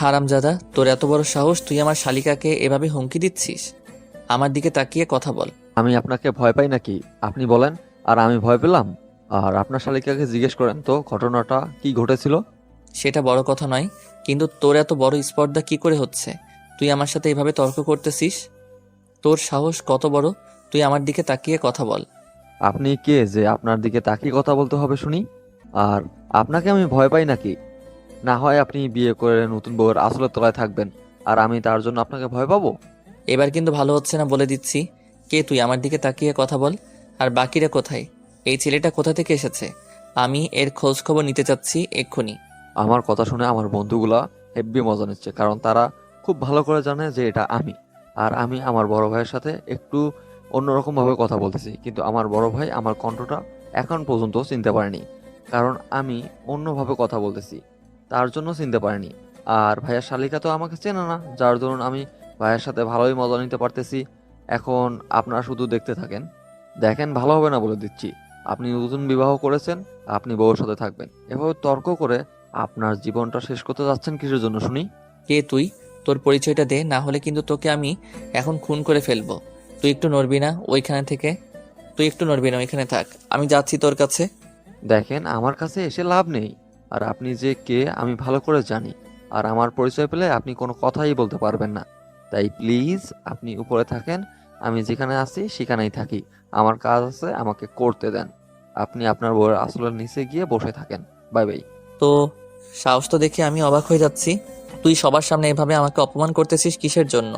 হারামজাদা, তোর এত বড় সাহস, তুই আমার শালিকাকে এভাবে হুমকি দিচ্ছিস? আমার দিকে তাকিয়ে কথা বল। আমি আপনাকে ভয় পাই নাকি? আপনি বলেন, আর আমি ভয় পেলাম? আর আপনার শালিকাকে জিজ্ঞেস করেন তো ঘটনাটা কি ঘটেছিল। সেটা বড় কথা নয়, কিন্তু তোর এত বড় স্পর্ধা কি করে হচ্ছে? তুই আমার সাথে এভাবে তর্ক করতেছিস? তোর সাহস কত বড়? তুই আমার দিকে তাকিয়ে কথা বল। আপনি কে যে আপনার দিকে তাকিয়ে কথা বলতে হবে শুনি? আর আপনাকে আমি ভয় পাই নাকি? না হয় আপনি বিয়ে করে নতুন বউয়ের আসলের তলায় থাকবেন, আর আমি তার জন্য আপনাকে ভয় পাবো? এবার কিন্তু ভালো হচ্ছে না, বলে দিচ্ছি। কে তুই? আমার দিকে তাকিয়ে কথা বল। আর বাকিরা কোথায়? এই ছেলেটা কোথা থেকে এসেছে? আমি এর খোঁজ খবর নিতে চাচ্ছি এক্ষুনি। আমার কথা শুনে আমার বন্ধুগুলা হেব্বি মজা নিচ্ছে, কারণ তারা খুব ভালো করে জানে যে এটা আমি। আর আমি আমার বড় ভাইয়ের সাথে একটু অন্যরকম ভাবে কথা বলতেছি, কিন্তু আমার বড় ভাই আমার কণ্ঠটা এখন পর্যন্ত চিনতে পারেনি, কারণ আমি অন্যভাবে কথা বলতেছি, তার জন্য চিনতে পারেনি। আর ভাইয়ার শালিকা তো আমাকে চেনে না, যার দরুন আমি ভাইয়ের সাথে ভালোই মজা নিতে পারতেছি। এখন আপনারা শুধু দেখতে থাকেন, দেখেন ভালো হবে না বলে দিচ্ছি। আপনি নতুন বিবাহ করেছেন, আপনি বউয়ের সাথে থাকবেন, এভাবে তর্ক করে আপনার জীবনটা শেষ করতে যাচ্ছেন কিসের জন্য শুনি? কে তুই? তোর পরিচয়টা দে, না হলে কিন্তু তোকে আমি এখন খুন করে ফেলবো। তুই একটু নড়বি না ওইখানে থেকে? তুই একটু নড়বি না, ওইখানে থাক। আমি যাচ্ছি তোর কাছে। দেখেন, আমার কাছে এসে লাভ নেই। আর আপনি যে কে আমি ভালো করে জানি, আর আমার পরিচয় পেলে আপনি কোনো কথাই বলতে পারবেন না। তাই প্লিজ আপনি উপরে থাকেন, আমি যেখানে আছি সেখানেই থাকি। আমার কাজ আছে, আমাকে করতে দেন। আপনি আপনার বউয়ের আসলের নিচে গিয়ে বসে থাকেন। Bye bye. তো সাহস তো দেখে আমি অবাক হয়ে যাচ্ছি। তুই সবার সামনে এভাবে আমাকে অপমান করতেছিস কিসের জন্য?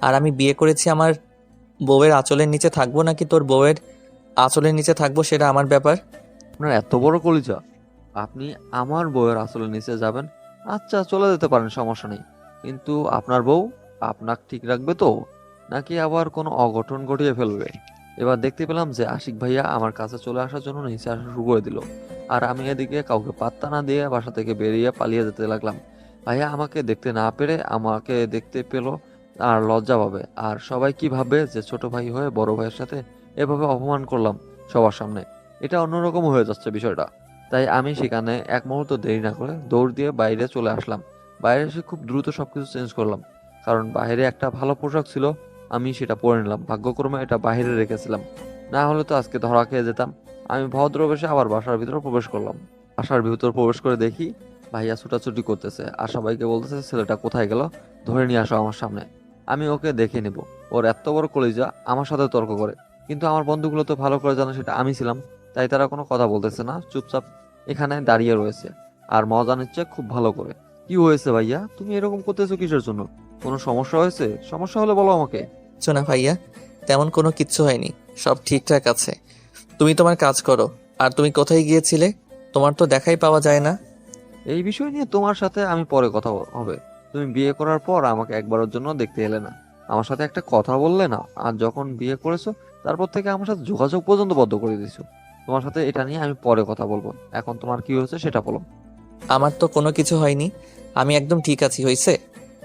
আর আমি বিয়ে করেছি, আমার বউয়ের আঁচলের নিচে থাকবো নাকি তোর বউয়ের আঁচলের নিচে থাকবো সেটা আমার ব্যাপার। আপনার এত বড় কলিজা, আপনি আমার বউয়ের আসলের নিচে যাবেন? আচ্ছা, চলে যেতে পারেন, সমস্যা নেই। কিন্তু আপনার বউ আপনাকে ঠিক রাখবে তো, নাকি আবার কোনো অঘটন ঘটিয়ে ফেলবে? এবার দেখতে পেলাম যে আশিক ভাইয়া আমার কাছে চলে আসার জন্য নিচে আসা শুরু করে দিল, আর আমি এদিকে কাউকে পাত্তা না দিয়ে বাসা থেকে বেরিয়ে পালিয়ে যেতে লাগলাম। ভাইয়া আমাকে দেখতে না পেরে আমাকে দেখতে পেলো আর লজ্জা পাবে, আর সবাই কি ভাববে যে ছোট ভাই হয়ে বড় ভাইয়ের সাথে এভাবে অপমান করলাম সবার সামনে। এটা অন্যরকম হয়ে যাচ্ছে বিষয়টা। তাই আমি সেখানে এক মুহূর্ত দেরি না করে দৌড় দিয়ে বাইরে চলে আসলাম। বাইরে এসে খুব দ্রুত সবকিছু চেঞ্জ করলাম, কারণ বাইরে একটা ভালো পোশাক ছিল, আমি সেটা পরে নিলাম। ভাগ্যক্রমে এটা বাইরে রেখেছিলাম, না হলে তো আজকে ধরা খেয়ে যেতাম। আমি ভদ্রবেশে আবার বাসার ভিতরে প্রবেশ করলাম। বাসার ভিতর প্রবেশ করে দেখি ভাইয়া ছুটাছুটি করতেছে, আর সবাইকে বলতেছে ছেলেটা কোথায় গেল, ধরে নিয়ে আসো আমার সামনে, আমি ওকে দেখে নিব। ওর এত বড় কলিজা আমার সাথে তর্ক করে, কিন্তু আমার বন্ধুগুলো তো ভালো করে জানে সেটা আমি ছিলাম। তাই তারা কোনো কথা বলতেছে না, চুপচাপ এখানে দাঁড়িয়ে রয়েছে আর মজা নিচ্ছে খুব ভালো করে। কি হয়েছে ভাইয়া, তুমি এরকম করতেছো কিসের জন্য? কোনো সমস্যা হয়েছে? সমস্যা হলে বলো আমাকে। শোনা ভাইয়া, তেমন কোনো কিচ্ছু হয়নি, সব ঠিকঠাক আছে। তুমি তোমার কাজ করো। আর তুমি কোথায় গিয়েছিলে? তোমার তো দেখাই পাওয়া যায় না। এই বিষয় নিয়ে তোমার সাথে আমি পরে কথা হবে। তুমি বিয়ে করার পর আমাকে একবারের জন্য দেখতে এলে না, আমার সাথে একটা কথা বললে না, আর যখন বিয়ে করেছো তারপর থেকে আমার সাথে যোগাযোগ পর্যন্ত বন্ধ করে দিছো। তোমার সাথে এটা নিয়ে আমি পরে কথা বলবো, এখন তোমার কি হয়েছে সেটা বলো। আমার তো কোনো কিছু হয়নি, আমি একদম ঠিক আছি। হয়েছে,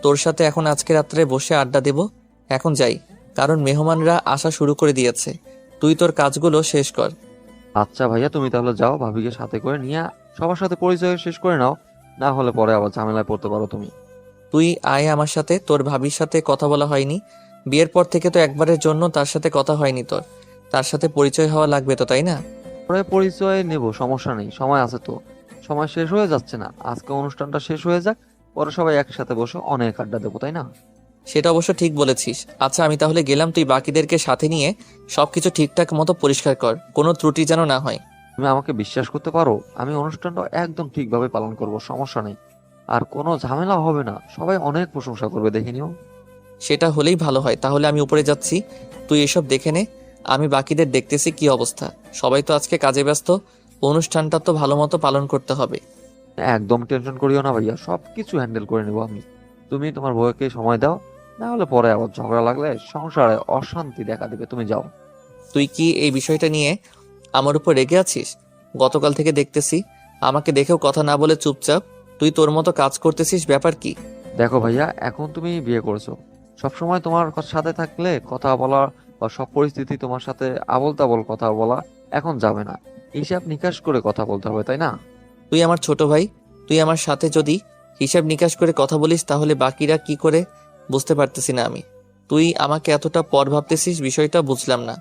তোর সাথে এখন আজকে রাত্রে বসে আড্ডা দেব। এখন যাই, কারণ মেহমানরা আসা শুরু করে দিয়েছে। তুই তোর কাজগুলো শেষ কর। আচ্ছা ভাইয়া, তুমি তাহলে যাও, ভাবিকে সাথে করে নিয়ে সবার সাথে পরিচয় শেষ করে নাও, না হলে পরে আবার ঝামেলায় পড়তে পারো তুমি। তুই আয় আমার সাথে। তোর ভাবির সাথে কথা বলা হয়নি বিয়ের পর থেকে, তো একবারের জন্য তার সাথে কথা হয়নি তোর। তার সাথে পরিচয় হওয়া লাগবে তো, তাই না? পরে পরিচয় নেব, সমস্যা নেই, সময় আছে তো। সময় শেষ হয়ে যাচ্ছে না? আজকে অনুষ্ঠানটা শেষ হয়ে যাক, পরে সবাই একসাথে বসে অনেক আড্ডা দেবো, তাই না? সেটা অবশ্য ঠিক বলেছিস। আচ্ছা, আমি তাহলে গেলাম। তুই বাকিদেরকে সাথে নিয়ে সবকিছু ঠিকঠাক মতো পরিষ্কার কর, কোনো ত্রুটি যেন না হয়। তুমি আমাকে বিশ্বাস করতে পারো, আমি অনুষ্ঠানটা একদম ঠিকভাবে পালন করব, সমস্যা নেই। আর কোনো ঝামেলা হবে না, সবাই অনেক প্রশংসা করবে, দেখে নিও। সেটা হলেই ভালো হয়। তাহলে আমি উপরে যাচ্ছি, তুই এসব দেখে নে। আমি বাকিদের দেখতেছি কি অবস্থা। সবাই তো আজকে কাজে ব্যস্ত, অনুষ্ঠানটা তো ভালো মতো পালন করতে হবে। একদম টেনশন করিও না ভাইয়া, সবকিছু হ্যান্ডেল করে নেবো আমি। তুমি তোমার বউকে সময় দাও, না হলে পরে আবার ঝগড়া লাগলে সংসারে অশান্তি দেখা দিবে, তুমি যাও। তুই কি এই বিষয়টা নিয়ে আমার উপর রেগে আছিস? গতকাল থেকে দেখতেছি আমাকে দেখেও কথা না বলে চুপচাপ তুই তোর মতো কাজ করতেছিস, ব্যাপার কি? দেখো ভাইয়া, এখন তুমি বিয়ে করেছো, সবসময় তোমার সাথে থাকলে কথা বলা বা সব পরিস্থিতি তোমার সাথে আবোল তাবোল কথা বলা এখন যাবে না। হিসাব নিকাশ করে কথা বলতে হবে, তাই না? তুই আমার ছোট ভাই, তুই আমার সাথে যদি হিসাব নিকাশ করে কথা বলিস তাহলে বাকিরা কি করে বুঝতে পারতেছি না আমি। তুই আমাকে এতটা পর ভাবতেছিস বিষয়টা বুঝলাম না।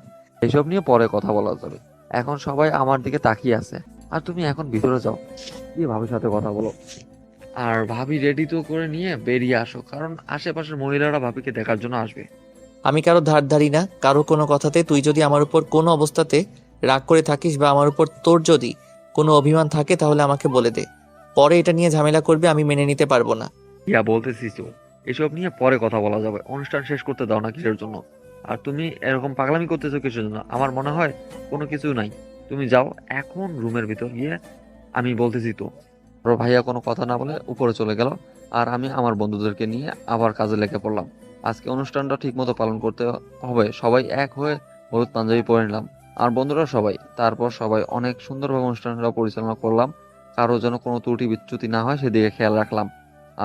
এসব নিয়ে পরে কথা বলা যাবে, এখন সবাই আমার দিকে তাকিয়ে আছে। আর তুমি এখন ভিতরে যাও, গিয়ে ভাবির সাথে কথা বলো। আর ভাবি রেডি তো করে নিয়ে বেরিয়ে আসো, কারণ আশেপাশের মহিলারা ভাবিকে দেখার জন্য আসবে। আমি কারো ধার ধারি না, কারো কোনো কথাতে। তুই যদি আমার উপর কোনো অবস্থাতে রাগ করে থাকিস বা আমার উপর তোর যদি কোনো অভিমান থাকে তাহলে আমাকে বলে দে। পরে এটা নিয়ে ঝামেলা করবে, আমি মেনে নিতে পারবো না। ইয়া বলতেছিস তো, এসব নিয়ে পরে কথা বলা যাবে, অনুষ্ঠান শেষ করতে দাও না কিসের জন্য? আর তুমি এরকম পাগলামি করতেছো কিসের জন্য? আমার মনে হয় কোনো কিছু নাই। তুমি যাও এখন রুমের ভিতর গিয়ে, আমি বলতেছি তো। আর ভাইয়া কোনো কথা না বলে উপরে চলে গেল, আর আমি আমার বন্ধুদেরকে নিয়ে আবার কাজে লেগে পড়লাম। আজকে অনুষ্ঠানটা ঠিক মতো পালন করতে হবে, সবাই এক হয়ে হলুদ পাঞ্জাবি পরে নিলাম, আর বন্ধুরা সবাই। তারপর সবাই অনেক সুন্দরভাবে অনুষ্ঠানটা পরিচালনা করলাম। কারো যেন কোনো ত্রুটি বিচ্যুতি না হয় সেদিকে খেয়াল রাখলাম,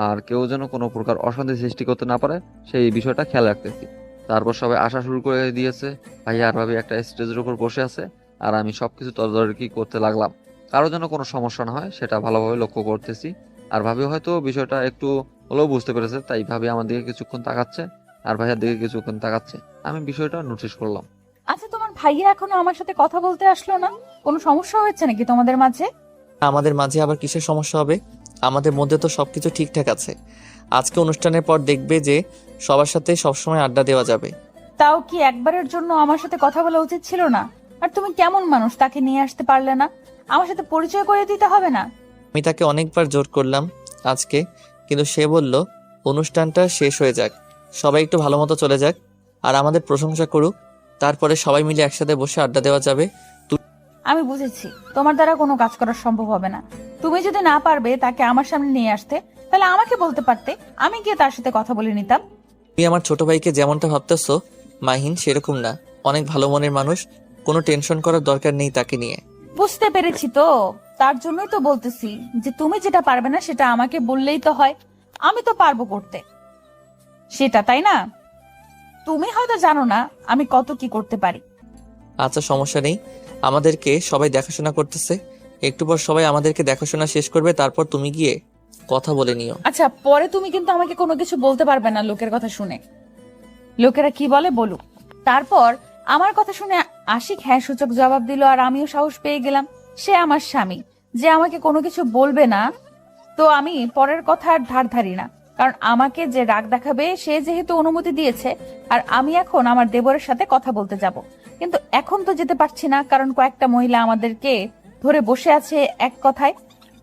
আর কেউ যেন কোনো প্রকার অশান্তি সৃষ্টি করতে না পারে সেই বিষয়টা খেয়াল রাখতেছি। তারপর সবাই আসা শুরু করে দিয়েছে। ভাইয়া আর ভাবি একটা স্টেজের উপর বসে আছে, আর আমি সবকিছু তদারকি করতে লাগলাম। কারো যেন কোনো সমস্যা না হয় সেটা ভালোভাবে লক্ষ্য করতেছি। আর ভাবি হয়তো বিষয়টা একটু হলেও বুঝতে পেরেছে, তাই ভাবি আমার দিকে কিছুক্ষণ তাকাচ্ছে, আর ভাইয়ার দিকে কিছুক্ষণ তাকাচ্ছে। আমি বিষয়টা নোটিস করলাম। আচ্ছা, তোমার ভাইয়া এখনো আমার সাথে কথা বলতে আসলো না? কোনো সমস্যা হয়েছে নাকি তোমাদের মাঝে? আমাদের মাঝে আবার কিসের সমস্যা হবে? আমাদের মধ্যে তো সবকিছু ঠিকঠাক আছে। আজকে অনুষ্ঠানের পর দেখবে যে সবার সাথে সবসময় আড্ডা দেওয়া যাবে। তাও কি একবারের জন্য আমার সাথে কথা বলা উচিত ছিল না? আর তুমি কেমন মানুষ, তাকে নিয়ে আসতে পারলে না? আমার সাথে পরিচয় করে দিতে হবে না? আমি তাকে অনেকবার জোর করলাম আজকে, কিন্তু সে বলল অনুষ্ঠানটা শেষ হয়ে যাক, সবাই একটু ভালো মতো চলে যাক, আর আমাদের প্রশংসা করুক, তারপরে সবাই মিলে একসাথে বসে আড্ডা দেওয়া যাবে। আমি বুঝেছি তোমার দ্বারা কোনো কাজ করা সম্ভব হবে না। তুমি যদি না পারবে তাকে আমার সামনে নিয়ে আসতে, তাহলে আমাকে বলতে পারতে, আমি গিয়ে তার সাথে কথা বলে নিতাম। তুমি আমার ছোট ভাইকে যেমনটা ভাবতেছো মাহিন, সেরকম না। অনেক ভালো মনের মানুষ, কোনো টেনশন করার দরকার নেই তাকে নিয়ে। বুঝতে পেরেছি তো, তার জন্যই তো বলতেছি যে তুমি যেটা পারবে না সেটা আমাকে বললেই তো হয়। আমি তো পারবো করতে সেটা, তাই না? তুমি হয়তো জানো না আমি কত কি করতে পারি। আচ্ছা সমস্যা নেই, আমাদেরকে সবাই দেখাশোনা করতেছে, একটু পর সবাই আমাদেরকে দেখাশোনা শেষ করবে, তারপর তুমি গিয়ে কথা বলে নিও। আচ্ছা, পরে তুমি কিন্তু আমাকে কোনো কিছু বলতে পারবে না লোকের কথা শুনে। লোকেরা কি বলে বলুক। তারপর আমার কথা শুনে আশিক হ্যাঁ সূচক জবাব দিল, আর আমিও সাহস পেয়ে গেলাম। সে আমার স্বামী, যে আমাকে কোনো কিছু বলবে না, তো আমি পরের কথা আর ধার ধারি না। কারণ আমাকে যে রাগ দেখাবে সে যেহেতু অনুমতি দিয়েছে, আর আমি এখন আমার দেবরের সাথে কথা বলতে যাব। কিন্তু এখন তো যেতে পারছি না, কারণ কয়েকটা মহিলা আমাদেরকে ধরে বসে আছে এক কথায়।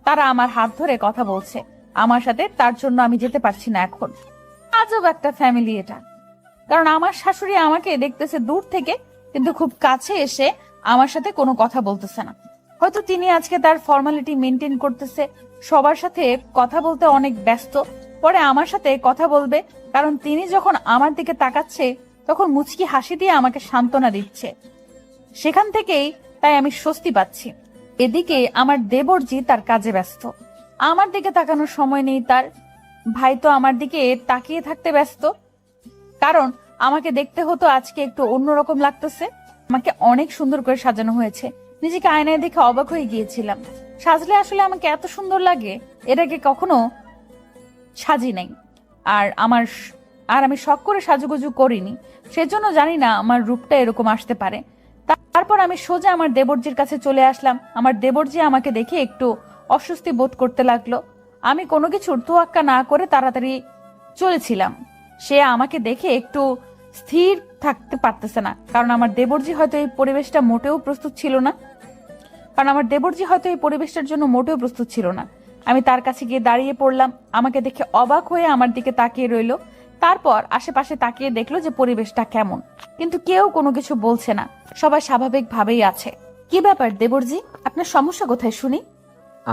তারা আমার হাত ধরে কথা বলছে আমার সাথে, তার জন্য আমি যেতে পারছি না এখন। আজব একটা ফ্যামিলি এটা। কারণ আমার শাশুড়ি আমাকে দেখতেছে দূর থেকে, কিন্তু খুব কাছে এসে আমার সাথে কোনো কথা বলতেছে না। হয়তো তিনি আজকে তার ফর্মালিটি মেনটেন করতেছে, সবার সাথে কথা বলতে অনেক ব্যস্ত, পরে আমার সাথে কথা বলবে। কারণ তিনি যখন আমার দিকে তাকাচ্ছে তখন মুচকি হাসি দিয়ে আমাকে সান্ত্বনা দিচ্ছে, সেখান থেকেই তাই আমি স্বস্তি পাচ্ছি। এদিকে আমার দেবরজি তার কাজে ব্যস্ত, আমার দিকে তাকানোর সময় নেই তার। ভাই তো আমার দিকে তাকিয়ে থাকতে ব্যস্ত, কারণ আমাকে দেখতে হতো আজকে একটু অন্যরকম লাগতেছে। আমাকে অনেক সুন্দর করে সাজানো হয়েছে, নিজেকে আয়নায় দেখে অবাক হয়ে গিয়েছিলাম। সাজলে আসলে আমাকে এত সুন্দর লাগে, এর আগে কখনো সাজি নাই। আর আমি শখ করে সাজুগুজু করিনি, সেজন্য জানি না আমার রূপটা এরকম আসতে পারে। তারপর আমি সোজা আমার দেবরজির কাছে চলে আসলাম। আমার দেবরজি আমাকে দেখে একটু অস্বস্তি বোধ করতে লাগলো। আমি কোনো কিছুর তোয়াক্কা না করে তাড়াতাড়ি চলেছিলাম। সে আমাকে দেখে একটু স্থির থাকতে পারতেছে না, কারণ আমার দেবরজি হয়তো এই পরিবেশটা মোটেও প্রস্তুত ছিল না। জন্য মোটেও প্রস্তুত ছিল না। আমি তার কাছে গিয়ে দাঁড়িয়ে পড়লাম। আমাকে দেখে অবাক হয়ে আমার দিকে তাকিয়ে রইলো। তারপর আশেপাশে তাকিয়ে দেখলো যে পরিবেশটা কেমন, কিন্তু কেউ কোনো কিছু বলছে না, সবাই স্বাভাবিক ভাবেই আছে। কি ব্যাপার দেবরজি, আপনার সমস্যা কোথায় শুনি?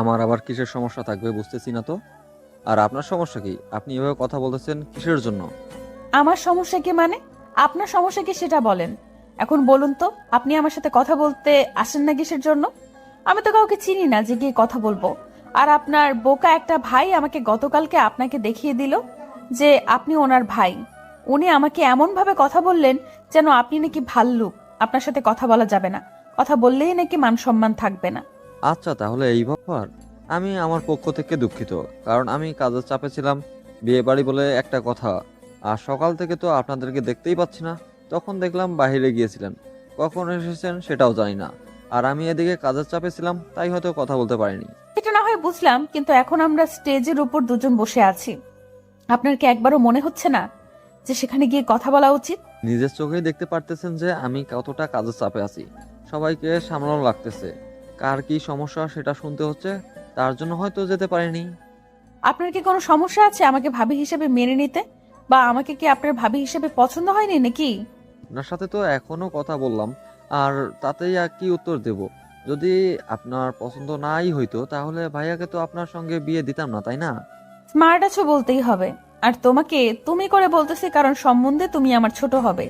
আমার আবার কিসের সমস্যা থাকবে বুঝতেছি না তো। আর আপনার সমস্যা কি? আপনি এভাবে কথা বলতেছেন কিসের জন্য? আমার সমস্যা কি মানে? আপনার সমস্যা কি সেটা বলেন। এখন বলুন তো, আপনি আমার সাথে কথা বলতে আসেন না কিসের জন্য? আমি তো কাউকে চিনি না যে গিয়ে কথা বলবো। আর আপনার বোকা একটা ভাই আমাকে গতকালকে আপনাকে দেখিয়ে দিল যে আপনি ওনার ভাই। উনি আমাকে এমন ভাবে কথা বললেন যেন আপনি নাকি ভাল্লুক, আপনার সাথে কথা বলা যাবে না, কথা বললেই নাকি মান সম্মান থাকবে না। আচ্ছা তাহলে এই ব্যাপার। আমি আমার পক্ষ থেকে দুঃখিত, কারণ আমি কাজের চাপে ছিলাম, বিয়ে বাড়ি বলে একটা কথা। আর সকাল থেকে তো আপনাদেরকে দেখতেই পাচ্ছি না। তখন দেখলাম বাইরে গিয়েছিলেন, কখন এসেছেন সেটাও জানি না। আর আমি এদিকে কাজের চাপে ছিলাম, তাই হয়তো কথা বলতে পারিনি। এটা না হয় বুঝলাম, কিন্তু এখন আমরা স্টেজের উপর দুজন বসে আছি। আপনার কি একবারও মনে হচ্ছে না যে সেখানে গিয়ে কথা বলা উচিত? নিজের চোখেই দেখতে পারতেছেন যে আমি কতটা কাজের চাপে আছি। সবাইকে সামলানো লাগতেছে, কার কি সমস্যা সেটা শুনতে হচ্ছে, তার জন্য হয়তো যেতে পারিনি। আপনার কি কোনো সমস্যা আছে আমাকে ভাবি হিসেবে মেনে নিতে, বা আমাকে কি আপনার ভাবি হিসেবে পছন্দ হয়নি নাকি? আপনার সাথে তো এখনো কথা বললাম, আর তাতেই আর কি উত্তর দেব? যদি আপনার পছন্দ নাই হইতো তাহলে ভাইয়াকে তো আপনার সঙ্গে বিয়ে দিতাম না, তাই না? স্মার্ট আছো বলতেই হবে। আর তোমাকে তুমি করে বলতেছি কারণ সম্বন্ধে তুমি আমার ছোট হবে,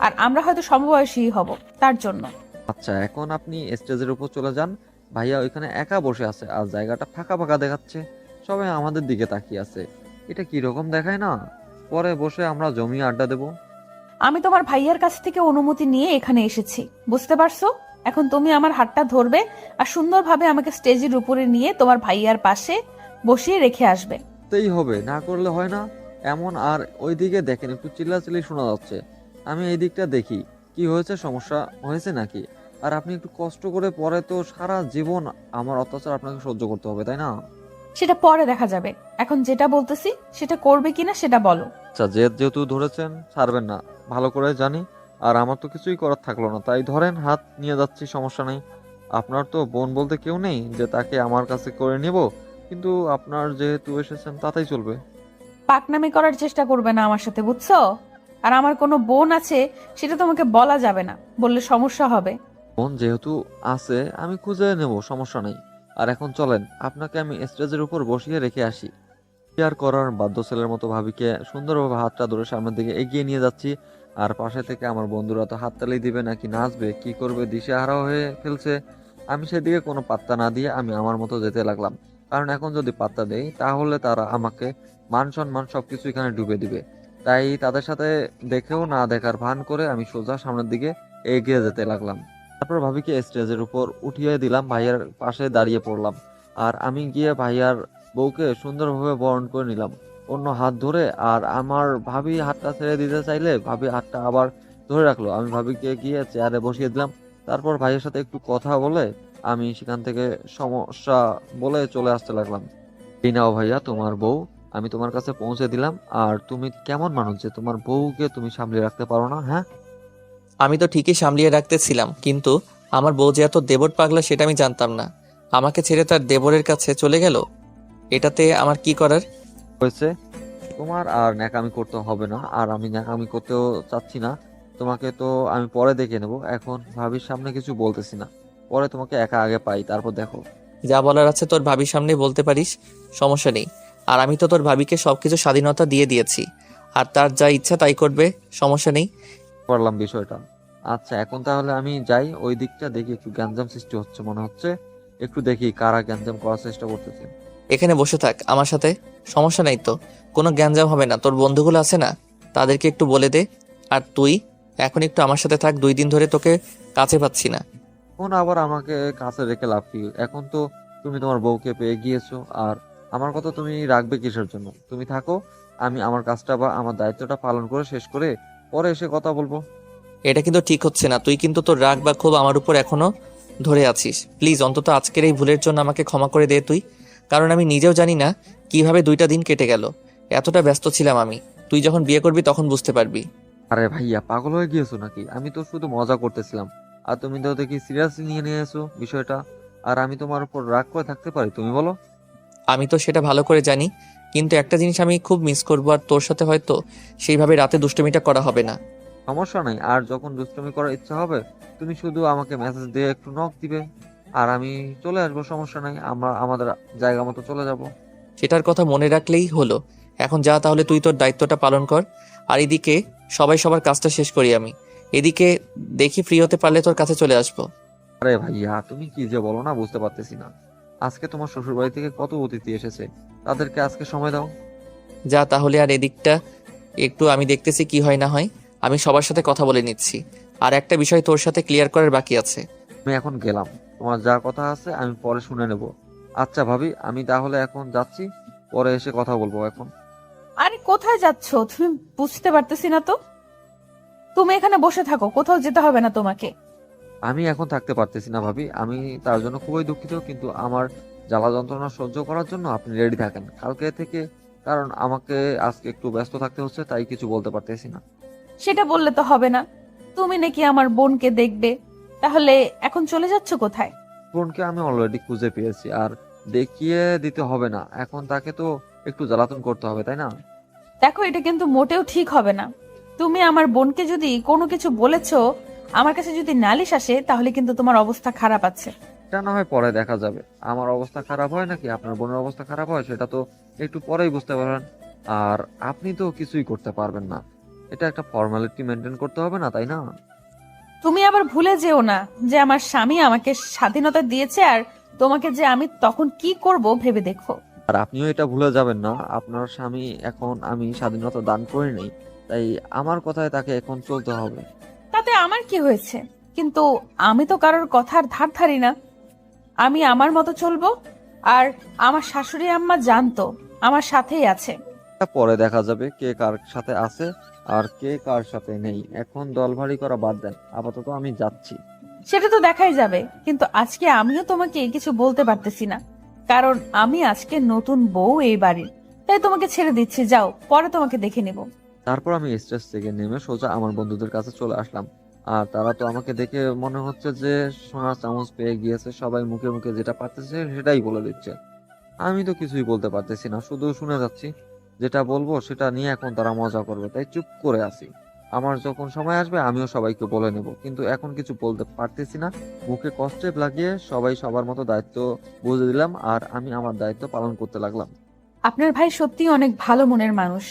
আর আমরা হয়তো সমবয়সী হব, তার জন্য। আচ্ছা, এখন আপনি স্টেজের উপর চলে যান। ভাইয়া ওইখানে একা বসে আছে আর জায়গাটা ফাঁকা ফাঁকা দেখাচ্ছে। সবাই আমাদের দিকে তাকিয়ে আছে। এটা কি রকম দেখায় না? পরে বসে আমরা জমিয়ে আড্ডা দেব। আমি তোমার ভাইয়ার কাছ থেকে অনুমতি নিয়ে এখানে এসেছি, বুঝতে পারছো? এখন তুমি আমার হাতটা ধরবে আর সুন্দরভাবে আমাকে স্টেজের উপরে নিয়ে তোমার ভাইয়ার পাশে বসিয়ে রেখে আসবে। তেই হবে, না করলে হয় না এমন। আর ওইদিকে দেখেন, একটু চিল্লাচিল্লি শোনা যাচ্ছে। আমি এই দিকটা দেখি, কি হয়েছে, সমস্যা হয়েছে নাকি? আর আপনি একটু কষ্ট করে, পরে তো সারা জীবন আমার অত্যাচার আপনাকে সহ্য করতে হবে, তাই না? সেটা পরে দেখা যাবে, এখন যেটা বলতেছি সেটা করবে কিনা সেটা বলো। আচ্ছা, যেহেতু ধরেছেন, ছাড়বেন না, ভালো করে জানি। আর আমার তো কিছুই করার থাকলো না, তাই ধরেন, হাত নিয়ে যাচ্ছি, সমস্যা নেই। আপনার তো বোন বলতে কেউ নেই যে তাকে আমার কাছে করে নিব, কিন্তু আপনার যেহেতু এসেছেন তাতেই চলবে। পাকনামি করার চেষ্টা করবে না আমার সাথে, বুঝছো? আর আমার কোনো বোন আছে সেটা তোমাকে বলা যাবে না, বললে সমস্যা হবে। বোন যেহেতু আছে, আমি খুঁজে নেব, সমস্যা নেই। আর এখন চলেন, আপনাকে আমি স্টেজের উপর বসিয়ে রেখে আসি। কি আর করার, বাধ্য ছেলের মতো ভাবিকে সুন্দরভাবে হাতটা ধরে সামনের দিকে এগিয়ে নিয়ে যাচ্ছি। আর পাশে থেকে আমার বন্ধুরা তো হাততালি দিবে নাকি নাচবে, কি করবে, দিশেহারা হয়ে ফেলছে। আমি সেদিকে কোনো পাত্তা না দিয়ে আমি আমার মতো যেতে লাগলাম। কারণ এখন যদি পাত্তা দেই তাহলে তারা আমাকে মান সম্মান সবকিছু এখানে ডুবে দিবে। তাই তাদের সাথে দেখেও না দেখার ভান করে আমি সোজা সামনের দিকে এগিয়ে যেতে লাগলাম। তারপর ভাবিকে স্টেজের উপর উঠিয়ে দিলাম, ভাইয়ার পাশে দাঁড়িয়ে পড়লাম। আর আমি গিয়ে ভাইয়ার বউকে সুন্দরভাবে বরণ করে নিলাম অন্য হাত ধরে। আর আমার ভাবি হাতটা ছেড়ে দিতে চাইলে ভাবি হাতটা আবার ধরে রাখলো। আমি ভাবিকে গিয়ে চেয়ারে বসিয়ে দিলাম। তারপর ভাইয়ের সাথে একটু কথা বলে আমি সেখান থেকে সমস্যা বলে চলে আসতে লাগলাম। এই নাও ভাইয়া তোমার বউ, আমি তোমার কাছে পৌঁছে দিলাম। আর তুমি কেমন মানুষ যে তোমার বউকে তুমি সামলে রাখতে পারো না, হ্যাঁ? আমি তো ঠিকই সামলিয়ে রাখতেছিলাম, কিন্তু আমার বউ যে এত দেবর পাগলা সেটা আমি জানতাম না। আমাকে ছেড়ে তার দেবরের কাছে চলে গেল। এটাতে আমার কি করার? হয়েছে, তোমার আর ন্যাকামি করতে হবে না, আর আমি ন্যাকামি করতেও চাচ্ছি না। তোমাকে তো আমি পরে দেখে নেব, এখন ভাবির সামনে কিছু বলতেছি না। পরে তোমাকে একা আগে পাই, তারপর দেখো। যা বলার আছে তোর ভাবির সামনে বলতে পারিস, সমস্যা নেই। আর আমি তো তোর ভাবিকে সবকিছু স্বাধীনতা দিয়ে দিয়েছি, আর তার যা ইচ্ছা তাই করবে, সমস্যা নেই। পারলাম বিষয়টা। আচ্ছা, এখন তাহলে আমি যাই, ওই দিকটা দেখি, একটু গ্যাঞ্জাম সৃষ্টি হচ্ছে মনে হচ্ছে। একটু দেখি কারা গ্যাঞ্জাম করার চেষ্টা করতেছে। এখানে বসে থাক আমার সাথে, সমস্যা নেই তো। কোনো গ্যাঞ্জাম হবে না, তোর বন্ধুগুলো আছে না, তাদেরকে একটু বলে দে। আর তুই এখন একটু আমার সাথে থাক, 2 দিন ধরে তোকে কাছে পাচ্ছি না। এখন আবার আমাকে কাছে রেখে লাভ কি? এখন তো তুমি তোমার বউকে পেয়ে গিয়েছো, আর আমার কথা তুমি রাখবে কিসের জন্য? তুমি থাকো, আমি আমার কাজটা বা আমার দায়িত্বটা পালন করে শেষ করে পরে এসে কথা বলবো। এটা কিন্তু ঠিক হচ্ছে না, তুই কিন্তু তোর রাগ বা ক্ষোভ আমার উপর এখনো ধরে আছিস। প্লিজ অন্তত আজকের এই ভুলের জন্য আমাকে ক্ষমা করে দে তুই। কারণ আমি নিজেও জানি না কিভাবে 2টা দিন কেটে গেল, এতটা ব্যস্ত ছিলাম আমি। তুই যখন বিয়ে করবি তখন বুঝতে পারবি। আরে ভাইয়া, পাগল হয়ে গিয়েছো নাকি? আমি তো শুধু মজা করতেছিলাম, আর তুমি তো দেখি সিরিয়াসলি নিয়ে নিয়েছো বিষয়টা। আর আমি তোমার উপর রাগ করে থাকতে পারি, তুমি বলো? আমি তো সেটা ভালো করে জানি, কিন্তু একটা জিনিস আমি খুব মিস করবো, আর তোর সাথে হয়তো সেইভাবে রাতে দুষ্টুমিটা করা হবে না। সমস্যা নাই, আর যখন দুষ্টুমি করার ইচ্ছা হবে তুমি শুধু আমাকে মেসেজ দিয়ে একটু নক দিবে, আর আমি চলে আসবো, সমস্যা নাই। আমরা আমাদের জায়গা মতো চলে যাব। সেটার কথা মনে রাখলেই হলো। এখন যা, তাহলে তুই তোর দায়িত্বটা পালন কর। আর এদিকে সবাই সবার কাজটা শেষ করি আমি। এদিকে দেখি ফ্রি হতে পারলে তোর কাছে চলে আসবো। আরে ভাইয়া, তুমি কি যে বলো না, বুঝতে পারতেছি না। আজকে তোমার শ্বশুর বাড়ি থেকে কত অতিথি এসেছে, তাদেরকে আজকে সময় দাও। যা তাহলে, আর এদিকটা একটু আমি দেখতেছি কি হয় না হয়। আমি সবার সাথে কথা বলে নিচ্ছি। আর একটা বিষয় তোর সাথে ক্লিয়ার করার বাকি আছে। আমি এখন গেলাম, তোমার যা কথা আছে আমি পরে শুনে নেব। আচ্ছা ভাবি, আমি তাহলে এখন যাচ্ছি, পরে এসে কথা বলবো এখন। আরে কোথায় যাচ্ছো তুমি? বুঝতে পারতেছি না তো। তুমি এখানে বসে থাকো, কোথাও যেতে হবে না তোমাকে। আমি এখন থাকতে পারতেছি না ভাবি, আমি তার জন্য খুবই দুঃখিত, কিন্তু আমার জ্বালা যন্ত্রণা সহ্য করার জন্য আপনি রেডি থাকেন কালকে থেকে, কারণ আমাকে আজকে একটু ব্যস্ত থাকতে হচ্ছে, তাই কিছু বলতে পারতেছি না। সেটা বললে তো হবে না। তুমি নাকি আমার বোনকে দেখবে, তাহলে এখন চলে যাচ্ছ কোথায়? বোনকে আমি অলরেডি খুঁজে পেয়েছি, আর দেখিয়ে দিতে হবে না, এখন তাকে তো একটু জ্বালাতন করতে হবে, তাই না? দেখো, এটা কিন্তু মোটেও ঠিক হবে না। তুমি আমার বোনকে যদি কোনো কিছু বলেছো, আমার কাছে যদি নালিশ আসে, তাহলে কিন্তু তোমার অবস্থা খারাপ আছে। এটা না হয় পরে দেখা যাবে, আমার অবস্থা খারাপ হয় নাকি আপনার বোনের অবস্থা খারাপ হয় সেটা তো একটু পরেই বুঝতে পারবেন। আর আপনি তো কিছুই করতে পারবেন না, এটা একটা ফর্মালিটি মেনটেন করতে হবে না, তাই না? তুমি আবার ভুলে যেও না যে আমার স্বামী আমাকে স্বাধীনতা দিয়েছে, আর তোমাকে যে আমি তখন কি করব ভেবে দেখো। আর আপনিও এটা ভুলে যাবেন না, আপনার স্বামী এখন আমি স্বাধীনতা দান করে নেই, তাই আমার কথায় তাকে এখন চলতে হবে। তাতে আমার কি হয়েছে? কিন্তু আমি তো কারোর কথার ধার ধারি না। আমি আমার মতো চলবো। আর আমার শাশুড়ি আম্মা জানতো আমার সাথেই আছে। তা পরে দেখা যাবে কে কার সাথে আছে আর কে কার সাথে নেই, এখন দল ভারী করা বাদ দেন, আপাতত আমি যাচ্ছি। সেটা তো দেখাই যাবে, কিন্তু আজকে আমিও তোমাকে কিছু বলতে পারতেছি না, কারণ আমি আজকে নতুন বউ এই বাড়ির। তাই তোমাকে ছেড়ে দিচ্ছি, যাও, পরে তোমাকে দেখে নিব। তারপর আমি স্টেজ থেকে নেমে সোজা আমার বন্ধুদের কাছে চলে আসলাম। আর তারা তো আমাকে দেখে মনে হচ্ছে যে সোনার চামচ পেয়ে গিয়েছে, সবাই মুখে মুখে যেটা পারতেছে সেটাই বলে দিচ্ছে। আমি তো কিছুই বলতে পারতেছি না, শুধু শুনে যাচ্ছি। যেটা বলবো সেটা নিয়ে এখন তারা মজা করবে, তাই চুপ করে আছি। আমার যখন সময় আসবে আমিও সবাইকে বলে নেব, কিন্তু এখন কিছু বলতে পারতেছি না। মুখে কষ্টে লাগিয়ে সবাই সবার মতো দায়িত্ব বুঝে দিলাম, আর আমি আমার দায়িত্ব পালন করতে লাগলাম। আপনার ভাই সত্যি অনেক ভালো মনের মানুষ,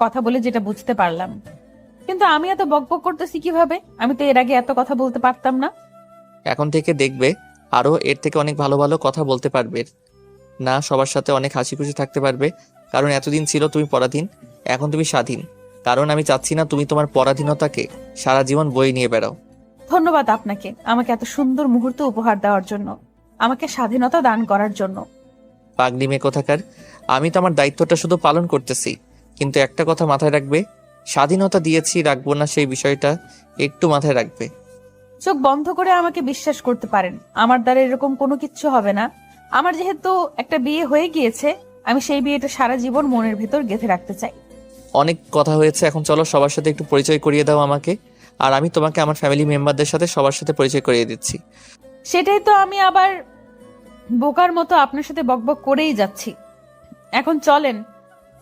কথা বলে যেটা বুঝতে পারলাম। কিন্তু আমি এত বকবক করতেছি কিভাবে? আমি তো এর আগে এত কথা বলতে পারতাম না। এখন থেকে দেখবে আরো এর থেকে অনেক ভালো ভালো কথা বলতে পারবে, না সবার সাথে অনেক হাসি খুশি থাকতে পারবে। কারণ এতদিন ছিল তুমি পরাধীন, এখন তুমি স্বাধীন। কারণ আমি চাচ্ছি না তুমি তোমার পরাধীনতাকে সারা জীবন বয়ে নিয়ে বেড়াও। ধন্যবাদ আপনাকে আমাকে এত সুন্দর মুহূর্ত উপহার দেওয়ার জন্য, আমাকে স্বাধীনতা দান করার জন্য। পাগলি মেয়ে কোথাকার, আমি তো আমার দায়িত্বটা শুধু পালন করতেছি, কিন্তু একটা কথা মাথায় রাখবে, স্বাধীনতা দিয়েছি রাখবো না সেই বিষয়টা একটু মাথায় রাখবে। চোখ বন্ধ করে আমাকে বিশ্বাস করতে পারেন, আমার দ্বারা এরকম কোনো কিচ্ছু হবে না। আমার যেহেতু একটা বিয়ে হয়ে গিয়েছে, আমি সেই বিয়েটা সারা জীবন মনের ভেতর গেঁথে রাখতে চাই। অনেক কথা হয়েছে, এখন চলো সবার সাথে একটু পরিচয় করিয়ে দাও আমাকে, আর আমি তোমাকে আমার ফ্যামিলি মেম্বারদের সাথে সবার সাথে পরিচয় করিয়ে দিচ্ছি। সেটাই তো আমি আবার বোকার মতো আপনার সাথে বকবক করেই যাচ্ছি। এখন চলেন,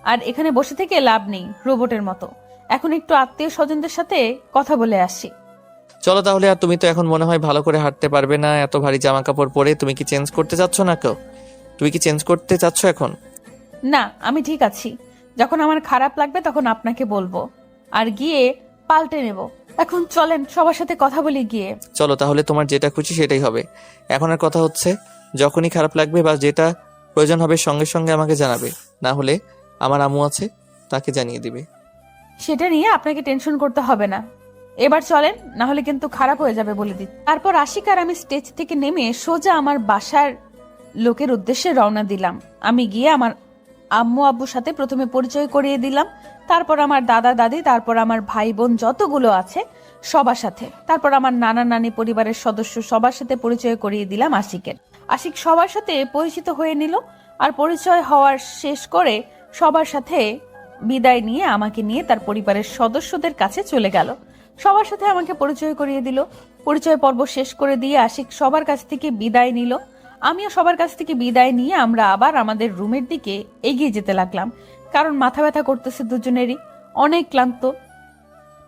আর এখানে বসে থেকে লাভ নেই রোবটের মতো। এখন একটু আত্মীয় স্বজনদের সাথে কথা বলে আসি। চলো তাহলে। আর তুমি তো এখন মনে হয় ভালো করে হাঁটতে পারবে না এত ভারী জামা কাপড় পরে, তুমি কি চেঞ্জ করতে চাচ্ছ না কেউ? তুমি কি চেঞ্জ করতে চাচ্ছ এখন? না, আমি ঠিক আছি। যখন আমার খারাপ লাগবে তখন আপনাকে বলবো, আর গিয়ে পাল্টে নেব। এখন চলেন সবার সাথে কথা বলি গিয়ে। চলো তাহলে, তোমার যেটা খুশি সেটাই হবে। এখন আর কথা হচ্ছে, যখনই খারাপ লাগবে বা যেটা প্রয়োজন হবে সঙ্গে সঙ্গে আমাকে জানাবে, না হলে আমার আম্মু আছে, তাকে জানিয়ে দিবে। সেটা নিয়ে আপনাকে টেনশন করতে হবে না। এবার চলেন, না হলে কিন্তু খারাপ হয়ে যাবে বলে দিই। তারপর আশিক আর আমি স্টেজ থেকে নেমে সোজা আমার বাসার লোকের উদ্দেশ্যে রওনা দিলাম। আমি গিয়ে আমার আম্মু আব্বুর সাথে প্রথমে পরিচয় করিয়ে দিলাম, তারপর আমার দাদা দাদি, তারপর আমার ভাই বোন যতগুলো আছে সবার সাথে, তারপর আমার নানা নানি পরিবারের সদস্য সবার সাথে পরিচয় করিয়ে দিলাম আশিকের। আশিক সবার সাথে পরিচিত হয়ে নিল, আর পরিচয় হওয়ার শেষ করে সবার সাথে বিদায় নিয়ে আমাকে নিয়ে তার পরিবারের সদস্যদের কাছে চলে গেল। সবার সাথে আমাকে পরিচয় করিয়ে দিল। পরিচয় পর্ব শেষ করে দিয়ে আশিক সবার কাছ থেকে বিদায় নিল। আমিও সবার কাছ থেকে বিদায় নিয়ে আমরা আবার আমাদের রুমের দিকে এগিয়ে যেতে লাগলাম, কারণ মাথা ব্যথা করতেছে দুজনেরই, অনেক ক্লান্ত।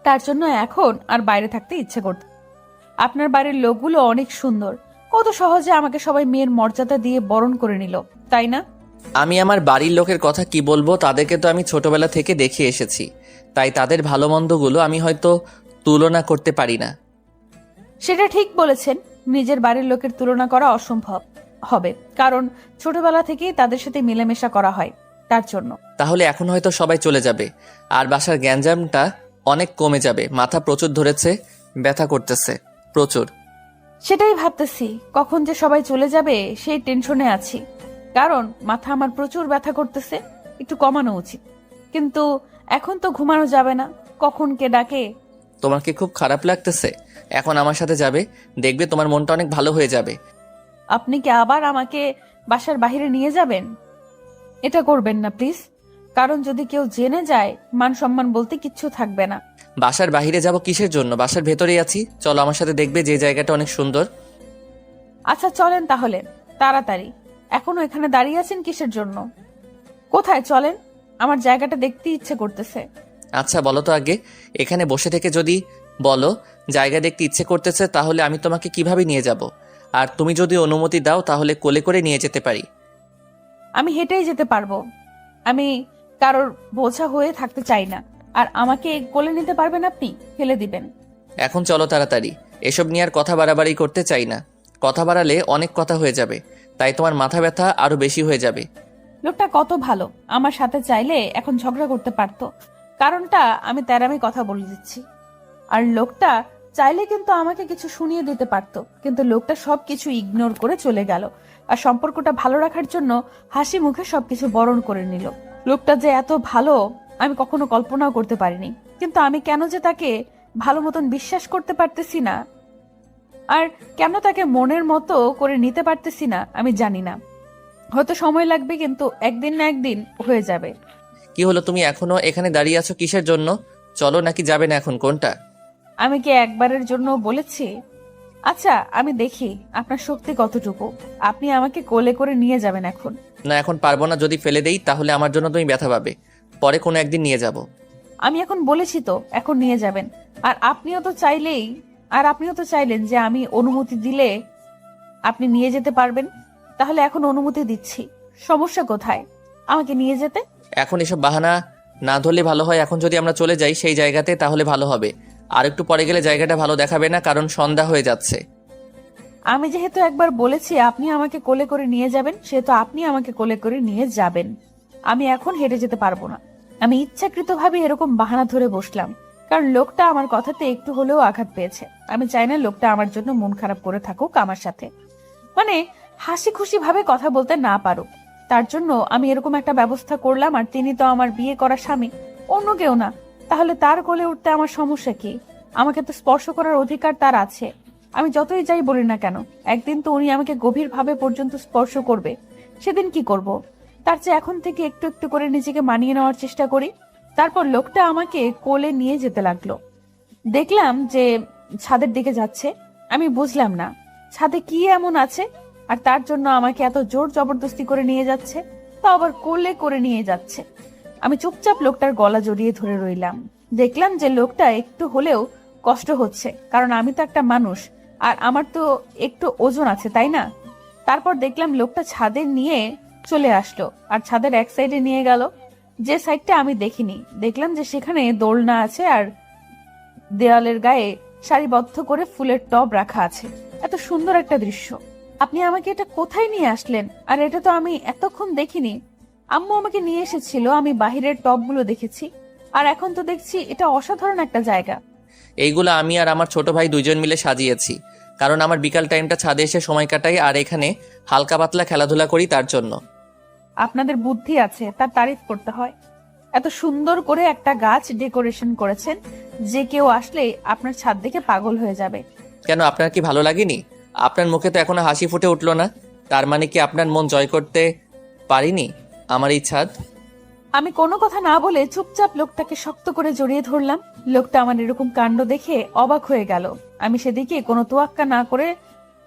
তার জন্য এখন আর বাইরে থাকতে ইচ্ছে করত। আপনার বাড়ির লোকগুলো অনেক সুন্দর, কত সহজে আমাকে সবাই মেয়ের মর্যাদা দিয়ে বরণ করে নিল, তাই না? আমি আমার বাড়ির লোকের কথা কি বলবো, তাদেরকে তো আমি ছোটবেলা থেকে দেখে এসেছি, তাই তাদের ভালো মন্দগুলো আমি হয়তো তুলনা করতে পারি না। সেটা ঠিক বলেছেন, নিজের বাড়ির লোকের তুলনা করা অসম্ভব হবে, কারণ ছোটবেলা থেকেই তাদের সাথে মেলামেশা করা হয়, তার জন্য। তাহলে এখন হয়তো সবাই চলে যাবে, আর বাসার গ্যাঞ্জামটা অনেক কমে যাবে। মাথা প্রচুর ধরেছে, ব্যথা করতেছে প্রচুর। সেটাই ভাবতেছি, কখন যে সবাই চলে যাবে সেই টেনশনে আছি। কারণ মাথা আমার প্রচুর ব্যথা করতেছে, একটু কমানো উচিত। কিন্তু এখন তো ঘুমানো যাবে না, কখন কে ডাকে। তোমার কি খুব খারাপ লাগতেছে? এখন আমার সাথে যাবে, দেখবে তোমার মনটা অনেক ভালো হয়ে যাবে। আপনি কি আবার আমাকে বাসার বাইরে নিয়ে যাবেন? এটা করবেন না প্লিজ, কারণ যদি কেউ জেনে যায় মান সম্মান বলতে কিচ্ছু থাকবে না। বাসার বাইরে যাব কিসের জন্য? বাসার ভেতরেই আছি, চলো আমার সাথে, দেখবে যে জায়গাটা অনেক সুন্দর। আচ্ছা চলেন তাহলে, তাড়াতাড়ি। এখনো এখানে দাঁড়িয়ে আছেন কিসের জন্য? কোথায় চলেন, আমার জায়গাটা দেখতে ইচ্ছে করতেছে। আচ্ছা বলো তো আগে, এখানে বসে থেকে যদি বলো জায়গা দেখতে ইচ্ছে করতেছে, তাহলে আমি তোমাকে কিভাবে নিয়ে যাব? আর তুমি যদি অনুমতি দাও তাহলে কোলে করে নিয়ে যেতে পারি। আমি হেঁটেই যেতে পারবো। আমি কারোর বোঝা হয়ে থাকতে চাই না। আর আমাকে কোলে নিতে পারবেন আপনি, ফেলে দিবেন। এখন চলো তাড়াতাড়ি, এসব নিয়ে আর কথা বাড়াবাড়ি করতে চাই না। কথা বাড়ালে অনেক কথা হয়ে যাবে, তাই তোমার মাথা ব্যথা আরো বেশি হয়ে যাবে। লোকটা কত ভালো, আমার সাথে চাইলে এখন ঝগড়া করতে পারতো। কারণটা আমি তেরামি কথা বলে দিচ্ছি। আর লোকটা চাইলে কিন্তু আমাকে কিছু শুনিয়ে দিতে পারতো, কিন্তু লোকটা সবকিছু ইগনোর করে চলে গেল। আর সম্পর্কটা ভালো রাখার জন্য হাসি মুখে সবকিছু বরণ করে নিল। লোকটা যে এত ভালো আমি কখনো কল্পনাও করতে পারিনি, কিন্তু আমি কেন যে তাকে ভালো মতন বিশ্বাস করতে পারতেছি না, আর কেন তাকে মনের মতো করে নিতে পারতেছি না আমি জানি না। হয়তো সময় লাগবে, কিন্তু একদিন না একদিন হয়ে যাবে। কি হলো, তুমি এখনো এখানে দাঁড়িয়ে আছো কিসের জন্য? চলো নাকি যাবে না, এখন কোনটা? আমি কি একবারের জন্য বলেছি? আচ্ছা আমি দেখি আপনার শক্তি কতটুকু, আপনি আমাকে কোলে করে নিয়ে যাবেন এখন। না এখন পারবো না, যদি ফেলে দেই তাহলে আমার জন্য তুমি ব্যথা পাবে, পরে কোনো একদিন নিয়ে যাব। আমি এখন বলেছি তো এখন নিয়ে যাবেন। আর আপনিও তো চাইলেন যে আমি অনুমতি দিলে আপনি নিয়ে যেতে পারবেন। তাহলে এখন অনুমতি দিচ্ছি, সমস্যা কোথায় আমাকে নিয়ে যেতে? এখন এসব বাহানা না ধরলে ভালো হয়, এখন যদি আমরা চলে যাই সেই জায়গাতে তাহলে ভালো হবে। আর একটু পরে গেলে জায়গাটা ভালো দেখাবে না, কারণ সন্ধ্যা হয়ে যাচ্ছে। আমি যেহেতু একবার বলেছি আপনি আমাকে কোলে করে নিয়ে যাবেন, সেহেতু আপনি আমাকে কোলে করে নিয়ে যাবেন। আমি এখন হেঁটে যেতে পারবো না। আমি ইচ্ছাকৃতভাবে এরকম বাহানা ধরে বসলাম, কারণ লোকটা আমার কথাতে একটু হলেও আঘাত পেয়েছে। আমি চাই না লোকটা আমার জন্য মন খারাপ করে থাকুক আমার সাথে, মানে হাসি খুশি ভাবে কথা বলতে না পারুক। তার জন্য আমি এরকম একটা ব্যবস্থা করলাম। আর তিনি তো আমার বিয়ে করা স্বামী, অন্য কেউ না। তাহলে তার কোলে উঠতে আমার সমস্যা কি? আমাকে তো স্পর্শ করার অধিকার তার আছে। আমি যতই যাই বলি না কেন, একদিন তো উনি আমাকে গভীরভাবে পর্যন্ত স্পর্শ করবে। সেদিন কি করব? তার চেয়ে এখন থেকে একটু একটু করে নিজেকে মানিয়ে নেওয়ার চেষ্টা করি। তারপর লোকটা আমাকে কোলে নিয়ে যেতে লাগলো। দেখলাম যে ছাদের দিকে যাচ্ছে। আমি বুঝলাম না ছাদে কি এমন আছে, আর তার জন্য আমাকে এত জোর জবরদস্তি করে নিয়ে যাচ্ছে, তা আবার কোলে করে নিয়ে যাচ্ছে। আমি চুপচাপ লোকটার গলা জড়িয়ে ধরে রইলাম। দেখলাম যে লোকটা একটু হলেও কষ্ট হচ্ছে, কারণ আমি তো একটা মানুষ, আর আমার তো একটু ওজন আছে তাই না? তারপর দেখলাম লোকটা ছাদে নিয়ে চলে আসলো, আর ছাদের এক সাইডে নিয়ে গেল, যে সাইডটা আমি দেখিনি। দেখলাম যে সেখানে দোলনা আছে, আর দেওয়ালের গায়ে সারিবদ্ধ করে ফুলের টব রাখা আছে। এত সুন্দর একটা দৃশ্য। আপনি আমাকে এটা কোথায় নিয়ে আসলেন? আর এটা তো আমি এতক্ষণ দেখিনি। আম্মু আমাকে নিয়ে এসেছিল, আমি বাহিরের টবগুলো দেখেছি, আর এখন তো দেখছি এটা অসাধারণ একটা জায়গা। এইগুলো আমি আর আমার ছোট ভাই দুইজন মিলে সাজিয়েছি, কারণ আমার বিকাল টাইমটা ছাদে এসে সময় কাটাই আর এখানে হালকা পাতলা খেলাধুলা করি, তার জন্য। আপনাদের বুদ্ধি আছে, তার তারিফ করতে হয়। এত সুন্দর করে একটা গাছ ডেকোরেশন করেছেন, যে কেউ আসলে আপনার ছাদ দেখে পাগল হয়ে যাবে। কেন, আপনার কি ভালো লাগেনি? আপনার মুখে তো এখনো হাসি ফুটে উঠলো না, তার মানে কি আপনার মন জয় করতে পারিনি আমার এই ছাদ? আমি কোনো কথা না বলে চুপচাপ লোকটাকে শক্ত করে জড়িয়ে ধরলাম। লোকটা আমার এরকম কাণ্ড দেখে অবাক হয়ে গেল। আমি সেদিকে কোনো তোয়াক্কা না করে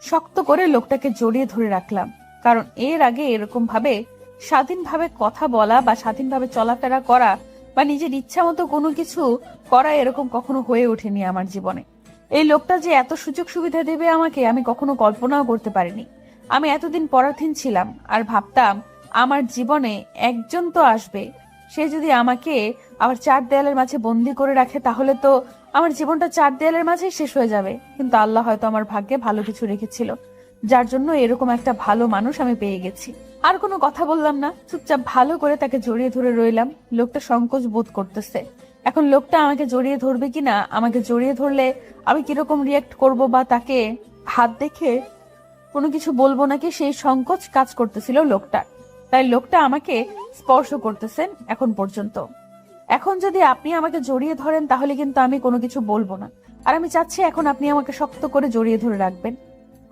শক্ত করে লোকটাকে জড়িয়ে ধরে রাখলাম, কারণ এর আগে এরকম ভাবে স্বাধীনভাবে কথা বলা বা স্বাধীনভাবে চলাফেরা করা বা নিজের ইচ্ছা মতো কোনো কিছু করা এরকম কখনো হয়ে ওঠেনি আমার জীবনে। এই লোকটা যে এত সুযোগ সুবিধা দেবে আমাকে, আমি কখনো কল্পনাও করতে পারিনি। আমি এতদিন পরাধীন ছিলাম, আর ভাবতাম আমার জীবনে একজন তো আসবে, সে যদি আমাকে আবার চার দেয়ালের মাঝে বন্দি করে রাখে তাহলে তো আমার জীবনটা চার দেয়ালের মাঝেই শেষ হয়ে যাবে। কিন্তু আল্লাহ হয়তো আমার ভাগ্যে ভালো কিছু রেখেছিল, যার জন্য এরকম একটা ভালো মানুষ আমি পেয়ে গেছি। আর কোনো কথা বললাম না, চুপচাপ ভালো করে তাকে জড়িয়ে ধরে রইলাম। লোকটা সংকোচ বোধ করতেছে। এখন লোকটা আমাকে জড়িয়ে ধরবে কিনা, আমাকে জড়িয়ে ধরলে আমি কিরকম রিয়াক্ট করব, বা তাকে হাত দেখে কোনো কিছু বলবো নাকি, সেই সংকোচ কাজ করতেছিল লোকটা। তাই লোকটা আমাকে স্পর্শ করতেছেন এখন পর্যন্ত। এখন যদি আপনি আমাকে জড়িয়ে ধরেন তাহলে কিন্তু আমি কোনো কিছু বলবো না। আর আমি চাচ্ছি এখন আপনি আমাকে শক্ত করে জড়িয়ে ধরে রাখবেন।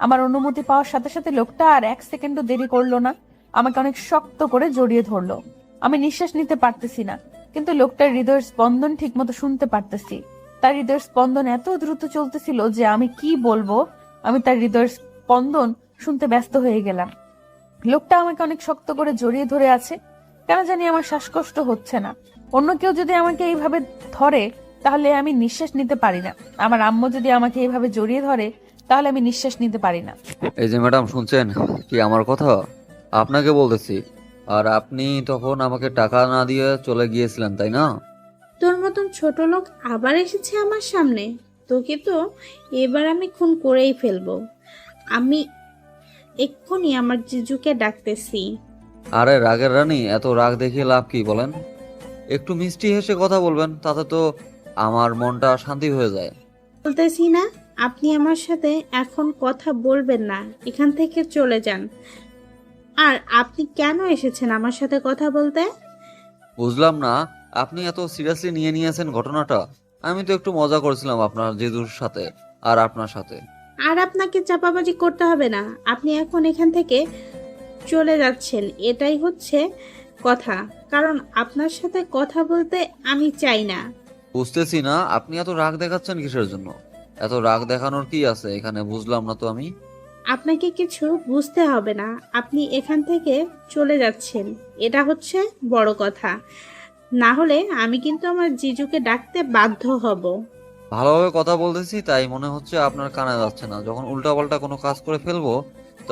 আমার অনুমতি পাওয়ার সাথে সাথে লোকটা আর 1 সেকেন্ডও দেরি করলো না, আমাকে অনেক শক্ত করে জড়িয়ে ধরলো। আমি নিঃশ্বাস নিতে পারতেছি না, কিন্তু লোকটার হৃদয়ের স্পন্দন ঠিক মতো শুনতে পারতেছি। তার হৃদয়ের স্পন্দন এত দ্রুত চলতেছিল যে আমি কি বলবো, আমি তার হৃদয়ের স্পন্দন শুনতে ব্যস্ত হয়ে গেলাম। লোকটা আমাকে অনেক শক্ত করে জড়িয়ে ধরে আছে। কেন জানি আমার শ্বাসকষ্ট হচ্ছে না। অন্য কেউ যদি আমাকে এইভাবে ধরে তাহলে আমি নিঃশ্বাস নিতে পারি না। আমার আম্মু যদি আমাকে এইভাবে জড়িয়ে ধরে তাহলে আমি নিঃশ্বাস নিতে পারি না। এই যে ম্যাডাম, শুনছেন কি আমার কথা? আপনাকে বলতেছি। আর আপনি তখন আমাকে টাকা না দিয়ে চলে গিয়েছিলেন, তাই না? তোর মতন ছোট লোক আবার এসেছে আমার সামনে। তোকে তো এবার আমি খুন করেই ফেলবো। আমি এক্ষুনি আমার জিজুকে ডাকতেছি। আরে রাগের রানী, এত রাগ দেখিয়ে লাভ কি বলেন? একটু মিষ্টি হেসে কথা বলবেন, তাতে তো আমার মনটা শান্তি হয়ে যায়। বলতেছি না, আপনি আমার সাথে এখন কথা বলবেন না, এখান থেকে চলে যান। আর আপনি কেন এসেছেন আমার সাথে কথা বলতে? বুঝলাম না, আপনি এত সিরিয়াসলি নিয়েছেন ঘটনাটা। আমি তো একটু মজা করছিলাম আপনার জিজুর সাথে আর আপনার সাথে। আর আপনাকে চাপাবাজি করতে হবে না, আপনি এখন এখান থেকে চলে যাচ্ছেন, এটাই হচ্ছে কথা। কারণ আপনার সাথে কথা বলতে আমি চাই না। বুঝতেছি না আপনি এত রাগ দেখাচ্ছেন কিসের জন্য? এত রাগ দেখানোর কি আছে এখানে, বুঝলাম না তো আমি। আপনাকে কিছু বুঝতে হবে না, আপনি এখান থেকে চলে যাচ্ছেন, এটা হচ্ছে বড় কথা। না হলে আমি কিন্তু আমার জিজুকে ডাকতে বাধ্য হব। ভালোভাবে কথা বলতেছি তাই মনে হচ্ছে আপনার কানে যাচ্ছে না। যখন উল্টাপাল্টা কোনো কাজ করে ফেলবো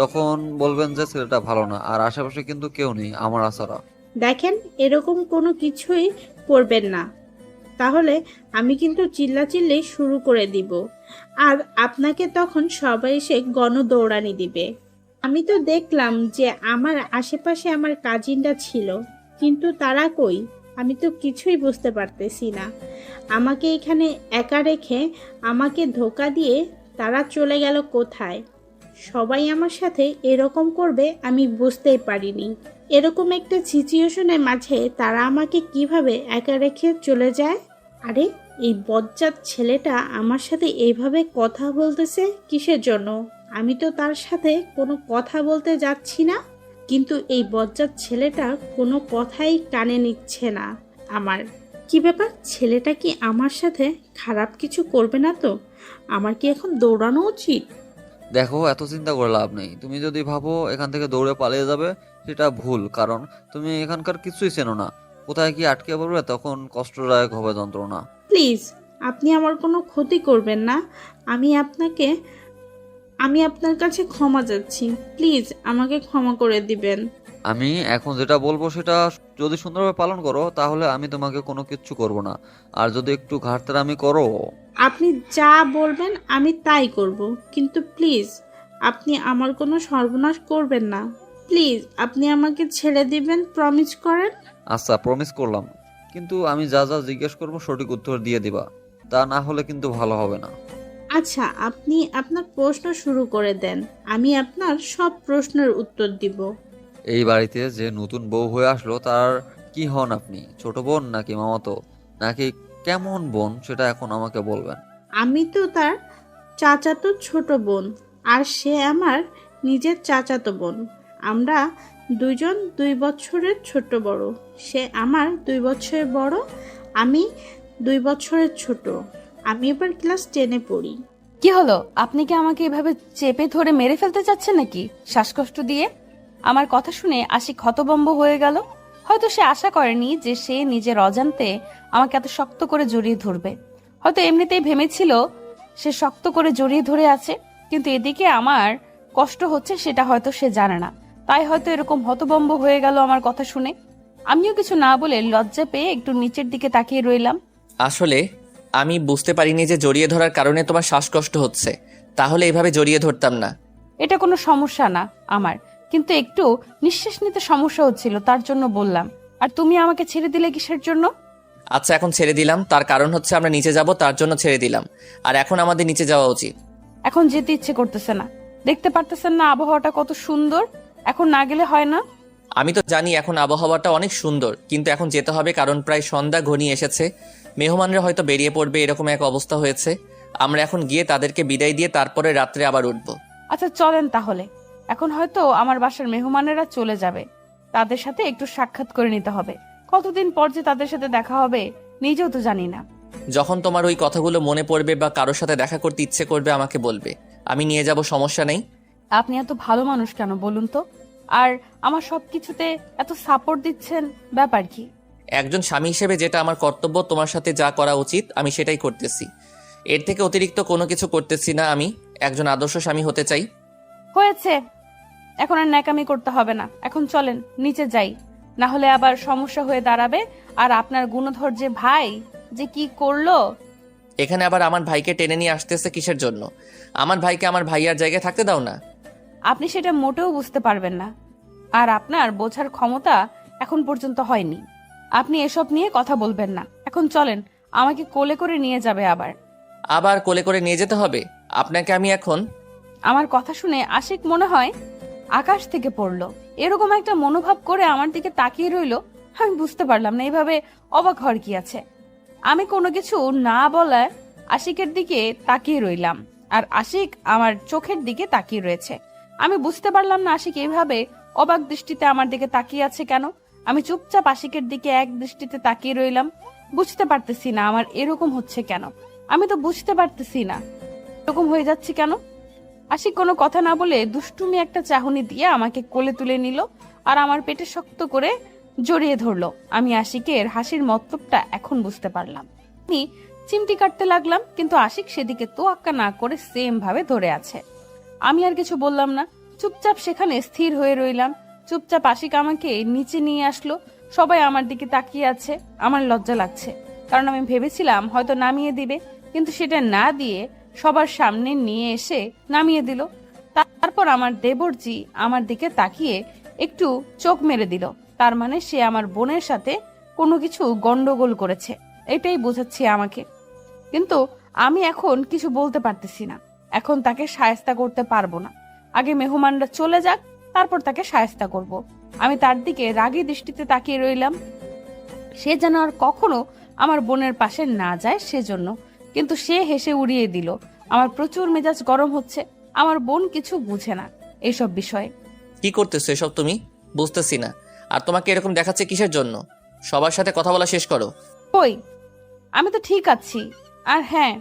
তখন বলবেন যে ছেলেটা ভালো না, আর আশেপাশে কিন্তু কেউ নেই আমার আসারা। দেখেন, এরকম কোনো কিছুই করবেন না, তাহলে আমি কিন্তু চিল্লাচিল্লি শুরু করে দিব। আর আপনাকে তখন সবাই এসে গণদৌড়ানি দিবে। আমি তো দেখলাম যে আমার আশেপাশে আমার কাজিনরা ছিল, কিন্তু তারা কই? আমি তো কিছুই বুঝতে পারতেছি না। আমাকে এখানে একা রেখে আমাকে ধোকা দিয়ে তারা চলে গেল কোথায়? সবাই আমার সাথে এরকম করবে আমি বুঝতেই পারিনি। এরকম একটা সিচুয়েশনের মাঝে তারা আমাকে কিভাবে একা রেখে চলে যায়? আরে, এই বজ্জাত ছেলেটা আমার সাথে এইভাবে কথা বলতেছে কিসের জন্য? আমি তো তার সাথে কোনো কথা বলতে যাচ্ছি না, কিন্তু এই বজ্জাত ছেলেটা কোনো কথাই কানে নিচ্ছে না আমার। কি ব্যাপার, ছেলেটা কি আমার সাথে খারাপ কিছু করবে না তো? আমার কি এখন দৌড়ানো উচিত? দেখো, এত চিন্তা করে লাভ নেই। তুমি যদি ভাবো এখান থেকে দৌড়ে পালিয়ে যাবে, সেটা ভুল। কারণ তুমি এখানকার কিছুই চেনো না। কোথায় কি আটকে পড়বে তখন কষ্টদায়ক হবে যন্ত্রণা। প্লিজ, আপনি আমার কোনো ক্ষতি করবেন না। আমি আপনার কাছে ক্ষমা চাচ্ছি, প্লিজ আমাকে ক্ষমা করে দিবেন। আমি এখন যেটা বলবো সেটা যদি সুন্দরভাবে পালন করো তাহলে আমি তোমাকে কোনো কিচ্ছু করব না। আর যদি একটু ঘাটতারামি করো। আপনি যা বলবেন আমি তাই করব, কিন্তু প্লিজ আপনি আমার কোনো সর্বনাশ করবেন না। প্লিজ আপনি আমাকে ছেড়ে দিবেন, প্রমিস করেন। আচ্ছা, প্রমিস করলাম, কিন্তু আমি যা যা জিজ্ঞেস করবো সঠিক উত্তর দিয়ে দিবা। তা না হলে কিন্তু ভালো হবে না। আচ্ছা, আপনি আপনার প্রশ্ন শুরু করে দেন, আমি আপনার সব প্রশ্নের উত্তর দিব। এই বাড়িতে যে নতুন বউ হয়ে আসলো তার কি হন আপনি? ছোট বোন নাকি মামাতো নাকি কেমন বোন, সেটা এখন আমাকে বলবেন। আমি তো তার চাচাতো ছোট বোন, আর সে আমার নিজের চাচাতো বোন। আমরা দুইজন 2 বছরের ছোট বড়। সে আমার 2 বছরের বড়, আমি 2 বছরের ছোট। আমি এবার ক্লাস 10-এ পড়ি। কি হলো, আপনি কি আমাকে এভাবে চেপে ধরে মেরে ফেলতে চাচ্ছেন নাকি শ্বাসকষ্ট দিয়ে? আমার কথা শুনে আশিক হতভম্ব হয়ে গেল। হয়তো সে আশা করেনি যে সে নিজের অজান্তে আমাকে এত শক্ত করে জড়িয়ে ধরবে। হয়তো এমনিতেই ভেবেছিল সে শক্ত করে জড়িয়ে ধরে আছে, কিন্তু এদিকে আমার কষ্ট হচ্ছে সেটা হয়তো সে জানে না। তাই হয়তো এরকম হতভম্ব হয়ে গেল আমার কথা শুনে। আমিও কিছু না বলে লজ্জা পেয়ে একটু নিচের দিকে তাকিয়ে রইলাম। আসলে আমি বুঝতে পারিনি যে জড়িয়ে ধরার কারণে তোমার শ্বাসকষ্ট হচ্ছে, তাহলে এভাবে জড়িয়ে ধরতাম না। এটা কোনো সমস্যা না আমার, কিন্তু একটু নিঃশ্বাস নিতে সমস্যা হচ্ছিল, তার জন্য বললাম। আর তুমি আমাকে ছেড়ে দিলে কিসের জন্য? আচ্ছা, এখন ছেড়ে দিলাম, তার কারণ হচ্ছে আমরা নিচে যাব, তার জন্য ছেড়ে দিলাম। আর এখন আমাদের নিচে যাওয়া উচিত। এখন যেতে ইচ্ছে করতেছে না। দেখতে পারতেছেন না আবহাওয়াটা কত সুন্দর? এখন না গেলে হয় না? আমি তো জানি এখন আবহাওয়াটা অনেক সুন্দর, কিন্তু এখন যেতে হবে কারণ প্রায় সন্ধ্যা ঘনিয়ে এসেছে। মেহমানরা হয়তো বেরিয়ে পড়বে, এরকম এক অবস্থা হয়েছে। আমরা এখন গিয়ে তাদেরকে বিদায় দিয়ে তারপরে রাত্রে আবার উঠবো। আচ্ছা চলেন তাহলে। এখন হয়তো আমার বাসার মেহমানেরা চলে যাবে, তাদের সাথে একটু সাক্ষাৎ করে নিতে হবে। কতদিন পর যে তাদের সাথে দেখা হবে নিজেও তো জানি না। যখন তোমার ওই কথাগুলো মনে পড়বে বা কারোর সাথে দেখা করতে ইচ্ছে করবে আমাকে বলবে, আমি নিয়ে যাব, সমস্যা নেই। আপনি এত ভালো মানুষ কেন বলুন তো? আর আমার সবকিছুতে এত সাপোর্ট দিচ্ছেন, ব্যাপার কি? একজন স্বামী হিসেবে যেটা আমার কর্তব্য, তোমার সাথে যা করা উচিত আমি সেটাই করতেছি। এর থেকে অতিরিক্ত কোনো কিছু করতেছি না। আমি একজন আদর্শ স্বামী হতে চাই। হয়েছে, এখন আর ন্যাকামি করতে হবে না। এখন চলেন নিচে যাই, না হলে আবার সমস্যা হয়ে দাঁড়াবে। আর আপনার গুণধর যে ভাই যে কি করলো। এখানে আবার আমার ভাইকে টেনে নিয়ে আসতেছে কিসের জন্য? আমার ভাইকে আমার ভাইয়ার জায়গায় থাকতে দাও না। আপনি সেটা মোটেও বুঝতে পারবেন না, আর আপনার বোঝার ক্ষমতা এখন পর্যন্ত হয়নি। আপনি এসব নিয়ে কথা বলবেন না। এখন চলেন, আমাকে কোলে করে নিয়ে যাবে আবার। আবার কোলে করে নিয়ে যেতে হবে আপনাকে? আমি এখন আমার কথা শুনে আশিক মনে হয় আকাশ থেকে পড়লো। এরকম একটা মনোভাব করে আমার দিকে তাকিয়ে রইলো। আমি বুঝতে পারলাম না এইভাবে অবাক হওয়ার কি আছে। আমি কোনো কিছু না বলায় আশিকের দিকে তাকিয়ে রইলাম, আর আশিক আমার চোখের দিকে তাকিয়ে রয়েছে। আমি বুঝতে পারলাম না আশিক এইভাবে অবাক দৃষ্টিতে আমার দিকে তাকিয়ে আছে কেন। আমি চুপচাপ আশিকের দিকে এক দৃষ্টিতে তাকিয়ে রইলাম। বুঝতে পারতেছি না আমার এরকম হচ্ছে কেন। আমি তো বুঝতে পারতেছি না এরকম হয়ে যাচ্ছে কেন। আশিক কোনো কথা না বলে দুষ্টুমি একটা চাহনি দিয়ে আমাকে কোলে তুলে নিল আর আমার পেটে শক্ত করে জড়িয়ে ধরলো। আমি আশিকের হাসির মতলবটা এখন বুঝতে পারলাম। আমি চিমটি কাটতে লাগলাম, কিন্তু আশিক সেদিকে তোয়াক্কা না করে সেম ভাবে ধরে আছে। আমি আর কিছু বললাম না, চুপচাপ সেখানে স্থির হয়ে রইলাম। চুপচাপ আশিক আমাকে নিচে নিয়ে আসলো। সবাই আমার দিকে তাকিয়ে আছে। আমার লজ্জা লাগছে, কারণ আমি ভেবেছিলাম হয়তো নামিয়ে দিবে, কিন্তু সেটা না দিয়ে সবার সামনে নিয়ে এসে নামিয়ে দিল। তারপর আমার দেবরজি আমার দিকে তাকিয়ে একটু চোখ মেরে দিল। তার মানে সে আমার বোনের সাথে কোনো কিছু গন্ডগোল করেছে, এটাই বোঝাচ্ছে আমাকে। কিন্তু আমি এখন কিছু বলতে পারতেছি না। এখন তাকে শায়েস্তা করতে পারবো না। আগে মেহমানরা চলে যাক, তারপর তাকে শায়েস্তা করব। আমি তার দিকে রাগী দৃষ্টিতে তাকিয়ে রইলাম, সে যেন আর কখনো আমার বোনের পাশে না যায় সেজন্য। কিন্তু সে হেসে উড়িয়ে দিল। আমার প্রচুর মেজাজ গরম হচ্ছে। আমার বোন কিছু বুঝে না এইসব বিষয়ে। কি করতেছো এসব তুমি? বুঝতেছি না। আর তোমাকে এরকম দেখাচ্ছে কিসের জন্য? সবার সাথে কথা বলা শেষ করো। কই, আমি তো ঠিক আছি। আর হ্যাঁ,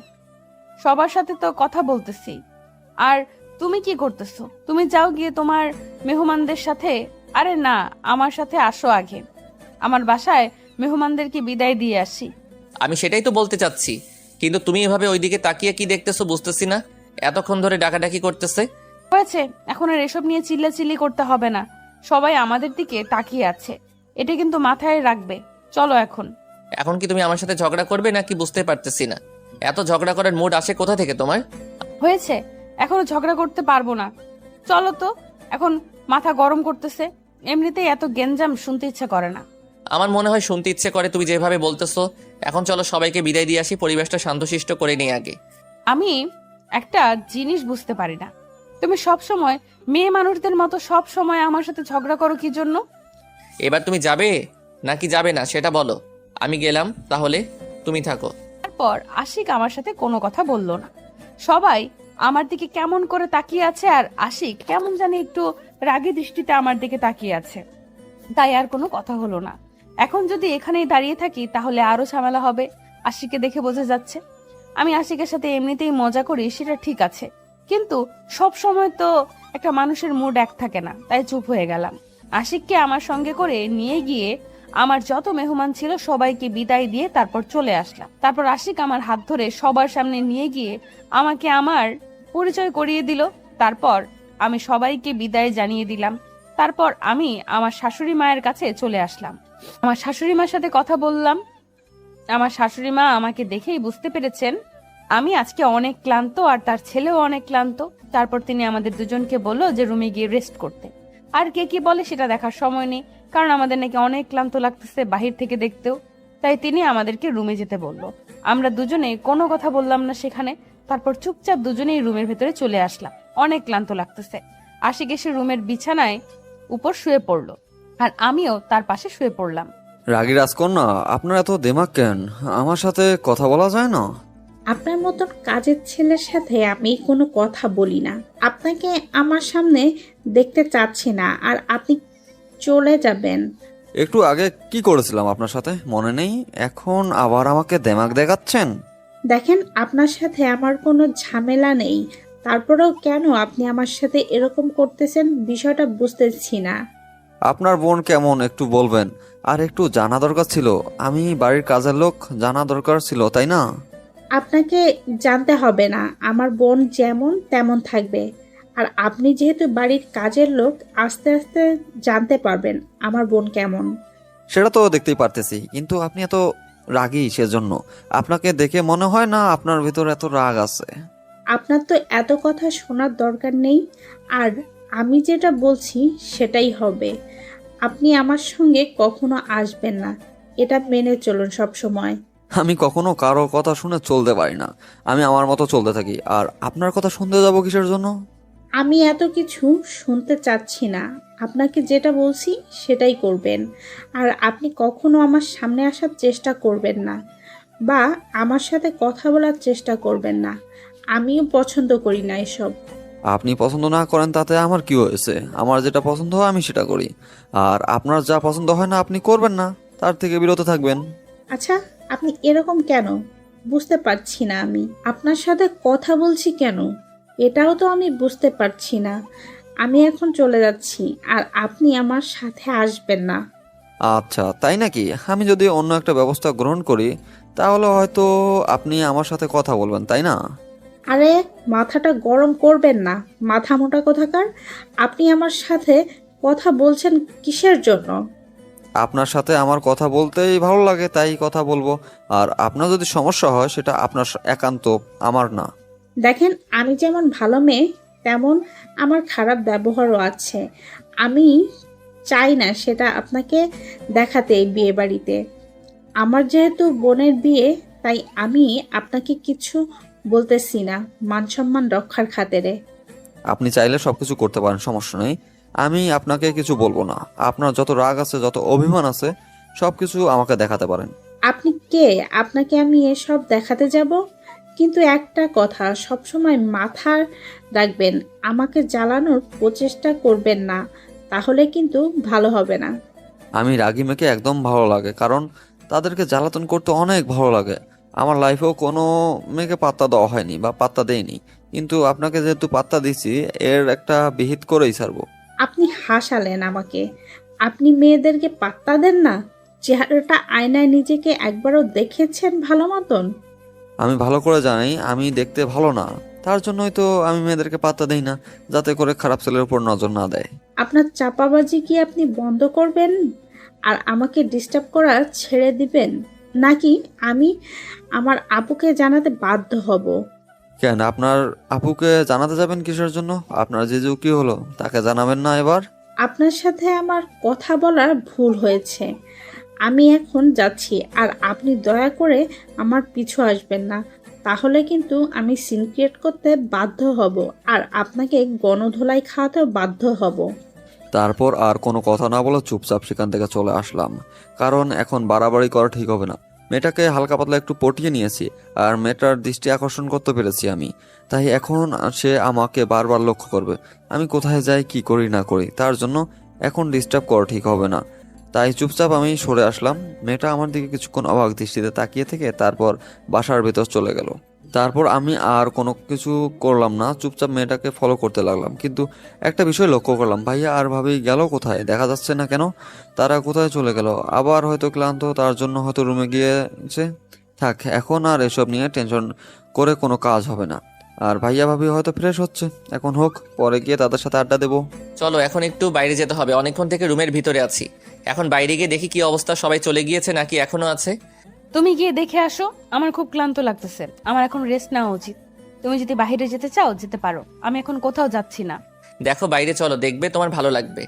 সবার সাথে তো কথা বলতেছি। আর তুমি কি করতেছো? তুমি যাও গিয়ে তোমার মেহমানদের সাথে। আরে না, আমার সাথে আসো, আগে আমার বাসায় মেহমানদেরকে বিদায় দিয়ে আসি। আমি সেটাই তো বলতে চাচ্ছি, কিন্তু তুমি এভাবে ওইদিকে তাকিয়ে কি দেখতেছো বুঝতেছি না। এতক্ষণ ধরে ডাকাডাকি করতেছে। হয়েছে, এখন আর এসব নিয়ে চিল্লাচিল্লি করতে হবে না। সবাই আমাদের দিকে তাকিয়ে আছে, এটা কিন্তু মাথায় রাখবে। চলো এখন। এখন কি তুমি আমার সাথে ঝগড়া করবে নাকি বুঝতে পারতেছি না। এত ঝগড়া করার মুড আসে কোথা থেকে তোমার? হয়েছে, এখনো ঝগড়া করতে পারবো না। চলো তো, এখন মাথা গরম করতেছে। এমনিতেই এত গেঞ্জাম শুনতে ইচ্ছা করে না। আমার মনে হয় শুনতে ইচ্ছে করে তুমি যেভাবে বলতেছো। এখন চলো সবাইকে বিদায় দিয়ে আসি, পরিবেশটা শান্তশিষ্ট করে নিয়ে আগে। আমি একটা জিনিস বুঝতে পারি না, তুমি সব সময় মেয়ে মানুষদের মতো সব সময় আমার সাথে ঝগড়া করো কি জন্য? এবার তুমি যাবে নাকি যাবে না সেটা বলো। আমি গেলাম, তাহলে তুমি থাকো। তারপর আশিক আমার সাথে কোনো কথা বললো না। সবাই আমার দিকে কেমন করে তাকিয়ে আছে, আর আশিক কেমন জানি একটু রাগী দৃষ্টিতে আমার দিকে তাকিয়ে আছে। তাই আর কোনো কথা হলো না। এখন যদি এখানেই দাঁড়িয়ে থাকি তাহলে আরো ঝামেলা হবে। আশিককে দেখে বোঝা যাচ্ছে আমি আশিকের সাথে এমনিতেই মজা করি, সেটা ঠিক আছে, কিন্তু সব সময় তো একটা মানুষের মুড এক থাকে না। তাই চুপ হয়ে গেলাম। আশিককে আমার সঙ্গে করে নিয়ে গিয়ে আমার যত মেহমান ছিল সবাইকে বিদায় দিয়ে তারপর চলে আসলাম। তারপর আশিক আমার হাত ধরে সবার সামনে নিয়ে গিয়ে আমাকে আমার পরিচয় করিয়ে দিল। তারপর আমি সবাইকে বিদায় জানিয়ে দিলাম। তারপর আমি আমার শাশুড়ি মায়ের কাছে চলে আসলাম। আমার শাশুড়ি মার সাথে কথা বললাম। আমার শাশুড়ি মা আমাকে দেখেই বুঝতে পেরেছেন আমি আজকে অনেক ক্লান্ত, আর তার ছেলেও অনেক ক্লান্ত। তারপর তিনি আমাদের দুজনকে বলল যে রুমে গিয়ে রেস্ট করতে। আর কে কি বলে সেটা দেখার সময় নেই, কারণ আমাদের নাকি অনেক ক্লান্ত লাগতেছে বাহির থেকে দেখতেও। তাই তিনি আমাদেরকে রুমে যেতে বলল। আমরা দুজনে কোনো কথা বললাম না সেখানে। তারপর চুপচাপ দুজনেই রুমের ভেতরে চলে আসলাম। অনেক ক্লান্ত লাগতেছে। আশিক এসে রুমের বিছানায় উপর শুয়ে পড়লো। আর আমিও তার পাশে শুয়ে পড়লাম। রাগী রাজকন্যা, আপনার এত দেমাগ কেন? আমার সাথে কথা বলা যায় না? আপনার মতন কাজের ছেলের সাথে আমি কোনো কথা বলি না। আপনাকে আমার সামনে দেখতে চাচ্ছি না, আর আপনি চলে যাবেন। একটু আগে কি করেছিলাম আপনার সাথে মনে নেই? এখন আবার আমাকে দেমাগ দেখাচ্ছেন? দেখেন, আপনার সাথে আমার কোনো ঝামেলা নেই, তারপরেও কেন আপনি আমার সাথে এরকম করতেছেন বিষয়টা বুঝতেছি না। আপনার বোন কেমন একটু বলবেন? আর একটু জানা দরকার ছিল, আমি বাড়ির কাজের লোক, জানা দরকার ছিল, তাই না? আপনাকে জানতে হবে না, আমার বোন যেমন তেমন থাকবে। আর আপনি যেহেতু বাড়ির কাজের লোক, আস্তে আস্তে জানতে পারবেন আমার বোন কেমন। সেটা তো দেখতেই পারতেছি, কিন্তু আপনি এত রাগী সেজন্য। আপনাকে দেখে মনে হয় না আপনার ভিতর এত রাগ আছে। আপনার তো এত কথা শোনার দরকার নেই, আর আমি যেটা বলছি সেটাই হবে। আপনি আমার সঙ্গে কখনো আসবেন না, এটা মেনে চলুন সব সময়। আমি কখনো কারো কথা শুনে চলতে পারি না, আমি আমার মতো চলতে থাকি। আর আপনার কথা শুনতে যাবো কিসের জন্য? আমি এত কিছু শুনতে চাচ্ছি না, আপনাকে যেটা বলছি সেটাই করবেন। আর আপনি কখনো আমার সামনে আসার চেষ্টা করবেন না, বা আমার সাথে কথা বলার চেষ্টা করবেন না। আমিও পছন্দ করি না এসব। আপনি পছন্দ না করেন তাতে আমার কি হয়েছে? আমার যেটা পছন্দ হয় আমি সেটা করি। আর আপনার যা পছন্দ হয় না আপনি করবেন না, তার থেকে বিরত থাকবেন। আচ্ছা, আপনি এরকম কেন? বুঝতে পারছি না। আমি আপনার সাথে কথা বলছি কেন, এটাও তো আমি বুঝতে পারছি না। আমি এখন চলে যাচ্ছি, আর আপনি আমার সাথে আসবেন না। আচ্ছা তাই নাকি? আমি যদি অন্য একটা ব্যবস্থা গ্রহণ করি তাহলে হয়তো আপনি আমার সাথে কথা বলবেন, তাই না? আরে, মাথাটা গরম করবেন না, মাথা মোটা কোথাকার। আপনি আমার সাথে কথা বলছেন কিসের জন্য? আপনার সাথে আমার কথা বলতেই ভালো লাগে, তাই কথা বলবো। আর আপনার যদি সমস্যা হয় সেটা আপনার একান্ত, আমার না। দেখেন, আমি যেমন ভালো মেয়ে, তেমন আমার খারাপ ব্যবহারও আছে। আমি চাই না সেটা আপনাকে দেখাতে এই বিয়ে বাড়িতে। আমার যেহেতু বোনের বিয়ে, তাই আমি আপনাকে কিছু বলতেছি না, মান সম্মান রক্ষার খাতিরে। আপনি চাইলে সবকিছু করতে পারেন, সমস্যা নেই। আমি আপনাকে কিছু বলবো না। আপনার যত রাগ আছে, যত অভিমান আছে, সবকিছু আমাকে দেখাতে পারেন। আপনি কে? আপনাকে আমি এসব দেখাতে যাব? কিন্তু একটা কথা সবসময় মাথায় রাখবেন, আমাকে জ্বালানোর প্রচেষ্টা করবেন না, তাহলে কিন্তু ভালো হবে না। আমি রাগী মেয়েকে একদম ভালো লাগে, কারণ তাদেরকে জ্বালাতন করতে অনেক ভালো লাগে। আমার লাইফেও কোনো মেয়েকে পাত্তা দেওয়া হয়নি বা পাত্তা দেয়নি, কিন্তু আপনাকে যেহেতু পাত্তা দিছি, এর একটা বিহিত করেই ছাড়বো। আপনি হাসালেন আমাকে। আপনি মেয়েদেরকে পাত্তা দেন না? চেহারাটা আয়নায় নিজেকে একবারও দেখেছেন ভালো মতন? আমি ভালো করে জানি আমি দেখতে ভালো না, তার জন্যই তো আমি মেয়েদেরকে পাত্তা দেই না, যাতে করে খারাপ ছেলের উপর নজর না দেয়। আপনার চাপাবাজি কি আপনি বন্ধ করবেন, আর আমাকে ডিস্টার্ব করা ছেড়ে দিবেন? নাকি আমি আমার আপুকে জানাতে বাধ্য হব? কেন আপনার আপুকে জানাতে যাবেন কিসের জন্য? আপনার জিজু কি হলো, তাকে জানাবেন না এবার? আপনার সাথে আমার কথা বলার ভুল হয়েছে, আমি এখন যাচ্ছি। আর আপনি দয়া করে আমার পিছু আসবেন না, তাহলে কিন্তু আমি সিন ক্রিয়েট করতে বাধ্য হব, আর আপনাকে গণধোলাই খাওয়াতেও বাধ্য হব। তারপর আর কোনো কথা না বলে চুপচাপ সেখান থেকে চলে আসলাম, কারণ এখন বাড়াবাড়ি করা ঠিক হবে না। মেয়েটাকে হালকা পাতলা একটু পটিয়ে নিয়েছি, আর মেয়েটার দৃষ্টি আকর্ষণ করতে পেরেছি আমি। তাই এখন সে আমাকে বারবার লক্ষ্য করবে। আমি কোথায় যাই, কি করি না করি, তার জন্য এখন ডিস্টার্ব করা ঠিক হবে না। তাই চুপচাপ আমি সরে আসলাম। মেয়েটা আমার দিকে কিছুক্ষণ অবাক দৃষ্টিতে তাকিয়ে থেকে তারপর বাসার ভেতর চলে গেল। তারপর আমি আর কোনো কিছু করলাম না, চুপচাপ মেয়েটাকে ফলো করতে লাগলাম। কিন্তু একটা বিষয় লক্ষ্য করলাম, ভাইয়া আর ভাবি গেল কোথায়, দেখা যাচ্ছে না কেন? তারা কোথায় চলে গেল? আবার হয়তো ক্লান্ত, তার জন্য হয়তো রুমে গিয়েছে। থাক, এখন আর এসব নিয়ে টেনশন করে কোনো কাজ হবে না। আর ভাইয়া ভাবি হয়তো ফ্রেশ হচ্ছে, এখন হোক, পরে গিয়ে তাদের সাথে আড্ডা দেবো। চলো এখন একটু বাইরে যেতে হবে, অনেকক্ষণ থেকে রুমের ভিতরে আছি। এখন বাইরে গিয়ে দেখি কি অবস্থা, সবাই চলে গিয়েছে নাকি এখনো আছে। তুমি গিয়ে দেখে আসো, আমার খুব ক্লান্ত লাগতেছে, আমার এখন রেস্ট নেওয়া উচিত। তুমি যদি বাইরে যেতে চাও যেতে পারো, আমি এখন কোথাও যাচ্ছি না। দেখো বাইরে চলো, দেখবে তোমার ভালো লাগবে।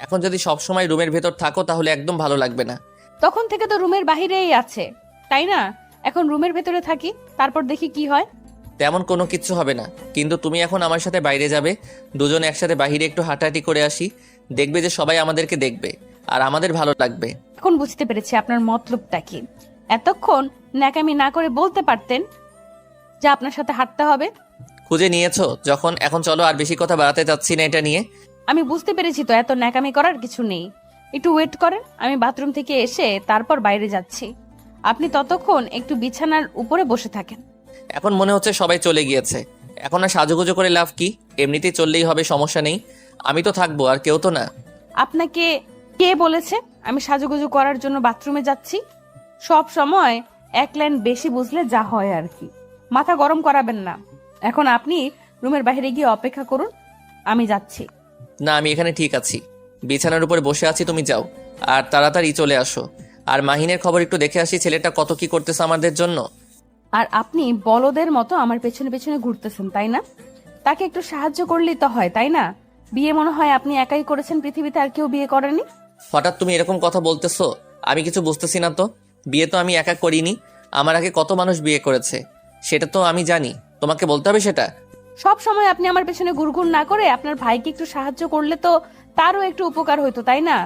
এখন যদি সব সময় রুমের ভেতর থাকো তাহলে একদম ভালো লাগবে না। তখন থেকে তো রুমের বাহিরেই আছে, তাই না? এখন রুমের ভেতরে থাকি, তারপর দেখি কি হয়। তেমন কোনো কিছু হবে না, কিন্তু তুমি এখন আমার সাথে বাইরে যাবে, দুজনে একসাথে বাইরে একটু হাঁটাহাঁটি করে আসি। দেখবে যে সবাই আমাদেরকে দেখবে, আর আমাদের ভালো লাগবে। এখন বুঝতে পেরেছি আপনার মতলবটা কি। এতক্ষণ ন্যাকামি না করে বলতে পারতেন যে আপনার সাথে হাঁটতে হবে। খুঁজে নিয়েছো যখন, এখন চলো, আর বেশি কথা বাড়াতে চাচ্ছি না এটা নিয়ে। আমি বুঝতে পেরেছি তো, এত ন্যাকামি করার কিছু নেই। একটু ওয়েট করেন, আমি বাথরুম থেকে এসে তারপর বাইরে যাচ্ছি। আপনি ততক্ষণ একটু বিছানার উপরে বসে থাকেন। এখন মনে হচ্ছে সবাই চলে গিয়েছে, এখন আর সাজুগুজু করে লাভ কি? এমনিতেই চললেই হবে, সমস্যা নেই। আমি তো থাকবো, আর কেউ তো না। আপনাকে কে বলেছে আমি সাজুগুজু করার জন্য বাথরুমে যাচ্ছি? সব সময় এক লাইন বেশি বুঝলে যা হয় আর কি। মাথা গরম করাবেন না। এখন আপনি রুমের বাইরে গিয়ে অপেক্ষা করুন, আমি যাচ্ছি। না, আমি এখানে ঠিক আছি, বিছানার উপর বসে আছি, তুমি যাও আর তাড়াতাড়ি চলে আসো। আর মাহিনের খবর একটু দেখে আসি, ছেলেটা কত কি করতেছে আমাদের জন্য। আর আপনি বলদের মতো আমার পেছনে পেছনে ঘুরতেছেন, তাই না? তাকে একটু সাহায্য করলেই তো হয়, তাই না? বিয়ে মনে হয় আপনি একাই করেছেন, পৃথিবীতে আর কেউ বিয়ে করেনি। হঠাৎ তুমি এরকম কথা বলতেছো, আমি কিছু বুঝতেছি না তো। বিয়ে তো আমি একা করিনি, আমার আগে কত মানুষ বিয়ে করেছে, সেটা তো আমি জানি। তোমাকে বলতে হবে সেটা? সব সময় আপনি আমার পেছনে ঘুরঘুর না করে আপনার ভাইকে একটু সাহায্য করলে তো তারও একটু উপকার হইতো, তাই না?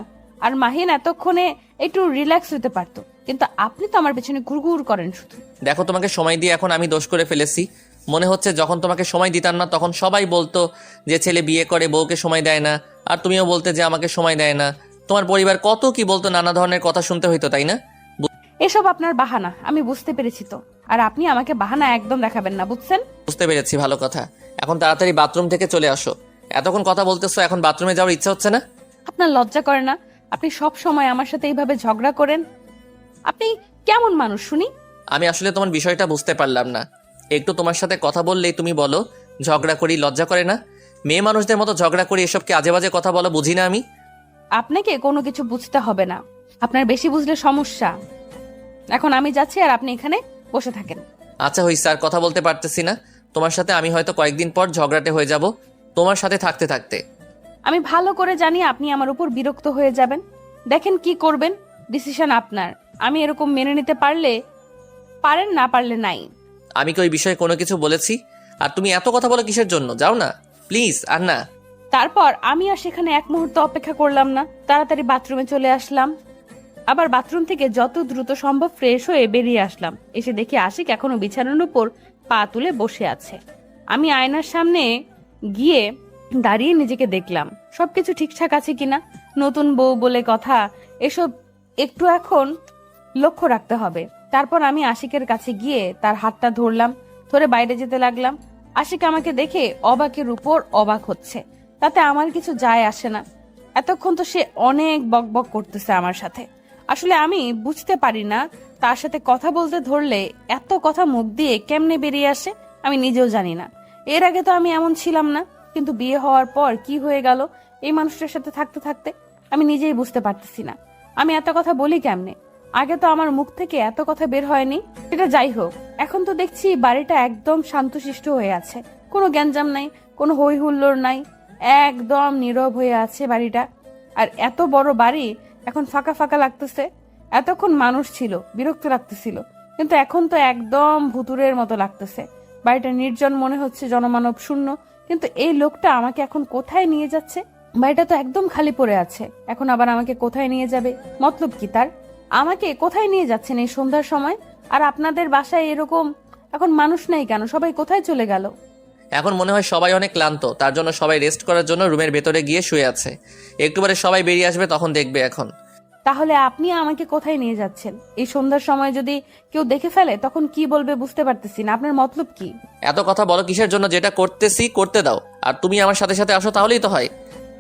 আর মাহিন এতক্ষণে একটু রিল্যাক্স হতে পারতো, কিন্তু আপনি তো আমার পেছনে ঘুরঘুর করেন শুধু। দেখো, তোমাকে সময় দিয়ে এখন আমি দোষ করে ফেলেছি। মনে হচ্ছে যখন তোমাকে সময় দিতাম না তখন সবাই বলতো যে ছেলে বিয়ে করে বউকে সময় দেয় না, আর তুমিও বলতে যে আমাকে সময় দেয় না। তোমার পরিবার কত কি বলতো, নানা ধরনের কথা শুনতে হইতো, তাই না? এসব আপনার বাহানা, আমি বুঝতে পেরেছি তো। আর আপনি আমাকে বাহানা একদম দেখাবেন না, বুঝছেন? বুঝতে পেরেছি, ভালো কথা। এখন তাড়াতাড়ি বাথরুম থেকে চলে আসো। এতক্ষণ কথা বলতেছো, এখন বাথরুমে যাওয়ার ইচ্ছা হচ্ছে না? আপনার লজ্জা করে না? আপনি সব সময় আমার সাথে এইভাবে ঝগড়া করেন। আপনি কেমন মানুষ শুনি? আমি আসলে তোমার বিষয়টা বুঝতে পারলাম না। একটু তোমার সাথে কথা বললেই তুমি বলো ঝগড়া করি, লজ্জা করে না? মেয়ে মানুষদের মতো ঝগড়া করি, এসবকে আজে বাজে কথা বলো, বুঝি না আমি? আপনাকে কোনো কিছু বুঝতে হবে না, আপনার বেশি বুঝলে সমস্যা। এখন আমি যাচ্ছি, আর আপনি এখানে বসে থাকেন। আচ্ছা হইছে, আর কথা বলতে পারতেছি না তোমার সাথে। আমি হয়তো কয়েকদিন পর ঝগড়াটে হয়ে যাব তোমার সাথে থাকতে থাকতে। আমি ভালো করে জানি আপনি আমার উপর বিরক্ত হয়ে যাবেন। দেখেন কি করবেন, ডিসিশন আপনার। আমি এরকম মেনে নিতে পারলে পারেন, না পারলে নাই। আমি কি ওই বিষয়ে কোনো কিছু বলেছি? আর তুমি এত কথা বলো কিসের জন্য? যাও না প্লিজ। আর না। তারপর আমি আর সেখানে এক মুহূর্ত অপেক্ষা করলাম না, তাড়াতাড়ি বাথরুমে চলে আসলাম। আবার বাথরুম থেকে যত দ্রুত সম্ভব ফ্রেশ হয়ে বেরিয়ে আসলাম। এসে দেখি আশিক এখনো বিছানার উপর পা তুলে বসে আছে। আমি আয়নার সামনে গিয়ে দাঁড়িয়ে নিজেকে দেখলাম সবকিছু ঠিকঠাক আছে কিনা। নতুন বউ বলে কথা, এসব একটু এখন লক্ষ্য রাখতে হবে। তারপর আমি আশিকের কাছে গিয়ে তার হাতটা ধরলাম, ধরে বাইরে যেতে লাগলাম। আশিক আমাকে দেখে অবাকের উপর অবাক হচ্ছে, তাতে আমার কিছু যায় আসে না। এতক্ষণ তো সে অনেক বকবক করতেছে আমার সাথে। আসলে আমি বুঝতে পারি না তার সাথে কথা বলতে ধরলে এত কথা মুখ দিয়ে কেমনে বেরিয়ে আসে, আমি নিজেও জানি না। এর আগে তো আমি এমন ছিলাম না, কিন্তু বিয়ে হওয়ার পর কি হয়ে গেল এই মানুষটার সাথে থাকতে থাকতে আমি নিজেই বুঝতে পারতেছি না। আমি এত কথা বলি কেমনে? আগে তো আমার মুখ থেকে এত কথা বের হয়নি। এটা যাই হোক, এখন তো দেখছি বাড়িটা একদম শান্তশিষ্ট হয়ে আছে, কোনো গ্যাঞ্জাম নাই, কোনো হই হুল্লোড় নাই, একদম নীরব হয়ে আছে বাড়িটা। আর এত বড় বাড়ি এখন ফাঁকা ফাঁকা লাগতেছে। এতক্ষণ মানুষ ছিল, বিরক্ত লাগতেছিল, কিন্তু এখন তো একদম ভুতুরের মতো লাগতেছে। বাড়িটা নির্জন মনে হচ্ছে, জনমানব শূন্য। কিন্তু এই লোকটা আমাকে এখন কোথায় নিয়ে যাচ্ছে? বাড়িটা তো একদম খালি পড়ে আছে, এখন আবার আমাকে কোথায় নিয়ে যাবে? মতলব কি তার? আমাকে কোথায় নিয়ে যাচ্ছেন এই সন্ধ্যার সময়? আর আপনাদের বাসায় এরকম এখন মানুষ নাই কেন? সবাই কোথায় চলে গেল? এখন মনে হয় সবাই অনেক ক্লান্ত, তার জন্য সবাই রেস্ট করার জন্য রুমের ভেতরে গিয়ে শুয়ে আছে। একটু পরে সবাই বেরিয়ে আসবে, তখন দেখবে। এখন তাহলে আপনি আমাকে কোথায় নিয়ে যাচ্ছেন? এই সন্ধ্যার সময় যদি কেউ দেখে ফেলে তখন কি বলবে বুঝতে পারতেছি না। আপনার মতলব কি? এত কথা বলো কিসের জন্য? যেটা করতেছি করতে দাও, আর তুমি আমার সাথে সাথে আসো, তাহলেই তো হয়।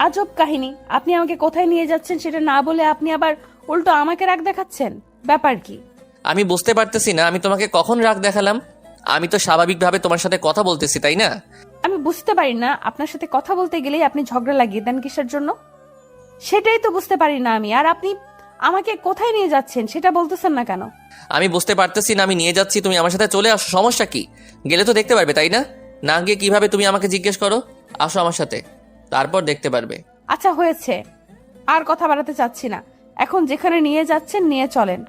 আজব কাহিনী, আপনি আমাকে কোথায় নিয়ে যাচ্ছেন সেটা না বলে আপনি আবার উল্টো আমাকে রাগ দেখাচ্ছেন। ব্যাপার কি? আমি বুঝতে পারতেছি না আমি তোমাকে কখন রাগ দেখালাম? আমি তো স্বাভাবিকভাবে তোমার সাথে কথা বলতেছি, তাই না? আমি বুঝতে পারি না, আপনার সাথে কথা বলতে গেলেই আপনি ঝগড়া লাগিয়ে দেন কিসের জন্য? সেটাই তো বুঝতে পারি না আমি। আর আপনি আমাকে কোথায় নিয়ে যাচ্ছেন সেটা বলতেছেন না কেন? আমি বুঝতে পারতেছি না, আমি নিয়ে যাচ্ছি, তুমি আমার সাথে চলে আসো। সমস্যা কি? গেলে তো দেখতে পারবে, তাই না? না গিয়ে কিভাবে তুমি আমাকে জিজ্ঞেস করো? আসো আমার সাথে, তারপর দেখতে পারবে। আচ্ছা হয়েছে, আর কথা বাড়াতে চাচ্ছি না। এখন যেখানে নিয়ে যাচ্ছেন নিয়ে চলেন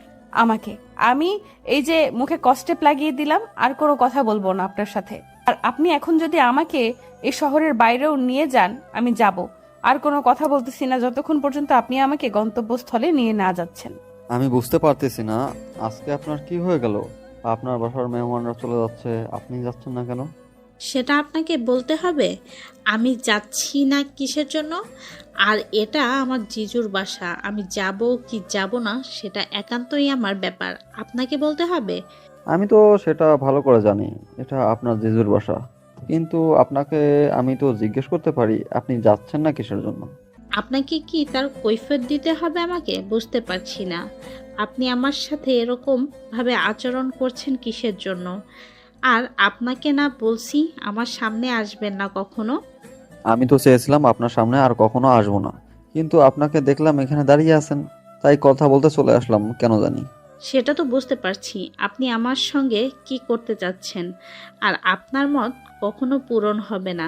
আমাকে। আমি এই যে মুখে কষ্টেপ লাগিয়ে দিলাম, আর কোনো কথা বলবো না আপনার সাথে। আর আপনি এখন যদি আমাকে এই শহরের বাইরেও নিয়ে যান আমি যাব, আর কোনো কথা বলতেছি না যতক্ষণ পর্যন্ত আপনি আমাকে গন্তব্যস্থলে নিয়ে না যাচ্ছেন। আমি বুঝতে পারতেছি না, আজকে আপনার কি হয়ে গেল? আপনার বাসার মেহমানরা চলে যাচ্ছে, আপনি যাচ্ছেন না কেন? সেটা আপনাকে বলতে হবে আমি যাচ্ছি না কিসের জন্য। আর এটা আমার জিজুর বাসা, আমি যাব কি যাব না সেটা একান্তই আমার ব্যাপার, আপনাকে বলতে হবে? আমি তো সেটা ভালো করে জানি, এটা আপনার জিজুর বাসা, কিন্তু আপনাকে আমি তো জিজ্ঞেস করতে পারি আপনি যাচ্ছেন না কিসের জন্য? আপনাকে কি তার কৈফিয়ত দিতে হবে আমাকে? বুঝতে পারছি না আপনি আমার সাথে এরকম ভাবে আচরণ করছেন কিসের জন্য। আর আপনাকে না বলছি আমার সামনে আসবেন না কখনো। আমি তো চেয়েছিলাম আপনার সামনে আর কখনো আসবো না, কিন্তু আপনাকে দেখলাম এখানে দাঁড়িয়ে আছেন, তাই কথা বলতে চলে আসলাম কেন জানি। সেটা তো বুঝতে পারছি আপনি আমার সঙ্গে কি করতে চাচ্ছেন, আর আপনার মত কখনো পূরণ হবে না।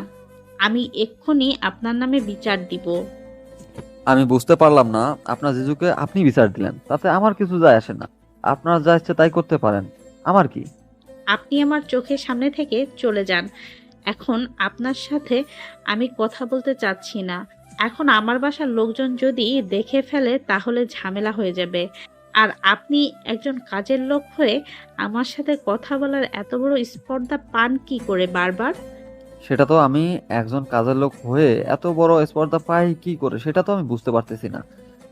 আমি এক্ষুনি আপনার নামে বিচার দিব। আমি বুঝতে পারলাম না, আপনার জিজুকে আপনি বিচার দিলেন, তাতে আমার কিছু যায় আসে না। আপনার যা ইচ্ছে তাই করতে পারেন, আমার কি? আপনি আমার চোখের সামনে থেকে চলে যান। এখন আপনার সাথে আমি কথা বলতে চাচ্ছি না। এখন আমার বাসার লোকজন যদি দেখে ফেলে তাহলে ঝামেলা হয়ে যাবে। আর আপনি একজন কাজের লোক হয়ে আমার সাথে কথা বলার এত বড় স্পর্ধা পান কি করে বারবার? সেটা তো আমি একজন কাজের লোক হয়ে এত বড় স্পর্ধা পাই কি করে, সেটা তো আমি বুঝতে পারতেছি না।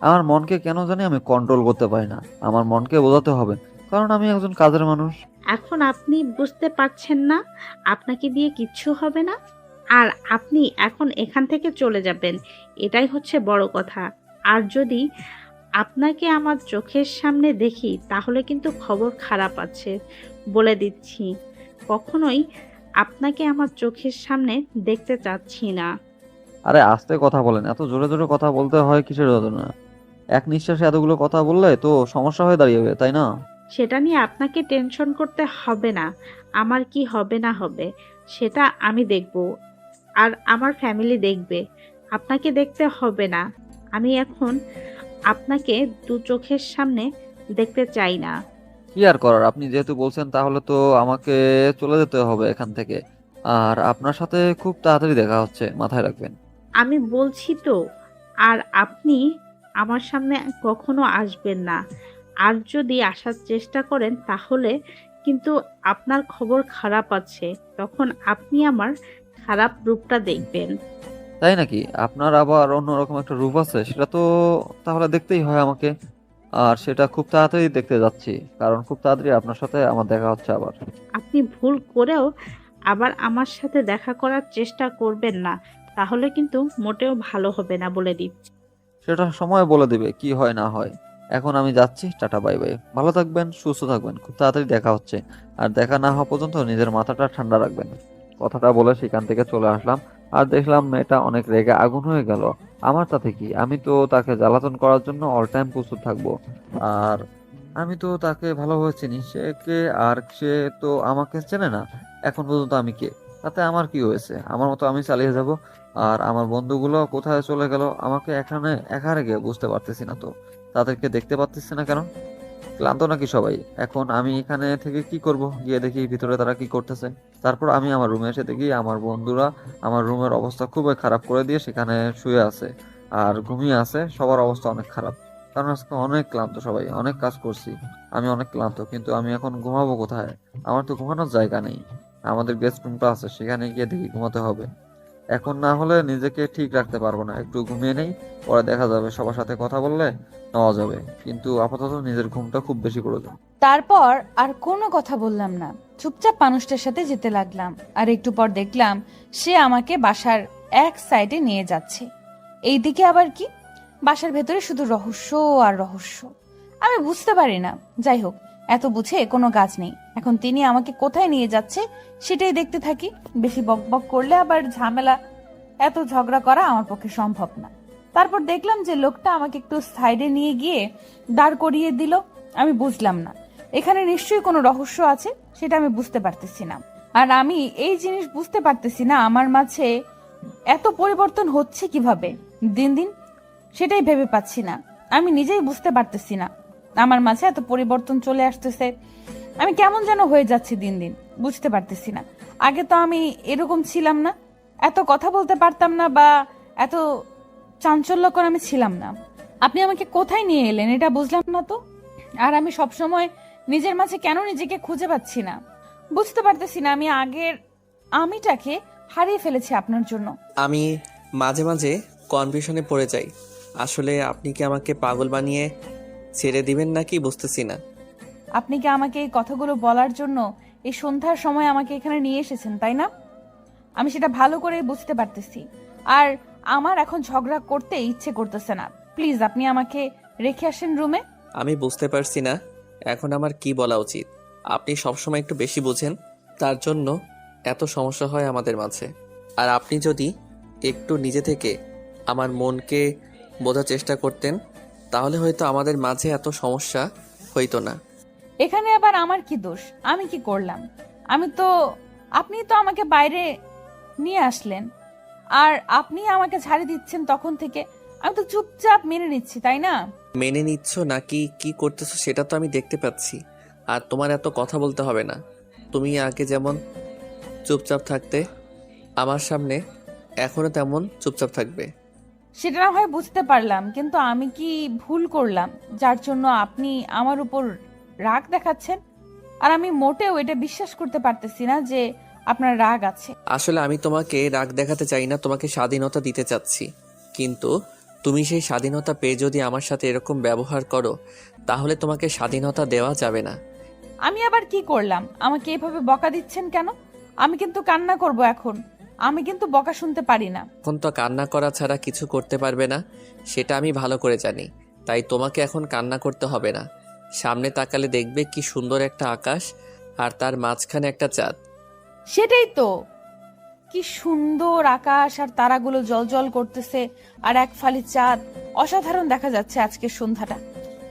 আমার মনকে কেন জানি আমি কন্ট্রোল করতে পারি না। আমার মনকে বোঝাতে হবে, কারণ আমি একজন কাজের মানুষ। এখন আপনি বুঝতে পারছেন না আপনাকে দিয়ে কিচ্ছু হবে না। আর আপনি এখন এখান থেকে চলে যাবেন, এটাই হচ্ছে বড় কথা। আর যদি আপনাকে আমার চোখের সামনে দেখি তাহলে কিন্তু খবর খারাপ আছে, বলে দিচ্ছি। কখনোই আপনাকে আমার চোখের সামনে দেখতে চাচ্ছি না। আরে আস্তে কথা বলেন, এত জোরে জোরে কথা বলতে হয় কিসের জন্য? এক নিঃশ্বাসে এতগুলো কথা বললে তো সমস্যা হয়ে দাঁড়িয়ে, তাই না? সেটা নিয়ে আপনাকে টেনশন করতে হবে না। আমার কি হবে না হবে সেটা আমি দেখব, আর আমার ফ্যামিলি দেখবে। আপনাকে দেখতে হবে না। আমি এখন আপনাকে দু চোখের সামনে দেখতে চাই না। কি আর করার, আপনি যেহেতু বলছেন তাহলে তো আমাকে চলে যেতে হবে এখান থেকে। আর আপনার সাথে খুব তাড়াতাড়ি দেখা হচ্ছে, মাথায় রাখবেন। আমি বলছি তো। আর আপনি আমার সামনে কখনো আসবেন না। আর যদি আসার চেষ্টা করেন তাহলে কিন্তু আপনার খবর খারাপ আছে, তখন আপনি আমার খারাপ রূপটা দেখবেন। তাই নাকি? আপনার আবার অন্যরকম একটা রূপ আছে, সেটা তো তাহলে দেখতেই হয় আমাকে। আর সেটা খুব তাড়াতাড়ি দেখতে যাচ্ছি, কারণ খুব তাড়াতাড়ি আপনার সাথে আমার দেখা হচ্ছে আবার। আপনি ভুল করেও আবার আমার সাথে দেখা করার চেষ্টা করবেন না, তাহলে কিন্তু মোটেও ভালো হবে না, বলে দিচ্ছি। সেটা সময় বলে দিবে কি হয় না হয়। এখন আমি যাচ্ছি, টাটা বাই বাই। ভালো থাকবেন, সুস্থ থাকবেন, খুব তাড়াতাড়ি দেখা হচ্ছে। আর দেখা না হওয়া পর্যন্ত নিজের মাথাটা ঠান্ডা রাখবেন। কথাটা বলে সেখান থেকে চলে আসলাম। আর দেখলাম মেয়েটা অনেক রেগে আগুন হয়ে গেল। আমার তাতে কি, আমি তো তাকে জ্বালাতন করার জন্য অল টাইম প্রস্তুত থাকবো। আর আমি তো তাকে ভালোভাবে চিনি, সে কে আর সে তো আমাকে চেনে না এখন পর্যন্ত। আমি কে, তাতে আমার কি হয়েছে? আমার মতো আমি চালিয়ে যাব। আর আমার বন্ধুগুলো কোথায় চলে গেল আমাকে এখানে একা রেখে, বুঝতে পারতেছি না তো। তাদেরকে দেখতে পাচ্তেছি না কেন? ক্লান্ত নাকি সবাই? এখন আমি এখানে থেকে কি করব? গিয়ে দেখি ভিতরে তারা কি করতেছে। তারপর আমি আমার রুমে এসে দেখি আমার বন্ধুরা আমার রুমের অবস্থা খুবই খারাপ করে দিয়ে সেখানে শুয়ে আছে আর ঘুমিয়ে আছে। সবার অবস্থা অনেক খারাপ, কারণ আজকে অনেক ক্লান্ত, সবাই অনেক কাজ করছি। আমি অনেক ক্লান্ত, কিন্তু আমি এখন ঘুমাবো কোথায়? আমার তো ঘুমানোর জায়গা নেই। আমাদের গেস্ট রুমটা আছে, সেখানে গিয়ে দেখি ঘুমাতে হবে। এখন না হলে নিজেকে ঠিক রাখতে পারবো না। একটু ঘুমিয়ে নেই, পরে দেখা যাবে, সবার সাথে কথা বললে নেওয়া যাবে। কিন্তু আপাতত নিজের ঘুমটা খুব বেশি প্রয়োজন। তারপর আর কোনো কথা বললাম না, চুপচাপ মানুষটার সাথে যেতে লাগলাম। আর একটু পর দেখলাম সে আমাকে বাসার এক সাইডে নিয়ে যাচ্ছে। এইদিকে আবার কি, বাসার ভেতরে শুধু রহস্য আর রহস্য, আমি বুঝতে পারি না। যাই হোক, এত বুঝে কোনো কাজ নেই। এখন তিনি আমাকে কোথায় নিয়ে যাচ্ছে সেটাই দেখতে থাকি। বেশি বকবক করলে আবার ঝামেলা, এত ঝগড়া করা আমার পক্ষে সম্ভব না। তারপর দেখলাম যে লোকটা আমাকে একটু সাইডে নিয়ে গিয়ে দাঁড় করিয়ে দিল। আমি বুঝলাম না, এখানে নিশ্চয়ই কোনো রহস্য আছে, সেটা আমি বুঝতে পারতেছি না। আর আমি এই জিনিস বুঝতে পারতেছি না আমার মাঝে এত পরিবর্তন হচ্ছে কিভাবে দিন দিন, সেটাই ভেবে পাচ্ছি না। আমি নিজেই বুঝতে পারতেছি না আমার মাঝে এত পরিবর্তন চলে আসতেছে। আমি কেমন যেন হয়ে যাচ্ছি দিন দিন, বুঝতে পারতেছি না। আগে তো আমি এরকম ছিলাম না, এত কথা বলতে পারতাম না বা এত চাঞ্চল্যকর আমি ছিলাম না। আপনি আমাকে কোথায় নিয়ে এলেন এটা বুঝলাম না তো। আর আমি সবসময় নিজের মাঝে কেন নিজেকে খুঁজে পাচ্ছি না, বুঝতে পারতেছি না। আমি আগের আমিটাকে হারিয়ে ফেলেছি আপনার জন্য। আমি মাঝে মাঝে কনফিউশনে পড়ে যাই। আসলে আপনি কি আমাকে পাগল বানিয়ে ছেড়ে দিবেন নাকি বুঝতেছি না। আপনি কি আমাকে এই কথাগুলো বলার জন্য এই সন্ধ্যার সময় আমাকে এখানে নিয়ে এসেছেন, তাই না? আমি সেটা ভালো করে বুঝতে পারতেছি। আর আমার এখন ঝগড়া করতে ইচ্ছে করতেছে না। প্লিজ আপনি আমাকে রেখে আসেন রুমে। আমি বুঝতে পারছি না এখন আমার কি বলা উচিত। আপনি সবসময় একটু বেশি বোঝেন, তার জন্য এত সমস্যা হয় আমাদের মাঝে। আর আপনি যদি একটু নিজে থেকে আমার মনকে বোঝার চেষ্টা করতেন, তাহলে হয়তো আমাদের মাঝে এত সমস্যা হইতো না। এখানে আবার আমার কি দোষ? আমি কি করলাম? আপনি তো আমাকে বাইরে নিয়ে আসলেন, আর আপনি আমাকে ঝাড়ি দিচ্ছেন তখন থেকে। আমি তো চুপচাপ মেনে নিচ্ছি, তাই না? মেনে নিচ্ছ নাকি কি করতেছো সেটা তো আমি দেখতে পাচ্ছি। আর তোমার এত কথা বলতে হবে না। তুমি আগে যেমন চুপচাপ থাকতে আমার সামনে, এখনো তেমন চুপচাপ থাকবে। সেটা না হয় বুঝতে পারলাম, কিন্তু আমি কি ভুল করলাম যার জন্য আপনি আমার উপর রাগ দেখাচ্ছেন? আর আমি মোটেও এটা বিশ্বাস করতে পারতেছি না যে আপনার রাগ আছে। আসলে আমি তোমাকে রাগ দেখাতে চাই না, তোমাকে স্বাধীনতা দিতে চাচ্ছি। কিন্তু তুমি সেই স্বাধীনতা পেয়ে যদি আমার সাথে এরকম ব্যবহার করো, তাহলে তোমাকে স্বাধীনতা দেওয়া যাবে না। আমি আবার কি করলাম? আমাকে এভাবে বকা দিচ্ছেন কেন? আমি কিন্তু কান্না করব এখন। আমি কিন্তু বকা শুনতে পারি না। এখন তো কান্না করা ছাড়া কিছু করতে পারবে না, সেটা আমি ভালো করে জানি। তাই তোমাকে এখন কান্না করতে হবে না। সামনে তাকালে দেখবে কি সুন্দর একটা আকাশ, আর তার মাঝখানে একটা চাঁদ। সেটাই তো, কি সুন্দর আকাশ আর তারাগুলো জ্বলজ্বল করতেছে, আর এক ফালি চাঁদ। অসাধারণ দেখা যাচ্ছে আজকের সন্ধ্যাটা,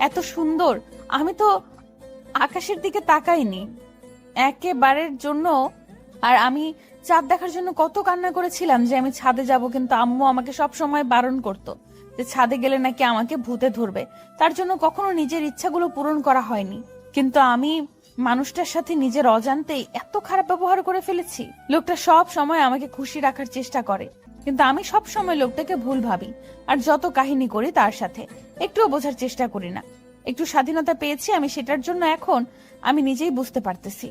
এত সুন্দর। আমি তো আকাশের দিকে তাকাইনি একেবারের জন্য। আর আমি চাঁদ দেখার জন্য কত কান্না করেছিলাম যে আমি ছাদে যাব, কিন্তু আম্মু আমাকে সব সময় বারণ করতো যে ছাদে গেলে নাকি আমাকে ভূতে ধরবে। তার জন্য কখনো নিজের ইচ্ছাগুলো পূরণ করা হয়নি। কিন্তু আমি মানুষটার সাথে নিজের অজান্তেই এত খারাপ ব্যবহার করে ফেলেছি। লোকটা সব সময় আমাকে খুশি রাখার চেষ্টা করে, কিন্তু আমি সব সময় লোকটাকে ভুল ভাবি। আর যত কাহিনী করি তার সাথে একটুও বোঝার চেষ্টা করি না। একটু স্বাধীনতা পেয়েছি আমি, সেটার জন্য এখন আমি নিজেই বুঝতে পারতেছি,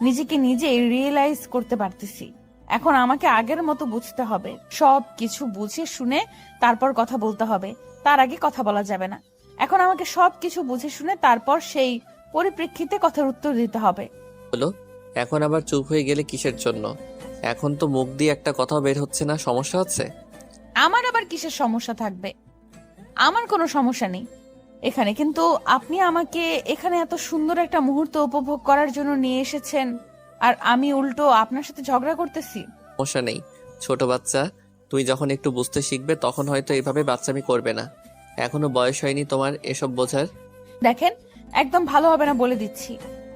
নিজেকে নিজেই রিয়েলাইজ করতে পারতেছি। এখন আমাকে আগের মতো বুঝতে হবে, সব কিছু বুঝে শুনে তারপর কথা বলতে হবে। তার আগে কথা বলা যাবে না। এখন আমাকে সব কিছু বুঝে শুনে তারপর সেই পরিপ্রেক্ষিতে কথার উত্তর দিতে হবে। হলো, এখন আবার চুপ হয়ে গেলে কিসের জন্য? এখন তো মুখ দিয়ে একটা কথাও বের হচ্ছে না, সমস্যা আছে? আমার আবার কিসের সমস্যা থাকবে? আমার কোনো সমস্যা নেই এখানে, কিন্তু আপনি আমাকে এখানে এত সুন্দর একটা মুহূর্ত উপভোগ করার জন্য নিয়ে এসেছেন, আর আমি উল্টো আপনার সাথে ঝগড়া করতেছি। সমস্যা নেই, ছোট বাচ্চা। তুই যখন একটু বুঝতে শিখবে তখন হয়তো এইভাবে বাচ্চামি করবে না। এখনো বয়স হয়নি তোমার এসব বোঝার। দেখেন, একদম ভালো হবে না বলে দিচ্ছি।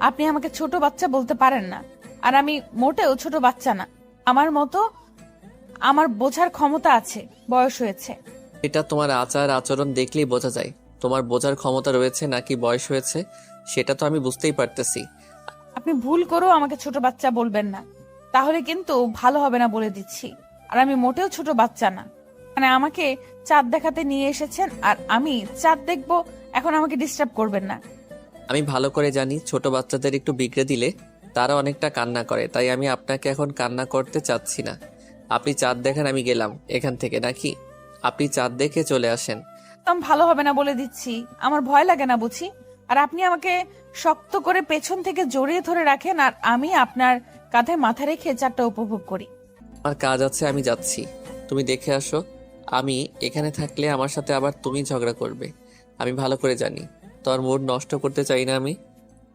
আপনি আমাকে ছোট বাচ্চা বলতে পারেন না, আর আমি মোটেও ছোট বাচ্চা না। আমার মতো আমার বোঝার ক্ষমতা আছে, বয়স হয়েছে। এটা তোমার আচার আচরণ দেখলেই বোঝা যায় তোমার বোঝার ক্ষমতা রয়েছে নাকি বয়স হয়েছে, সেটা তো আমি বুঝতেই পারতেছি। আপনি ভুল করেও আমাকে ছোট বাচ্চা বলবেন না, তাহলে কিন্তু ভালো হবে না বলে দিচ্ছি। আর আমি মোটেও ছোট বাচ্চা না। মানে আমাকে চাঁদ দেখাতে নিয়ে এসেছেন, আর আমি চাঁদ দেখবো, এখন আমাকে ডিস্টার্ব করবেন না। আমি ভালো করে জানি ছোট বাচ্চাদের একটু বিগড়ে দিলে তারা অনেকটা কান্না করে, তাই আমি আপনাকে এখন কান্না করতে চাচ্ছি না। আপনি চাঁদ দেখেন, আমি গেলাম এখান থেকে, নাকি আপনি চাঁদ দেখে চলে আসেন। একদম ভালো হবে না বলে দিচ্ছি। আমার ভয় লাগে না বুঝি? আর আপনি আমাকে শক্ত করে পেছন থেকে জড়িয়ে ধরে রাখেন, আর আমি আপনার কাঁধে মাথা রেখে চাঁদটা উপভোগ করি। আমার কাজ আছে, আমি যাচ্ছি, তুমি দেখে আসো। আমি এখানে থাকলে আমার সাথে আবার তুমি ঝগড়া করবে, আমি ভালো করে জানি। তোর মুড নষ্ট করতে চাই না আমি।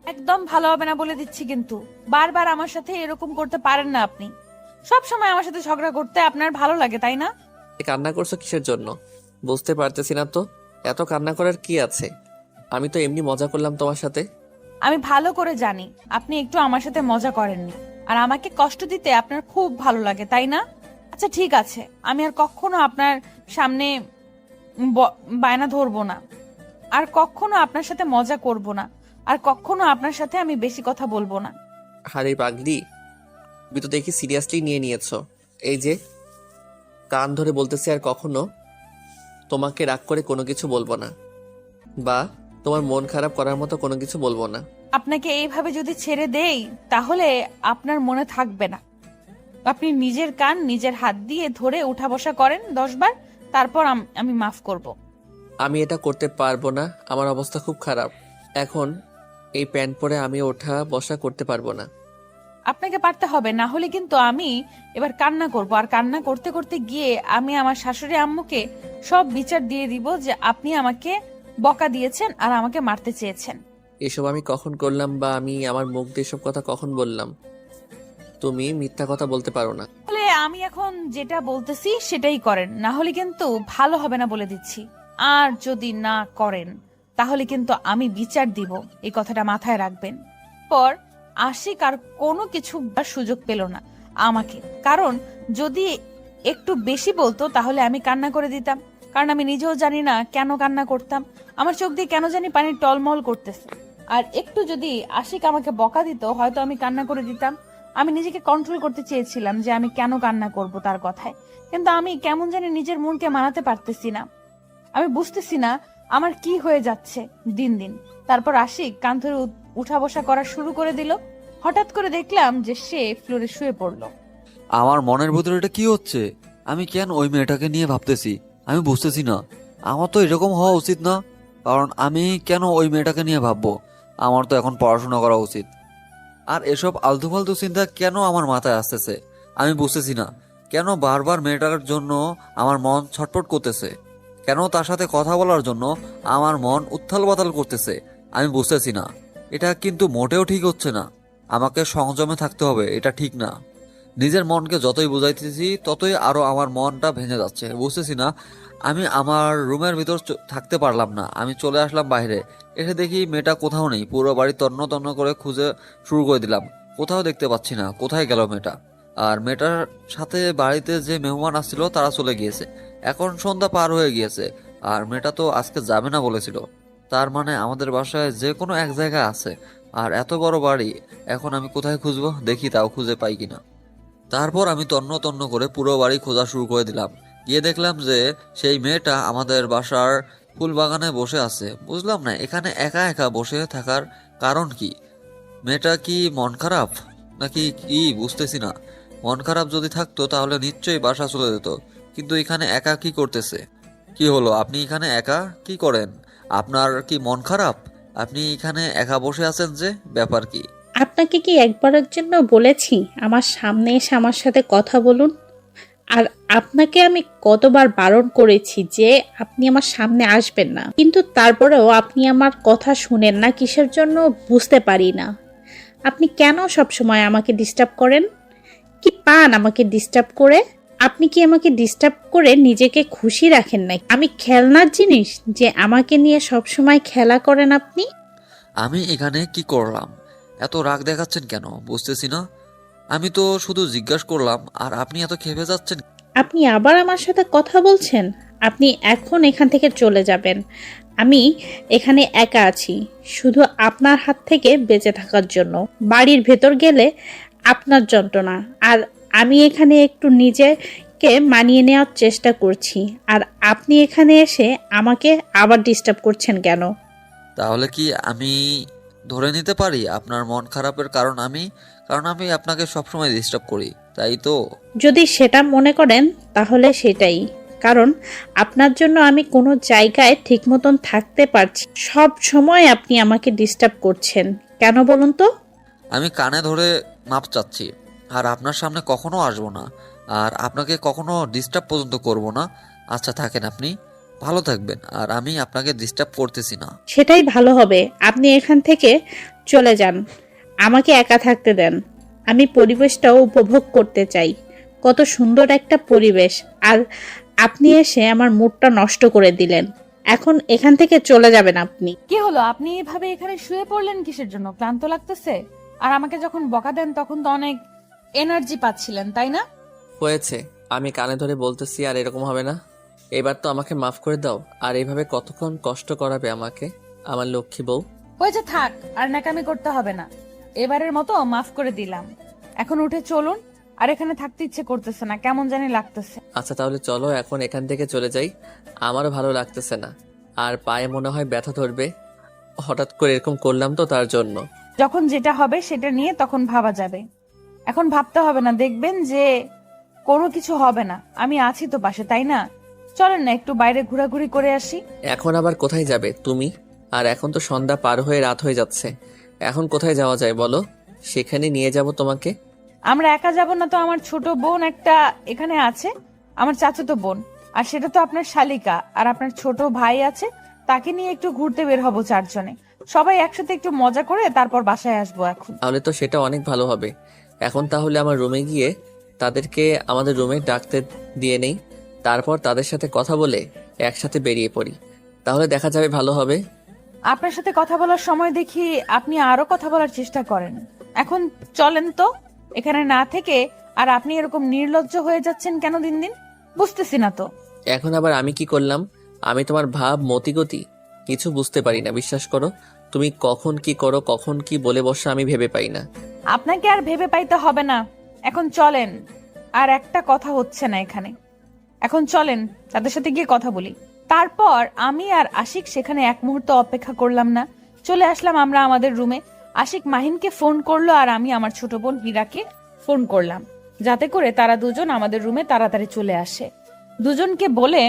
একদম ভালো হবে না বলে দিচ্ছি, কিন্তু বারবার আমার সাথে এরকম করতে পারেন না আপনি। সব সময় আমার সাথে ঝগড়া করতে আপনার ভালো লাগে, তাই না? কান্না করছো কিসের জন্য বুঝতে পারতেছি না তো। এত কান্না করার কি আছে? আমি তো এমনি মজা করলাম তোমার সাথে। আমি ভালো করে জানি আপনি একটু আমার সাথে মজা করেননি, আর আমাকে কষ্ট দিতে আপনার খুব ভালো লাগে, তাই না? আচ্ছা ঠিক আছে, আমি আর কখনো আপনার সামনে বায়না ধরবো না, আর কখনো আপনার সাথে মজা করব না, আর কখনো আপনার সাথে আমি বেশি কথা বলবো না। আরে পাগলি, তুমি তো দেখি সিরিয়াসলি নিয়ে নিয়েছো। এই যে কান ধরে বলতেছি, আর কখনো তোমাকে রাগ করে কোনো কিছু বলবো না, বা তোমার মন খারাপ করার মতো কোনো কিছু বলবো না। আপনাকে এইভাবে যদি ছেড়ে দেই তাহলে আপনার মনে থাকবে না। আপনি নিজের কান নিজের হাত দিয়ে ধরে উঠা বসা করেন 10 বার, তারপর আমি মাফ করব। আমি এটা করতে পারবো না, আমার অবস্থা খুব খারাপ। এখন এই প্যান্ট পরে আমি ওঠা বসা করতে পারবো না। আপনাকে পারতে হবে, না হলে কিন্তু আমি এবার কান্না করব, আর কান্না করতে করতে গিয়ে আমি আমার শাশুড়ি আম্মুকে সব বিচার দিয়ে দিব যে আপনি আমাকে বকা দিয়েছেন আর আমাকে মারতে চেয়েছেন। এসব আমি কখন করলাম, বা আমি আমার মুখ দিয়ে এসব কথা কখন বললাম? তুমি মিথ্যা কথা বলতে পারো না। তাহলে আমি এখন যেটা বলতেছি সেটাই করেন, না হলে কিন্তু ভালো হবে না বলে দিচ্ছি। আর যদি না করেন তাহলে কিন্তু আমি বিচার দিব, এই কথাটা মাথায় রাখবেন। পর আশিক আর কোনো কিছু সুযোগ পেল না আমাকে, কারণ যদি একটু বেশি বলতো তাহলে আমি কান্না করে দিতাম, কারণ আমি নিজেও জানি না কেন কান্না করতাম। আমার চোখ দিয়ে কেন জানি পানি টলমল করতেছে। আর একটু যদি আশিক আমাকে বকা দিত হয়তো আমি কান্না করে দিতাম। আমি নিজেকে কন্ট্রোল করতে চেয়েছিলাম যে আমি কেন কান্না করব তার কথায়, কিন্তু আমি কেমন জানি নিজের মনকে মানাতে পারতেছি না। আমি বুঝতেছি না আমার কি হয়ে যাচ্ছে দিন দিন। তারপর আশিক কান ধরে উঠা বসা করা শুরু করে দিল। হঠাৎ করে দেখলাম যে সে ফ্লোরে শুয়ে পড়লো। আমার মনের ভিতরে এটা কি হচ্ছে? আমি কেন ওই মেয়েটাকে নিয়ে ভাবতেছি আমি বুঝতেছি না। আমার তো এরকম হওয়া উচিত না, কারণ আমি কেন ওই মেয়েটাকে নিয়ে ভাববো? আমার তো এখন পড়াশোনা করা উচিত। আর এসব আলতু ফালতু চিন্তা কেন আমার মাথায় আসতেছে আমি বুঝতেছি না। কেন বারবার মেয়েটার জন্য আমার মন ছটফট করতেছে? কেন তার সাথে কথা বলার জন্য আমার মন উত্থাল পাতাল করতেছে আমি বুঝতেছি না। এটা কিন্তু মোটেও ঠিক হচ্ছে না। আমাকে সংযমে থাকতে হবে, এটা ঠিক না। নিজের মনকে যতই বুঝাইতেছি ততই আরো আমার মনটা ভেঙে যাচ্ছে, বুঝতেছি না। আমি আমার রুমের ভিতর থাকতে পারলাম না, আমি চলে আসলাম বাইরে। এসে দেখি মেয়েটা কোথাও নেই। পুরো বাড়ি তন্ন তন্ন করে খুঁজে শুরু করে দিলাম, কোথাও দেখতে পাচ্ছি না। কোথায় গেল মেয়েটা? আর মেয়েটার সাথে বাড়িতে যে মেহমান আসছিল তারা চলে গিয়েছে। এখন সন্ধ্যা পার হয়ে গিয়েছে, আর মেয়েটা তো আজকে যাবে না বলেছিল। তার মানে আমাদের বাসায় যে কোনো এক জায়গায় আছে। আর এত বড় বাড়ি, এখন আমি কোথায় খুঁজবো? দেখি তাও খুঁজে পাই কিনা। তারপর আমি তন্ন তন্ন করে পুরো বাড়ি খোঁজা শুরু করে দিলাম। গিয়ে দেখলাম যে সেই মেয়েটা আমাদের বাসার ফুল বাগানে বসে আছে। বুঝলাম না এখানে একা একা বসে থাকার কারণ কি। মেয়েটা কি মন খারাপ নাকি কি বুঝতেছি না। মন খারাপ যদি থাকতো তাহলে নিশ্চয়ই বাসা চলে যেত, কিন্তু এখানে একা কি করতেছে? কি হলো, আপনি এখানে একা কি করেন? আপনার কি মন খারাপ? আপনি এখানে একা বসে আছেন যে, ব্যাপার কি? আপনাকে কি একবারের জন্য বলেছি আমার সামনে এসে আমার সাথে কথা বলুন? আর আপনাকে আমি কতবার বারণ করেছি যে আপনি আমার সামনে আসবেন না, কিন্তু তারপরেও আপনি আমার কথা শুনেন না কিসের জন্য বুঝতে পারি না। আপনি কেন সব সময় আমাকে ডিস্টার্ব করেন? কি পান আমাকে ডিস্টার্ব করে? আপনি কি আমাকে ডিস্টার্ব করে নিজেকে খুশি রাখেন না? আমি খেলনার জিনিস যে আমাকে নিয়ে সব সময় খেলা করেন আপনি? আমি এখানে কি করলাম? এত রাগ দেখাচ্ছেন কেন বুঝতেছি না। আমি তো শুধু জিজ্ঞাসা করলাম আর আপনি এত ক্ষেপে যাচ্ছেন। আপনি আবার আমার সাথে কথা বলছেন? আপনি এখন এখান থেকে চলে যাবেন। আমি এখানে একা আছি শুধু আপনার হাত থেকে বেঁচে থাকার জন্য। বাড়ির ভেতর গেলে আপনার যন্ত্রণা, আর আমি এখানে একটু নিজেকে মানিয়ে নেওয়ার চেষ্টা করছি, আর আপনি এখানে এসে আমাকে আবার ডিস্টার্ব করছেন কেন? তাহলে কি আমি ধরে নিতে পারি আপনার মন খারাপের কারণ আমি আপনাকে সবসময় ডিস্টার্ব করি, তাই তো? যদি সেটা মনে করেন তাহলে সেটাই, কারণ আপনার জন্য আমি কোনো জায়গায় ঠিক মতন থাকতে পারছি। সব সময় আপনি আমাকে ডিস্টার্ব করছেন কেন বলুন তো? আমি কানে ধরে মাপ চাচ্ছি, আর আপনার সামনে কখনো আসবো না, আর আপনাকে কখনো ডিস্টার্ব পর্যন্ত করব না। আচ্ছা থাকেন, আপনি ভালো থাকবেন, আর আমি আপনাকে ডিস্টার্ব করতেছি না। সেটাই ভালো হবে। আপনি এখান থেকে চলে যান, আমাকে একা থাকতে দেন। আমি পরিবেশটাও উপভোগ করতে চাই। কত সুন্দর একটা পরিবেশ, আর আপনি এসে আমার মুডটা নষ্ট করে দিলেন। এখন এখান থেকে চলে যাবেন আপনি। কি হলো, আপনি এভাবে এখানে শুয়ে পড়লেন কিসের জন্য? ক্লান্ত লাগতেছে? আর আমাকে যখন বকা দেন তখন তো অনেক এনার্জি পাচ্ছিলেন, তাই না? হয়েছে, আমি কানে ধরে বলতেছি আর এরকম হবে না। এবার তো আমাকে মাফ করে দাও। আর এইভাবে কতক্ষণ কষ্ট করাবে আমাকে, আমার লক্ষ্মী বউ? হয়েছে, থাক আর নাকামি করতে হবে না। এবারের মতো মাফ করে দিলাম। এখন উঠে চলুন, আর এখানে থাকতে ইচ্ছে করতেছে না, কেমন জানি লাগতেছে। আচ্ছা তাহলে চলো এখন এখান থেকে চলে যাই, আমারও ভালো লাগতেছে না। আর পায়ে মনে হয় ব্যথা ধরবে, হঠাৎ করে এরকম করলাম তো তার জন্য। যখন যেটা হবে সেটা নিয়ে তখন ভাবা যাবে, এখন ভাবতে হবে না, দেখবেন যে কোনো কিছু হবে না, আমি আছি তো পাশে, তাই না? চলেন না একটু বাইরে ঘোরাঘুরি করে আসি। এখন আবার কোথায় যাবে তুমি? আর এখন তো সন্ধ্যা পার হয়ে রাত হয়ে যাচ্ছে, এখন কোথায় যাওয়া যায় বলো, সেখানে নিয়ে যাব তোমাকে। আমরা একা যাব না তো, আমার ছোট বোন একটা এখানে আছে, আমার চাচাতো বোন, আর সেটা তো আপনার শালিকা, আর আপনার ছোট ভাই আছে, তাকে নিয়ে একটু ঘুরতে বের হবো চারজনে, সবাই একসাথে একটু মজা করে তারপর বাসায় আসবো। এখন তাহলে তো সেটা অনেক ভালো হবে। এখন তাহলে আমার রুমে গিয়ে তাদেরকে আমাদের রুমে ডাকতে দিয়ে নেই, তারপর তাদের সাথে কথা বলে একসাথে বেরিয়ে পড়ি, তাহলে দেখা যাবে ভালো হবে। আপনার সাথে কথা বলার সময় দেখি আপনি আরো কথা বলার চেষ্টা করেন। এখন চলেন তো এখানে না থেকে। আর আপনি এরকম নির্লজ্জ হয়ে যাচ্ছেন কেন দিন দিন, বুঝতেছি না তো। এখন আবার আমি কি করলাম? আমি তোমার ভাব মতিগতি কিছু বুঝতে পারি না, বিশ্বাস করো। তুমি কখন কি করো, কখন কি বলে বসো আমি ভেবে পাই না। আপনাকে আর ভেবে পাইতে হবে না, এখন চলেন। আর একটা কথা হচ্ছে না এখানে, এখন চলেন তাদের সাথে গিয়ে কথা বলি। তারপর আমি আর আশিক সেখানে এক মুহূর্ত অপেক্ষা করলাম না, চলে আসলাম আমরা আমাদের রুমে। আশিক মাহিনকে ফোন করলো আর আমি আমার ছোট বোন হীরাকে ফোন করলাম, যাতে করে তারা দুজন আমাদের রুমে তাড়াতাড়ি চলে আসে। দুজনকে বলে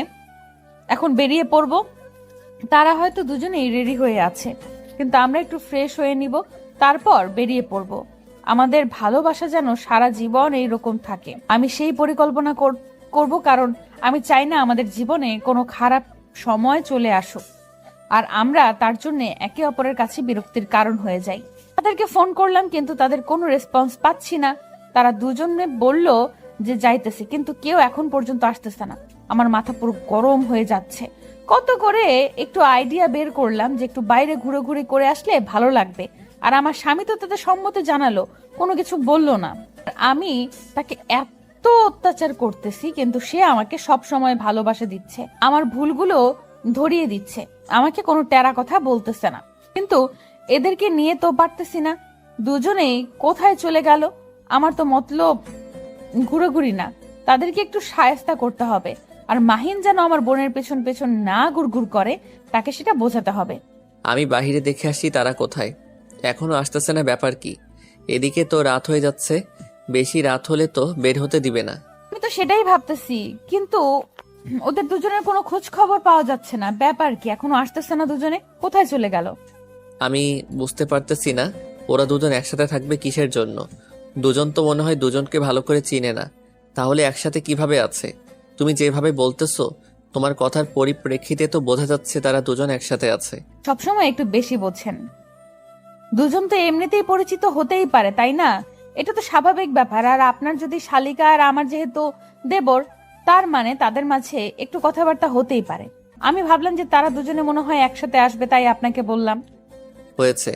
এখন বেরিয়ে পড়বো। তারা হয়তো দুজনেই রেডি হয়ে আছে, কিন্তু আমরা একটু ফ্রেশ হয়ে নিব, তারপর বেরিয়ে পড়ব। আমাদের ভালোবাসা যেন সারা জীবন এইরকম থাকে, আমি সেই পরিকল্পনা করব, কারণ আমি চাই না আমাদের জীবনে কোনো খারাপ সময় চলে আসুক আর আমরা তার জন্য একে অপরের কাছে বিরক্তির কারণ হয়ে যাই। তাদেরকে ফোন করলাম কিন্তু তাদের কোনো রেসপন্স পাচ্ছি না। তারা দুজনে বলল যে যাইতেছে, কিন্তু কেউ এখন পর্যন্ত আসতেছে না। আমার মাথা পুরো গরম হয়ে যাচ্ছে। কত করে একটু আইডিয়া বের করলাম যে একটু বাইরে ঘুরে করে আসলে ভালো লাগবে, আর আমার স্বামী তো তাদের সম্মতি জানালো, কোনো কিছু বললো না। আমি তাকে এত অত্যাচার করতেছি কিন্তু সে আমাকে সব সময় ভালোবাসা দিচ্ছে, আমার ভুলগুলো ধরিয়ে দিচ্ছে, আমাকে কোনো টেরা কথা বলতেছে না। কিন্তু এদেরকে নিয়ে তো পারতেছি না, দুজনেই কোথায় চলে গেল। আমার তো মতলব ঘুরোঘুরি না, তাদেরকে একটু শায়েস্তা করতে হবে। আর মাহিন যেন আমার বোনের পেছন পেছন না গুড়গুড় করে, তাকে সেটা বোঝাতে হবে। আমি বাইরে দেখে আসি তারা কোথায়, এখনো আসতেছে না, ব্যাপার কি? এদিকে তো রাত হয়ে যাচ্ছে, বেশি রাত হলে তো বের হতে দিবে না। আমি তো সেটাই ভাবতেছি, কিন্তু ওদের দুজনের কোনো খোঁজ খবর পাওয়া যাচ্ছে না, ব্যাপার কি? এখনো আসতেছে না, দুজনে কোথায় চলে গেল? আমি বুঝতে পারতেছি না ওরা দুজন একসাথে থাকবে কিসের জন্য। দুজন তো মনে হয় দুজনকে ভালো করে চিনে না, তাহলে একসাথে কিভাবে আছে? তুমি যেভাবে বলতেছো তোমার কথার পরিপ্রেক্ষিতে তো বোঝা যাচ্ছে তারা দুজন একসাথে আছে। সবসময় একটু বেশি বোঝেন। দুজন তো এমনিতেই পরিচিত হতেই পারে, তাই না? এটা তো স্বাভাবিক ব্যাপার। আর আপনার যদি শালিকা আর আমার যেহেতু দেবর, তার মানে তাদের মাঝে একটু কথাবার্তা হতেই পারে। আমি ভাবলাম যে তারা দুজনে মনে হয় একসাথে আসবে, তাই আপনাকে বললাম। হয়েছে,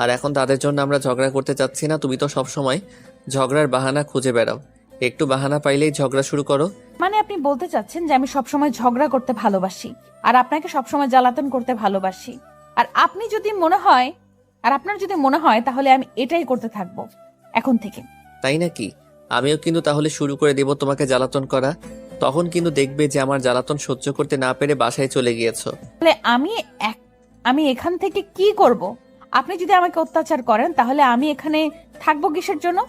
আর এখন তাদের জন্য আমরা ঝগড়া করতে চাচ্ছি না। তুমি তো সব সময় ঝগড়ার বাহানা খুঁজে বেড়াও, একটু বাহানা পাইলেই ঝগড়া শুরু করো। মানে আপনি বলতে চাচ্ছেন যে আমি সবসময় ঝগড়া করতে ভালোবাসি আর আপনাকে সবসময় জ্বালাতন করতে ভালোবাসি, আর আপনার যদি মনে হয় তাহলে আমি এটাই করতে থাকবো এখন থেকে। তাই নাকি? আমিও কিন্তু তাহলে শুরু করে দেব তোমাকে জ্বালাতন করা, তখন কিন্তু দেখবে যে আমার জ্বালাতন সহ্য করতে না পেরে বাসায় চলে গিয়েছো। তাহলে আমি এখান থেকে কি করব? আপনি যদি আমাকে অত্যাচার করেন তাহলে আমি এখানে থাকবো কিসের জন্য?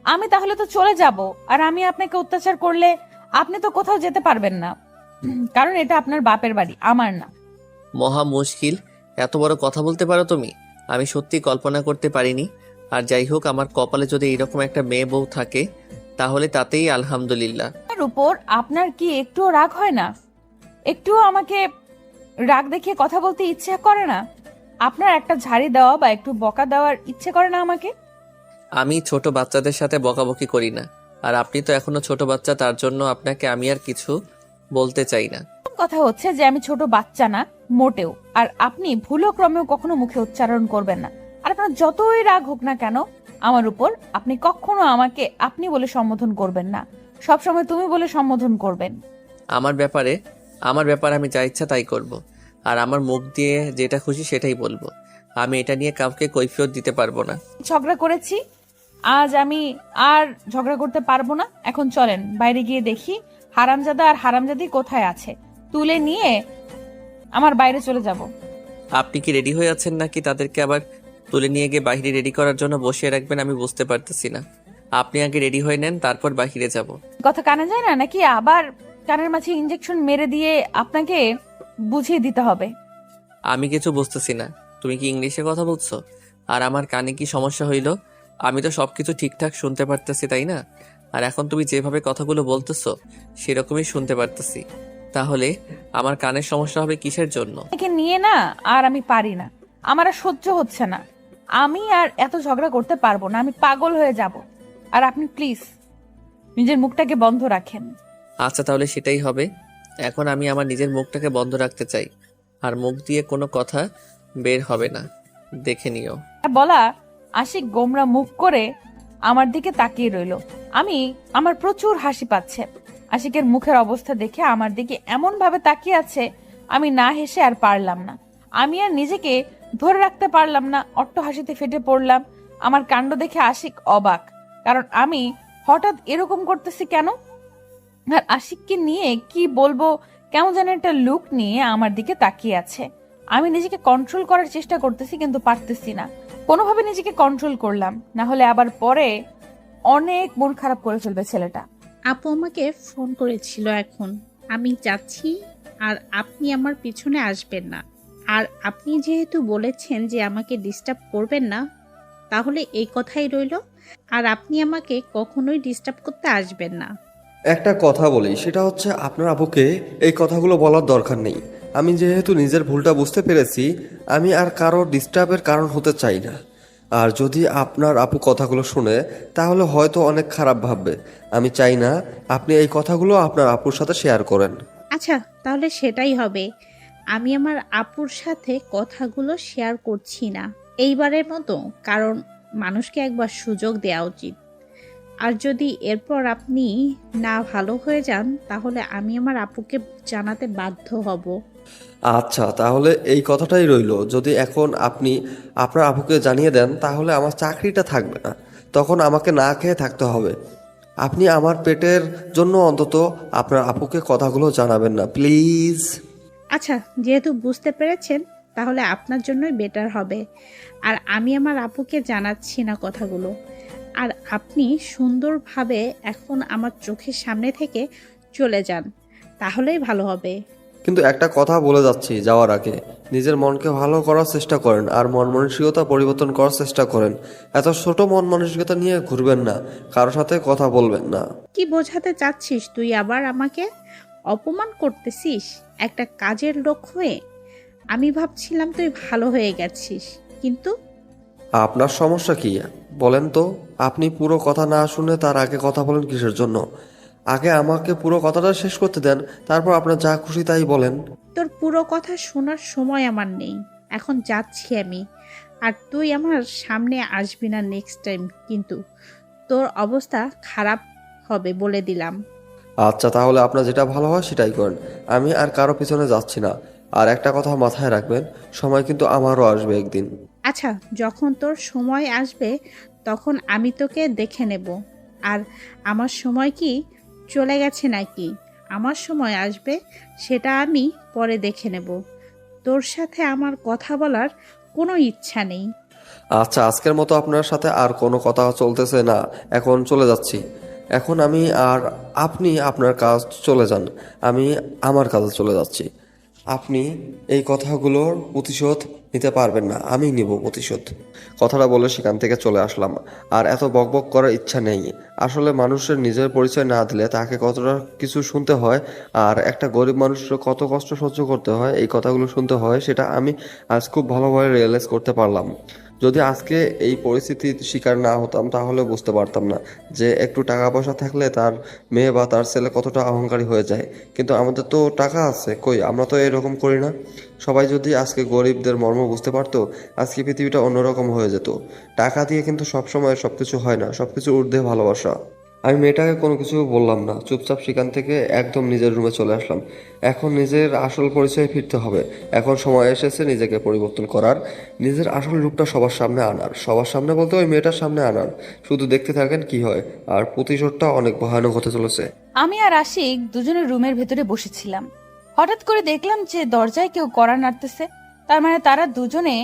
আমি তাহলে তো চলে যাব, আর আমি আপনাকে অত্যাচার করলে আপনি তো কোথাও যেতে পারবেন না, কারণ এটা আপনার বাপের বাড়ি, আমার না। মহা মুশকিল, এত বড় কথা বলতে পারো তুমি, আমি সত্যি কল্পনা করতে পারিনি। আর যাই হোক, আমার কপালে যদি এরকম একটা মেয়ে বউ থাকে তাহলে তাতেই আলহামদুলিল্লাহ। তার উপর আপনার কি একটুও রাগ হয় না? একটুও আমাকে রাগ দেখিয়ে কথা বলতে ইচ্ছে করে না? আপনার একটা ঝাড়ি দেওয়া বা একটু বকা দেওয়ার ইচ্ছে করে না আমাকে? আমি ছোট বাচ্চাদের সাথে বকাবকি করি না, আর আপনি তো এখনো ছোট বাচ্চা, তার জন্য আপনাকে আমি আর কিছু বলতে চাই না। কথা হচ্ছে যে আমি ছোট বাচ্চা না মোটেও, আর আপনি ভুলও ক্রমেও কখনো মুখে উচ্চারণ করবেন না। আর আপনার যতই রাগ হোক না কেন আমার উপর, আপনি কখনো আমাকে আপনি বলে সম্বোধন করবেন না, সবসময় তুমি বলে সম্বোধন করবেন। আমার ব্যাপার আমি যা ইচ্ছা তাই করব, আর আমার মুখ দিয়ে যেটা খুশি সেটাই বলবো। আমি এটা নিয়ে কাউকে কৈফিয়ত দিতে পারবো না। ঝগড়া করেছি আজ আমি আর ঝগড়া করতে পারবো না। এখন চলেন বাইরে গিয়ে দেখি হারামজাদা আর হারামজাদি কোথায় আছে, তুলে নিয়ে আমার বাইরে চলে যাব। আপনি কি রেডি হয়ে আছেন নাকি তাদেরকে আবার তুলে নিয়ে গিয়ে বাহিরে রেডি করার জন্য বসিয়ে রাখবেন আমি বুঝতে পারতেছি না। আপনি আগে রেডি হয়ে নেন, তারপর বাহিরে যাব। কথা কানে যায় না নাকি আবার কানের মাঝে ইঞ্জেকশন মেরে দিয়ে আপনাকে বুঝিয়ে দিতে হবে? আমি কিছু বুঝতেছি না। তুমি কি ইংলিশে কথা বলছো? আর আমার কানে কি সমস্যা হইলো? আমি তো সবকিছু ঠিকঠাক শুনতে পারতেছি, তাই না? আর এখন তুমি যেভাবে কথাগুলো বলতেছো সেরকমই শুনতে পারতেছি। তাহলে আমার কানের সমস্যা হবে কিসের জন্য? একে নিয়ে না আর আমি পারি না, আমার আর সহ্য হচ্ছে না। আমি আর এত ঝগড়া করতে পারবো না, আমি পাগল হয়ে যাব। আর আপনি প্লিজ নিজের মুখটাকে বন্ধ রাখেন। আচ্ছা তাহলে সেটাই হবে। এখন আমি আমার নিজের মুখটাকে বন্ধ রাখতে চাই, আর মুখ দিয়ে কোনো কথা বের হবে না, দেখে নিও। বলা আশিক গোমরা মুখ করে আমার দিকে তাকিয়ে রইল। আমার প্রচুর হাসি পাচ্ছে। আশিকের মুখের অবস্থা দেখে আমার দিকে এমন ভাবে তাকিয়ে আছে, আমি না হেসে আর পারলাম না। আমি আর নিজেকে ধরে রাখতে পারলাম না, অট্ট হাসিতে ফেটে পড়লাম। আমার কাণ্ড দেখে আশিক অবাক, কারণ আমি হঠাৎ এরকম করতেছি কেন। আর আশিককে নিয়ে কি বলবো, কেমন যেন একটা লুক নিয়ে আমার দিকে তাকিয়ে আছে। আমি নিজেকে কন্ট্রোল করার চেষ্টা করতেছি কিন্তু পারতেছি না। কোনোভাবে নিজেকে কন্ট্রোল করলাম, না হলে আবার পরে অনেক মন খারাপ করে ফেলবে ছেলেটা। আপু আমাকে ফোন করেছিল, এখন আমি যাচ্ছি আর আপনি আমার পিছনে আসবেন না। আর আপনি যেহেতু বলেছেন যে আমাকে ডিস্টার্ব করবেন না, তাহলে এই কথাই রইল। আর আপনি আমাকে কখনোই ডিস্টার্ব করতে আসবেন না। একটা কথা বলি, সেটা হচ্ছে আপনার আপুকে এই কথাগুলো বলার দরকার নেই। আমি যেহেতু নিজের ভুলটা বুঝতে পেরেছি, আমি আর কারো ডিস্টার্বের কারণ হতে চাই না। আর যদি আপনার আপু কথাগুলো শুনে তাহলে হয়তো অনেক খারাপ ভাববে। আমি চাই না আপনি এই কথাগুলো আপনার আপুর সাথে শেয়ার করেন। আচ্ছা, তাহলে সেটাই হবে। আমি আমার আপুর সাথে কথাগুলো শেয়ার করছি না এইবারের মতো, কারণ মানুষকে একবার সুযোগ দেওয়া উচিত। আর যদি এরপর আপনি না ভালো হয়ে যান, তাহলে আমি আমার আপুকে জানাতে বাধ্য হব। আচ্ছা, তাহলে এই কথাটাই রইলো। যদি এখন আপনি আপনার আপুকে জানিয়ে দেন তাহলে আমার চাকরিটা থাকবে না, তখন আমাকে না খেয়ে থাকতে হবে। আপনি আমার পেটের জন্য অন্তত আপনার আপুকে কথাগুলো জানাবেন না, প্লিজ। আচ্ছা, যেহেতু বুঝতে পেরেছেন, তাহলে আপনার জন্যই বেটার হবে। আর আমি আমার আপুকে জানাচ্ছি না কথাগুলো। আর আপনি সুন্দরভাবে এখন আমার চোখের সামনে থেকে চলে যান, তাহলেই ভালো হবে। কিন্তু একটা কথা বলে যাচ্ছি যাওয়ার আগে, নিজের মনকে ভালো করার চেষ্টা করেন আর মন মানসিকতা পরিবর্তন করার চেষ্টা করেন। এত ছোট মন মানসিকতা নিয়ে ঘুরবেন না, কারোর সাথে কথা বলবেন না। কি বোঝাতে চাচ্ছিস তুই? আবার আমাকে অপমান করতেছিস একটা কাজের লোক হয়ে? আমি ভাবছিলাম তুই ভালো হয়ে গেছিস, কিন্তু আপনার সমস্যা কি বলেন তো? আপনি পুরো কথা না শুনে তার আগে কথা বলেন কিসের জন্য? আগে আমাকে পুরো কথাটা শেষ করতে দেন, তারপর আপনার যা খুশি তাই বলেন। তোর পুরো কথা শোনার সময় আমার নেই, এখন যাচ্ছি আমি। আর তুই আমার সামনে আসবি না নেক্সট টাইম, কিন্তু তোর অবস্থা খারাপ হবে বলে দিলাম। আচ্ছা, তাহলে আপনার যেটা ভালো হয় সেটাই করেন। আমি আর কারো পিছনে যাচ্ছি না। আর একটা কথা মাথায় রাখবেন, সময় কিন্তু আমারও আসবে একদিন। আচ্ছা, যখন তোর সময় আসবে তখন আমি তোকে দেখে নেব। আর আমার সময় কি চলে গেছে নাকি? আমার সময় আসবে, সেটা আমি পরে দেখে নেব। তোর সাথে আমার কথা বলার কোনো ইচ্ছা নেই। আচ্ছা, আজকের মতো আপনার সাথে আর কোনো কথা চলতেছে না, এখন চলে যাচ্ছি। এখন আমি আর আপনি আপনার কাজ চলে যান, আমি আমার কাজে চলে যাচ্ছি। আপনি এই কথাগুলোর প্রতিশোধ নিতে পারবেন না, আমি নিব প্রতিশোধ। কথাটা বলে সেখান থেকে চলে আসলাম। আর এত বকবক করার ইচ্ছা নেই। আসলে মানুষের নিজের পরিচয় না দিলে তাকে কতটা কিছু শুনতে হয়, আর একটা গরিব মানুষের কত কষ্ট সহ্য করতে হয় এই কথাগুলো শুনতে হয়, সেটা আমি আজ খুব ভালোভাবে রিয়েলাইজ করতে পারলাম। যদি আজকে এই পরিস্থিতির শিকার না হতাম তাহলে বুঝতে পারতাম না যে একটু টাকা পয়সা থাকলে তার মেয়ে বা তার ছেলে কতটা অহংকারী হয়ে যায়। কিন্তু আমাদের তো টাকা আছে, কই আমরা তো এরকম করি না। সবাই যদি আজকে গরিবদের মর্ম বুঝতে পারতো, আজকে পৃথিবীটা অন্যরকম হয়ে যেত। টাকা দিয়ে কিন্তু সবসময় সবকিছু হয় না, সবকিছু ঊর্ধ্বে ভালোবাসা। আমি মেয়েটাকে কোনো কিছু বললাম না, চুপচাপ সেখান থেকে একদম নিজের রুমে চলে আসলাম। এখন নিজের আসল পরিচয়ে ফিরতে হবে। এখন সময় এসেছে নিজেকে পরিবর্তন করার, নিজের আসল রূপটা সবার সামনে আনার। সবার সামনে বলতে ওই মেয়েটার সামনে আনার। শুধু দেখতে থাকেন কি হয়, আর প্রতিশোধটা অনেক ভয়ানক হতে চলেছে। আমি আর আশিক দুজনে রুমের ভেতরে বসেছিলাম। হঠাৎ করে দেখলাম যে দরজায় কেউ কড়া নাড়তেছে। তার মানে তারা দুজনে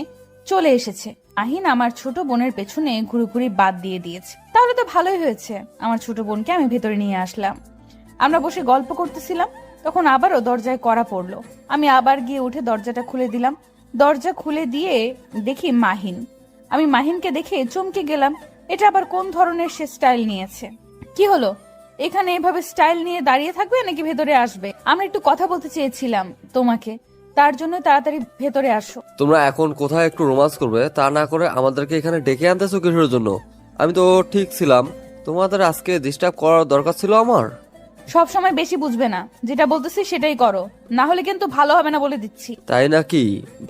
চলে এসেছে। আহিন আমার ছোট বোনের পেছনে ঘুরি বাদ দিয়ে দিয়েছে। তাহলে তো ভালোই হয়েছে, আমার ছোট বোনকে আমি ভেতরে নিয়ে আসলাম। আমরা বসে গল্প করতেছিলাম, তখন আবারও দরজায় কড়া পড়লো। আমি আবার গিয়ে উঠে দরজাটা খুলে দিলাম। দরজা খুলে দিয়ে দেখি মাহিন। আমি মাহিনকে দেখে চমকে গেলাম। এটা আবার কোন ধরনের সে স্টাইল নিয়েছে? কি হলো, এখানে এভাবে স্টাইল নিয়ে দাঁড়িয়ে থাকবে নাকি ভেতরে আসবে? আমরা একটু কথা বলতে চেয়েছিলাম তোমাকে, তার জন্য তাড়াতাড়ি ভেতরে আসো। তোমরা এখন কোথায় একটু রোমান্স করবে তা না করে আমাদেরকে এখানে ডেকে আনতেছো কিসের জন্য? আমি তো ঠিক ছিলাম, তোমাদের আজকে ডিস্টার্ব করার দরকার ছিল আমার? সব সময় বেশি বুঝবে না, যেটা বলতেছি সেটাই করো, না হলে কিন্তু ভালো হবে না বলে দিচ্ছি। তাই নাকি?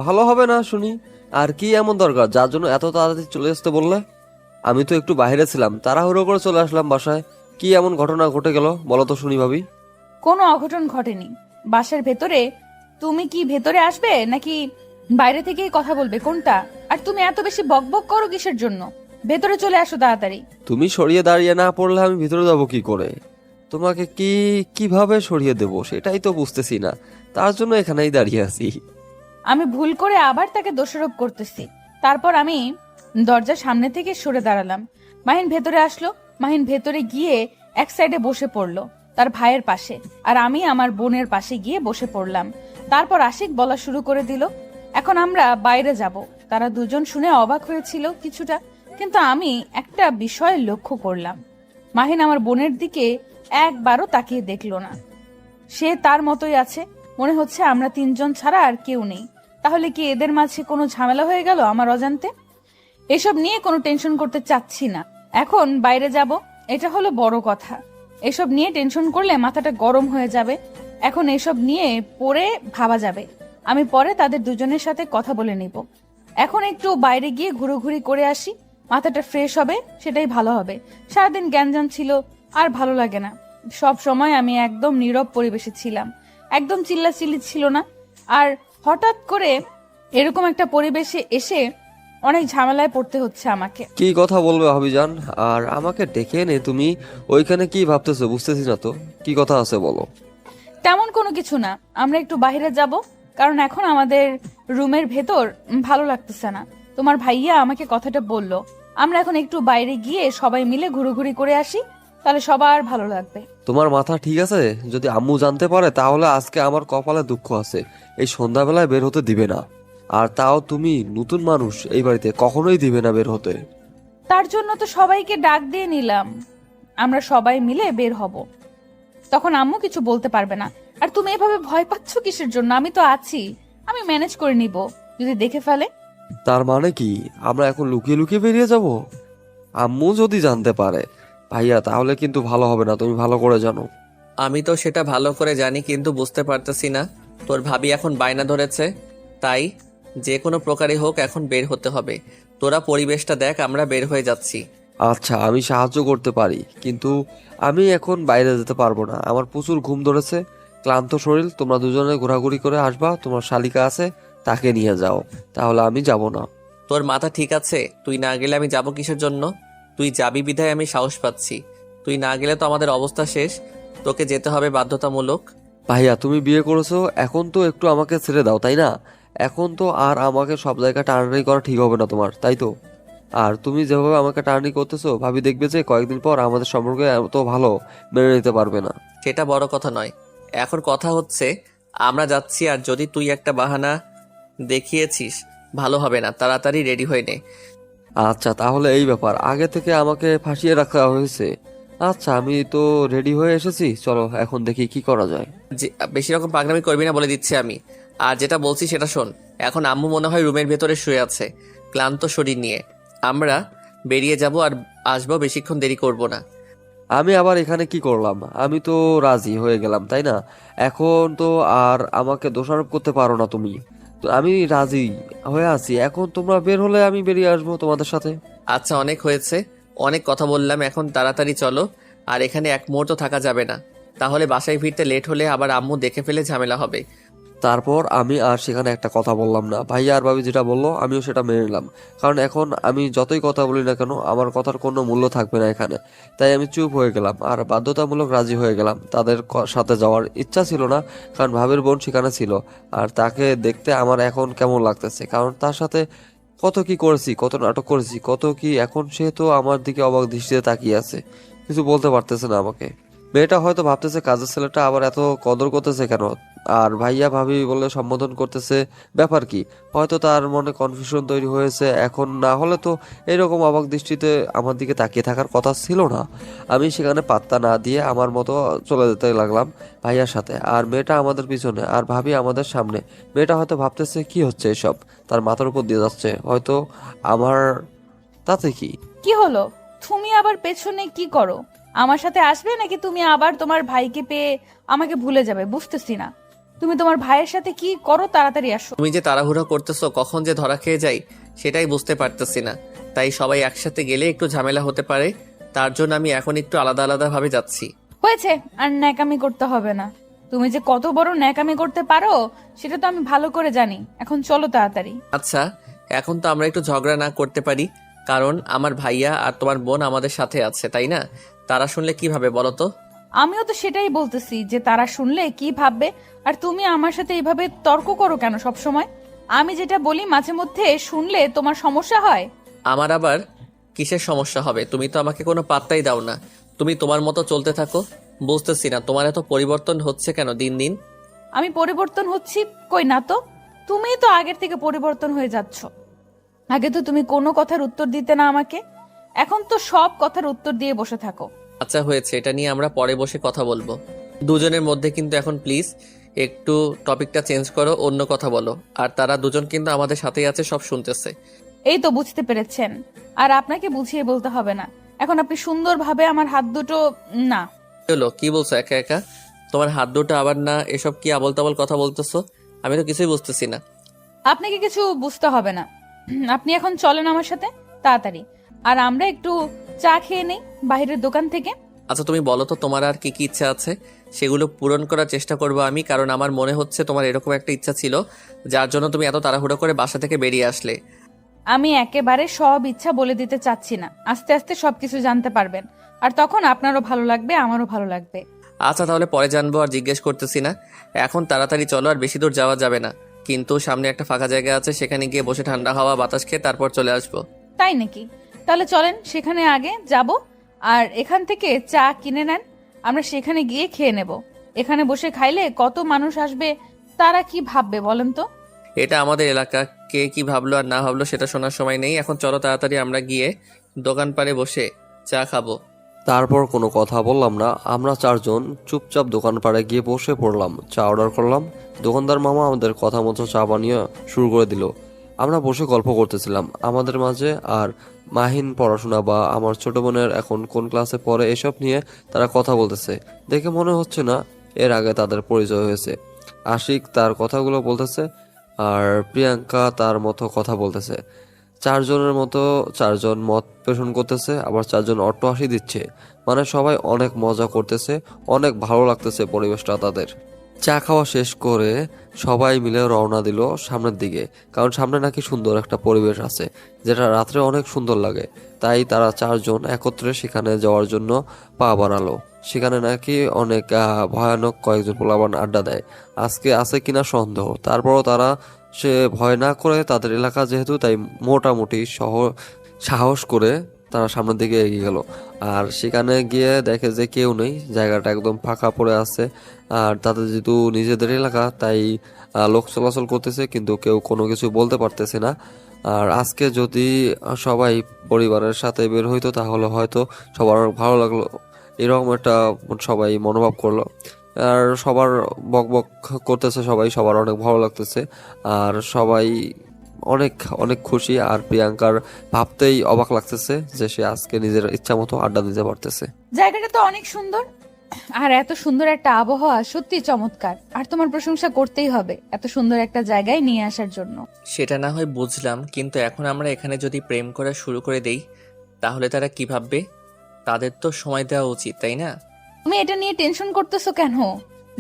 ভালো হবে না শুনি। আর কি এমন দরকার যার জন্য এত তাড়াতাড়ি চলে আসতে বললে? আমি তো একটু বাইরে ছিলাম, তাড়াহুড়ো করে চলে আসলাম বাসায়। কি এমন ঘটনা ঘটে গেল বলো তো শুনি ভাবি। কোনো অঘটন ঘটেনি। বাসার ভেতরে তুমি কি ভেতরে আসবে নাকি বাইরে থেকেই কথা বলবে, কোনটা? আর তুমি এত বেশি বকবক করো কিসের জন্য? ভেতরে চলে আসো তাড়াতাড়ি। তুমি সরিয়ে দাঁড়িয়ে না পড়লে আমি ভিতরে যাব কি করে? তোমাকে কিভাবে সরিয়ে দেব সেটাই তো বুঝতেছি না, তার জন্য এখানেই দাঁড়িয়ে আছি। আমি ভুল করে আবার তাকে দোষারোপ করতেছি। তারপর আমি দরজার সামনে থেকে সরে দাঁড়ালাম। মাহিন ভেতরে আসলো। মাহিন ভেতরে গিয়ে এক সাইডে বসে পড়লো তার ভাইয়ের পাশে, আর আমি আমার বোনের পাশে গিয়ে বসে পড়লাম। তারপর আশিক বলা শুরু করে দিল, এখন আমরা বাইরে যাব। তারা দুজন শুনে অবাক হয়েছিল কিছুটা, কিন্তু আমি একটা বিষয় লক্ষ্য করলাম। মাহিন আমার বোনের দিকে একবারও তাকিয়ে দেখলো না। সে তার মতোই আছে। মনে হচ্ছে আমরা তিনজন ছাড়া আর কেউ নেই। তাহলে কি এদের মাঝে কোনো ঝামেলা হয়ে গেল আমার অজান্তে? এসব নিয়ে কোনো টেনশন করতে চাচ্ছি না। এখন বাইরে যাব, এটা হলো বড় কথা। এসব নিয়ে টেনশন করলে মাথাটা গরম হয়ে যাবে। এখন এসব নিয়ে পরে ভাবা যাবে। আমি পরে তাদের দুজনের সাথে কথা বলে নিব। এখন একটু বাইরে গিয়ে ঘুরোঘুরি করে আসি, মাথাটা ফ্রেশ হবে, সেটাই ভালো হবে। সারাদিন গ্যাঞ্জাম ছিল, আর ভালো লাগে না। সব সময় আমি একদম নীরব পরিবেশে ছিলাম, একদম চিল্লাচিল্লি ছিল না। আর হঠাৎ করে এরকম একটা পরিবেশে এসে অনেক ঝামেলায় পড়তে হচ্ছে আমাকে। কি কথা বলবে ভাবিজান? আর আমাকে ডেকে এনে তুমি ওইখানে কি ভাবতেছো বুঝতেছি না তো। কি কথা আছে বলো। তেমন কোনো কিছু না, আমরা একটু বাইরে যাব, কারণ এখন আমাদের রুমের ভেতর ভালো লাগতেছে না। তোমার ভাইয়া আমাকে কথাটা বললো, আমরা এখন একটু বাইরে গিয়ে সবাই মিলে ঘুরোঘুরি করে আসি, তাহলে সবার ভালো লাগবে। তোমার মাথা ঠিক আছে? যদি আম্মু জানতে পারে তাহলে আজকে আমার কপালে দুঃখ আছে, এই সন্ধ্যাবেলায় বের হতে দিবে না। আর তাও তুমি নতুন মানুষ, এই বাড়িতে কখনোই দিবে না বের হতে। তার জন্য তো সবাইকে ডাক দিয়ে নিলাম, আমরা সবাই মিলে বের হব, তখন আম্মু কিছু বলতে পারবে না। আর তুমি এভাবে ভয় পাচ্ছ কিসের জন্য? আমি তো আছি, আমি ম্যানেজ করে নিব। যদি দেখে ফেলে? তার মানে কি আমরা এখন লুকিয়ে লুকিয়ে বেরিয়ে যাব? আম্মু যদি জানতে পারে ভাইয়া, তাহলে কিন্তু ভালো হবে না, তুমি ভালো করে জানো। আমি তো সেটা ভালো করে জানি, কিন্তু বুঝতে পারতেছি না। তোর ভাবি এখন বায়না ধরেছে, তাই যে কোনো প্রকারে হোক এখন বের হতে হবে। তোরা পরিবেশটা দেখ, আমরা বের হয়ে যাচ্ছি। আচ্ছা আমি সাহায্য করতে পারি, কিন্তু আমি এখন বাইরে যেতে পারবো না। আমার প্রচুর ঘুম ধরেছে, ক্লান্ত শরীর। তোমরা দুজনে ঘোরাঘুরি করে আসবা, তোমার শালিকা আছে তাকে নিয়ে যাও, তাহলে আমি যাব না। তোর মাথা ঠিক আছে? তুই না গেলে আমি যাব কিসের জন্য? তুই যাবি বিধায় আমি সাহস পাচ্ছি। তুই না গেলে তো আমাদের অবস্থা শেষ। তোকে যেতে হবে বাধ্যতামূলক। ভাইয়া তুমি বিয়ে করেছো, এখন তো একটু আমাকে ছেড়ে দাও, তাই না? এখন তো আর আমাকে সব জায়গায় টানাটানি করা ঠিক হবে না তোমার, তাই তো? আর তুমি যেভাবে আমাকে টানাটানি করতেছো, ভাবি দেখবে যে কয়েকদিন পর আমাদের সম্পর্কে এত ভালো মেনে নিতে পারবে না। সেটা বড় কথা নয়, এখন কথা হচ্ছে আমরা যাচ্ছি। আর যদি তুই একটা বাহানা দেখিয়েছিস ভালো হবে না, তাড়াতাড়ি রেডি হয়ে নে। আচ্ছা তাহলে এই ব্যাপার, আগে থেকে আমাকে ফাঁসিয়ে রাখা হয়েছে। আচ্ছা আমি তো রেডি হয়ে এসেছি, চলো এখন দেখি কি করা যায়। যে বেশি রকম পাগলামি করবি না বলে দিচ্ছি আমি। আর যেটা বলছি সেটা শোন। এখন আম্মু মনে হয় রুমের ভেতরে শুয়ে আছে ক্লান্ত শরীর নিয়ে। আমরা বেরিয়ে যাব আর আসবো, বেশিক্ষণ দেরি করব না। আমি আবার এখানে কি করলাম? আমি তো রাজি হয়ে গেলাম, তাই না? এখন তো আর আমাকে দোষারোপ করতে পারো না তুমি। তো আমি রাজি হয়ে আছি, এখন তোমরা বের হলে আমি বেরিয়ে আসবো তোমাদের সাথে। আচ্ছা অনেক হয়েছে, অনেক কথা বললাম, এখন তাড়াতাড়ি চলো। আর এখানে এক মুহূর্ত থাকা যাবে না, তাহলে বাসায় ফিরতে লেট হলে আবার আম্মু দেখে ফেলে ঝামেলা হবে। তারপর আমি আর সেখানে একটা কথা বললাম না। ভাইয়া আর ভাবি যেটা বললো আমিও সেটা মেনে নিলাম, কারণ এখন আমি যতই কথা বলি না কেন আমার কথার কোনো মূল্য থাকবে না এখানে। তাই আমি চুপ হয়ে গেলাম আর বাধ্যতামূলক রাজি হয়ে গেলাম। তাদের সাথে যাওয়ার ইচ্ছা ছিল না, কারণ ভাবির বোন সেখানে ছিল আর তাকে দেখতে আমার এখন কেমন লাগতেছে, কারণ তার সাথে কত কি করেছি, কত নাটক করেছি, কত কি। এখন সে তো আমার দিকে অবাক দৃষ্টিতে তাকিয়ে আছে, কিছু বলতে পারতেছে না আমাকে। মেয়েটা হয়তো ভাবতেছে কাজের ছেলেটা আবার এত কদর করতেছে কেন, আর ভাইয়া ভাবি বলে সম্বোধন করতেছে, ব্যাপার কি। হয়তো তার মনে কনফিউশন তৈরি হয়েছে। এখন না হলে তো এরকম অবাক দৃষ্টিতে আমার দিকে তাকিয়ে থাকার কথা ছিল না। আমি সেখানে পাত্তা না দিয়ে আমার মতো চলে যেতে লাগলাম ভাইয়ার সাথে, আর মেয়েটা আমাদের পিছনে আর ভাবি আমাদের সামনে। মেয়েটা হয়তো ভাবতেছে কি হচ্ছে এসব, তার মাথার উপর দিয়ে যাচ্ছে হয়তো আমার, তাতে কি। কি হলো? তুমি আবার পেছনে কি করো? আমার সাথে আসবে নাকি তুমি আবার তোমার ভাইকে পেয়ে আমাকে ভুলে যাবে? বুঝতেছি না। তুমি তোমার ভাইয়ের সাথে কি করো, তাড়াতাড়ি আসো। তুমি যে তাড়াহুড়ো করতেছো কখন যে ধরা খেয়ে যাই সেটাই বুঝতে পারতেছি না। তাই সবাই একসাথে গেলে একটু ঝামেলা হতে পারে, তার জন্য আমি এখন একটু আলাদা আলাদা ভাবে যাচ্ছি। হয়েছে, আর ন্যাকামি করতে হবে না। তুমি যে কত বড় ন্যাকামি করতে পারো সেটা তো আমি ভালো করে জানি। এখন চলো তাড়াতাড়ি। আচ্ছা, এখন তো আমরা একটু ঝগড়া না করতে পারি, কারণ আমার ভাইয়া আর তোমার বোন আমাদের সাথে আছে, তাই না? তারা শুনলে কি ভাবে বলো তো? আমিও তো সেটাই বলতেছি যে তারা শুনলে কি ভাববে। আর তুমি আমার সাথে এইভাবে তর্ক করো কেন সব সময়? আমি যেটা বলি মাঝে মধ্যে শুনলে তোমার সমস্যা হয়। আমার আবার কিসের সমস্যা হবে? তুমি তো আমাকে কোনো পাত্তাই দাও না, তুমি তোমার মতো চলতে থাকো। বুঝতেছি না তোমার এত পরিবর্তন হচ্ছে কেন দিন দিন। আমি পরিবর্তন হচ্ছি? কই না তো। তুমিই তো আগের থেকে পরিবর্তন হয়ে যাচ্ছ। আগে তো তুমি কোনো কথার উত্তর দিতে না আমাকে, এখন তো সব কথার উত্তর দিয়ে বসে থাকো। আচ্ছা হয়েছে, এটা নিয়ে আমরা পরে বসে কথা বলবো দুজনের মধ্যে, কিন্তু এখন প্লিজ একটু টপিকটা চেঞ্জ করো, অন্য কথা বলো। আর তারা দুজন কিন্তু আমাদের সাথেই আছে, সব শুনতেছে। এই তো বুঝতে পেরেছেন, আর আপনাকে বুঝিয়ে বলতে হবে না। এখন আপনি সুন্দরভাবে আমার হাত দুটো না। কি হলো, কি বলছো একা একা? তোমার হাত দুটো আবার না, এসব কি আবল তাবল কথা বলতেছো? আমি তো কিছুই বুঝতেছি না। আপনাকে কিছু বুঝতে হবে না। আপনি এখন চলেন আমার সাথে তাড়াতাড়ি, আর আমরা একটু চা খেয়ে নেই বাইরের দোকান থেকে। আচ্ছা তুমি বলো তো তোমার আর কি কি ইচ্ছা আছে, সেগুলো পূরণ করার চেষ্টা করবো আমি, কারণ আমার মনে হচ্ছে তোমার এরকম একটা ইচ্ছা ছিল যার জন্য তুমি এত তাড়াহুড়ো করে বাসা থেকে বেরিয়ে আসলে। আমি একেবারে সব ইচ্ছা বলে দিতে চাচ্ছি না, আস্তে আস্তে সবকিছু জানতে পারবেন, আর তখন আপনারও ভালো লাগবে আমারও ভালো লাগবে। আচ্ছা তাহলে পরে জানবো, আর জিজ্ঞেস করতেছি না। এখন তাড়াতাড়ি চলো, আর বেশি দূর যাওয়া যাবে না, কিন্তু সামনে একটা ফাঁকা জায়গা আছে, সেখানে গিয়ে বসে ঠান্ডা হাওয়া বাতাস খেয়ে তারপর চলে আসবো। তাই নাকি? তাহলে চলেন সেখানে আগে যাব, আর এখান থেকে চা কিনে নেন, আমরা সেখানে গিয়ে খেয়ে নেব। এখানে বসে খাইলে কত মানুষ আসবে, তারা কি ভাববে বলেন তো? এটা আমাদের এলাকা, কে কি ভাবলো আর না ভাবলো সেটা শোনার সময় নেই। এখন চলো তাড়াতাড়ি আমরা গিয়ে দোকান পাড়ে বসে চা খাবো। তারপর কোনো কথা বললাম না, আমরা চারজন চুপচাপ দোকান পাড়ে গিয়ে বসে পড়লাম, চা অর্ডার করলাম। দোকানদার মামা আমাদের কথা মতো চা বানিয়ে শুরু করে দিল। আমরা বসে গল্প করতেছিলাম আমাদের মাঝে, আর মাহিন পড়াশোনা বা আমার ছোট বোনের এখন কোন ক্লাসে পড়ে এসব নিয়ে তারা কথা বলতেছে। দেখে মনে হচ্ছে না এর আগে তাদের পরিচয় হয়েছে। আশিক তার কথাগুলো বলতেছে আর প্রিয়াঙ্কা তার মতো কথা বলতেছে। চারজনের মতো চারজন মত পোষণ করতেছে, আবার চারজন অট্টহাসি দিচ্ছে। মানে সবাই অনেক মজা করতেছে, অনেক ভালো লাগতেছে পরিবেশটা তাদের। চা খাওয়া শেষ করে সবাই মিলে রওনা দিল সামনের দিকে, কারণ সামনে নাকি সুন্দর একটা পরিবেশ আছে যেটা রাত্রে অনেক সুন্দর লাগে। তাই তারা চারজন একত্রে সেখানে যাওয়ার জন্য পা বাড়ালো। সেখানে নাকি অনেক ভয়ানক কয়েকজন পোলাপান আড্ডা দেয়, আজকে আছে কিনা সন্দেহ। তারপরও তারা সে ভয় না করে, তাদের এলাকা যেহেতু তাই মোটামুটি সাহস করে তারা সামনের দিকে এগিয়ে গেল। আর সেখানে গিয়ে দেখে যে কেউ নেই, জায়গাটা একদম ফাঁকা পড়ে আছে। আর তাদের যেহেতু নিজেদের এলাকা তাই লোক চলাচল করতেছে, কিন্তু কেউ কোনো কিছু বলতে পারতেছে না। আর আজকে যদি সবাই পরিবারের সাথে বের হইতো তাহলে হয়তো সবার অনেক ভালো লাগলো, এরকম একটা সবাই মনোভাব করলো। আর সবার বক বক করতেছে, সবাই সবার অনেক ভালো লাগতেছে, আর সবাই অনেক অনেক খুশি। আর প্রিয়াঙ্কার ভাবতেই অবাক লাগতেছে যে সে আজকে নিজের ইচ্ছা মতো আড্ডা দিতে পারতেছে। জায়গাটা তো অনেক সুন্দর, আর এত সুন্দর একটা আবহাওয়া সত্যি চমৎকার। আর তোমার প্রশংসা করতেই হবে এত সুন্দর একটা জায়গায় নিয়ে আসার জন্য। সেটা না হয় বুঝলাম, কিন্তু এখন আমরা এখানে যদি প্রেম করা শুরু করে দেই তাহলে তারা কি ভাববে? তাদের তো সময় দেওয়া উচিত, তাই না? তুমি এটা নিয়ে টেনশন করতেছো কেন?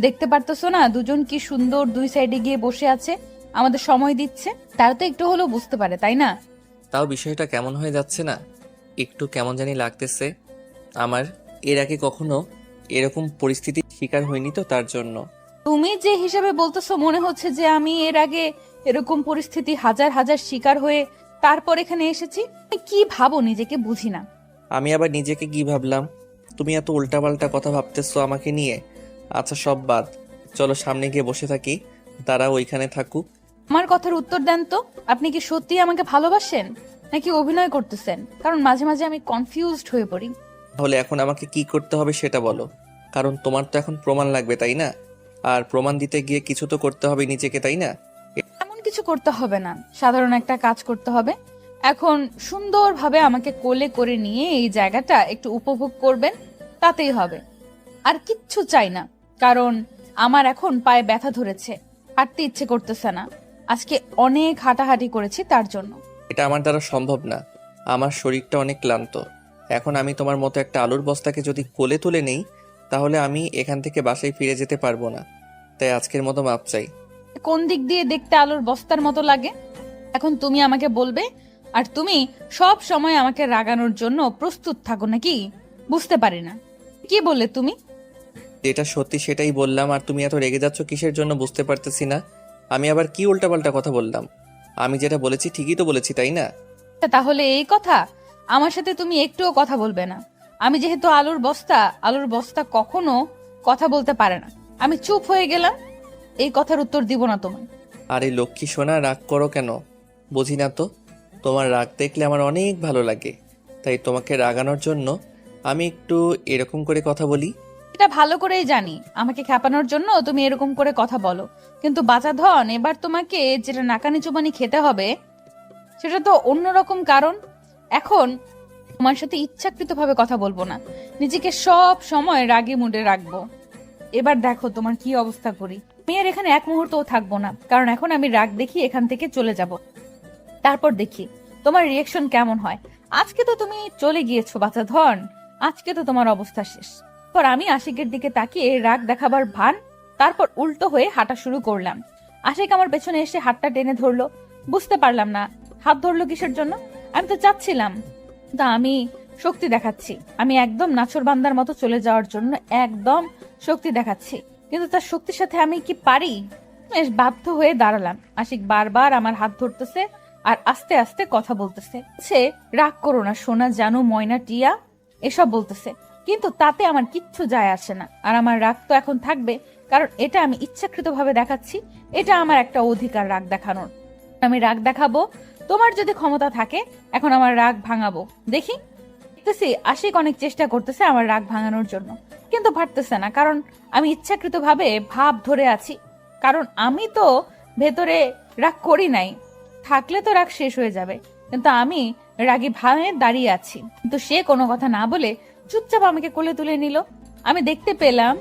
দেখতে পারতেছো না দুজন কি সুন্দর দুই সাইডে গিয়ে বসে আছে, আমাদের সময় দিচ্ছে। তারা তো একটু হলেও বুঝতে পারে, তাই না? তাও বিষয়টা কেমন হয়ে যাচ্ছে না? একটু কেমন জানি লাগতেছে আমার। এর আগে কখনো এরকম পরিস্থিতির শিকার হয়নি তো, তার জন্য। তুমি যে হিসাবে বলতেছো মনে হচ্ছে যে আমি এর আগে এরকম পরিস্থিতি হাজার হাজার শিকার হয়ে তারপর এখানে এসেছি। তুমি কি ভাবো নিজেকে বুঝি না। আমি আবার নিজেকে কি ভাবলাম? তুমি এত উল্টাপাল্টা কথা ভাবতেছো আমাকে নিয়ে। আচ্ছা সব বাদ, চলো সামনে গিয়ে বসে থাকি, তারা ওইখানে থাকুক। আমার কথার উত্তর দেন তো, আপনি কি সত্যি আমাকে ভালোবাসেন নাকি অভিনয় করতেছেন? কারণ মাঝে মাঝে আমি কনফিউজড হয়ে পড়ি। তাহলে এখন আমাকে কি করতে হবে সেটা বলো, কারণ তোমার তো এখন প্রমাণ লাগবে, তাই না? আর প্রমাণ দিতে গিয়ে কিছু তো করতে হবে নিজেকে, তাই না? এমন কিছু করতে হবে না, সাধারণ একটা কাজ করতে হবে। এখন সুন্দরভাবে আমাকে কোলে করে নিয়ে এই জায়গাটা একটু উপভোগ করবেন, তাতেই হবে। আর কিচ্ছু চাই না, কারণ আমার এখন পায়ে ব্যথা ধরেছে, হাঁটতে ইচ্ছে করতেছে না। আজকে অনেক হাঁটাহাঁটি করেছি তার জন্য। এটা আমার দ্বারা সম্ভব না, আমার শরীরটা অনেক ক্লান্ত। এখন আমি তোমার মতো একটা আলুর বস্তাকে যদি কোলে তুলে নেই, তাহলে আমি এখান থেকে বাসায় ফিরে যেতে পারবো না। তাই আজকের মতো মাপ চাই। কোন দিক দিয়ে দেখতে আলুর বস্তার মতো লাগে? এখন তুমি আমাকে বলবে, আর তুমি সব সময় আমাকে রাগানোর জন্য প্রস্তুত থাকো নাকি? বুঝতে পারি না। কি বললে তুমি? যেটা সত্যি সেটাই বললাম, আর তুমি এত রেগে যাচ্ছ কিসের জন্য বুঝতে পারতেছি না। আমি আবার কি উল্টাপাল্টা কথা বললাম? আমি যেটা বলেছি ঠিকই তো বলেছি, তাই না? তাহলে এই কথা, আমার সাথে তুমি একটুও কথা বলবে না। আমি যেহেতু আলুর বস্তা কখনো কথা বলতে পারে না। আমি চুপ হয়ে গেলাম, এই কথার উত্তর দিব না তোমায়। আরে লক্ষ্মী সোনা, রাগ করো কেন? বুঝি না তো, তোমার রাগ দেখলে আমার অনেক ভালো লাগে। তাই তোমাকে রাগানোর জন্য আমি একটু এরকম করে কথা বলি। এটা ভালো করেই জানি আমাকে খেপানোর জন্য তুমি এরকম করে কথা বলো, কিন্তু বাঁচা ধন, এবার তোমাকে যেটা নাকানি চুবানি খেতে হবে সেটা তো অন্যরকম। কারণ এখন তোমার সাথে ইচ্ছাকৃতভাবে কথা বলবো না, নিজেকে সব সময় রাগী মুডে রাখবো। এবার দেখো তোমার কি অবস্থা করি। আমি আর এখানে এক মুহূর্তও থাকবো না, কারণ এখন আমি রাগ দেখি এখান থেকে চলে যাব। তারপর দেখি তোমার রিয়েকশন কেমন হয়। আজকে তো তুমি চলে গিয়েছো বাচ্চা ধন, আজকে তো তোমার অবস্থা শেষ। পর আমি আশিকের দিকে তাকিয়ে রাগ দেখাবার ভান, তারপর উল্টো হয়ে হাঁটা শুরু করলাম। আশিক আমার পেছনে এসে হাতটা টেনে ধরলো। বুঝতে পারলাম না হাত ধরলো কিসের জন্য। আমি তো চাচ্ছিলাম, তা আমি শক্তি দেখাচ্ছি। আমি একদম নাছোড়বান্দার মতো চলে যাওয়ার জন্য একদম শক্তি দেখাচ্ছি, কিন্তু তার শক্তির সাথে আমি কি পারি? বেশ বাধ্য হয়ে দাঁড়ালাম। আশিক বারবার আমার হাত ধরতেছে আর আস্তে আস্তে কথা বলতেছে। সে রাগ করো না সোনা, জানো ময়না টিয়া, এসব বলতেছে, কিন্তু তাতে আমার কিচ্ছু যায় আসে না। আর আমার রাগ তো এখন থাকবে, কারণ এটা আমি ইচ্ছাকৃতভাবে দেখাচ্ছি। এটা আমার একটা অধিকার রাগ দেখানোর। আমি রাগ দেখাবো, তোমার যদি ক্ষমতা থাকে এখন আমার রাগ ভাঙাবো। দেখি। দেখতেছি আশিক অনেক চেষ্টা করতেছে আমার রাগ ভাঙানোর জন্য, কিন্তু পারতেছে না, কারণ আমি ইচ্ছাকৃতভাবে ভাব ধরে আছি। কারণ আমি তো ভেতরে রাগ করি নাই, থাকলে তো রাগ শেষ হয়ে যাবে। কিন্তু আমি রাগী ভাবে দাঁড়িয়ে আছি, কিন্তু সে কোনো কথা না বলে চুপচাপ আমাকে কোলে তুলে নিল। আমি দেখতে পেলাম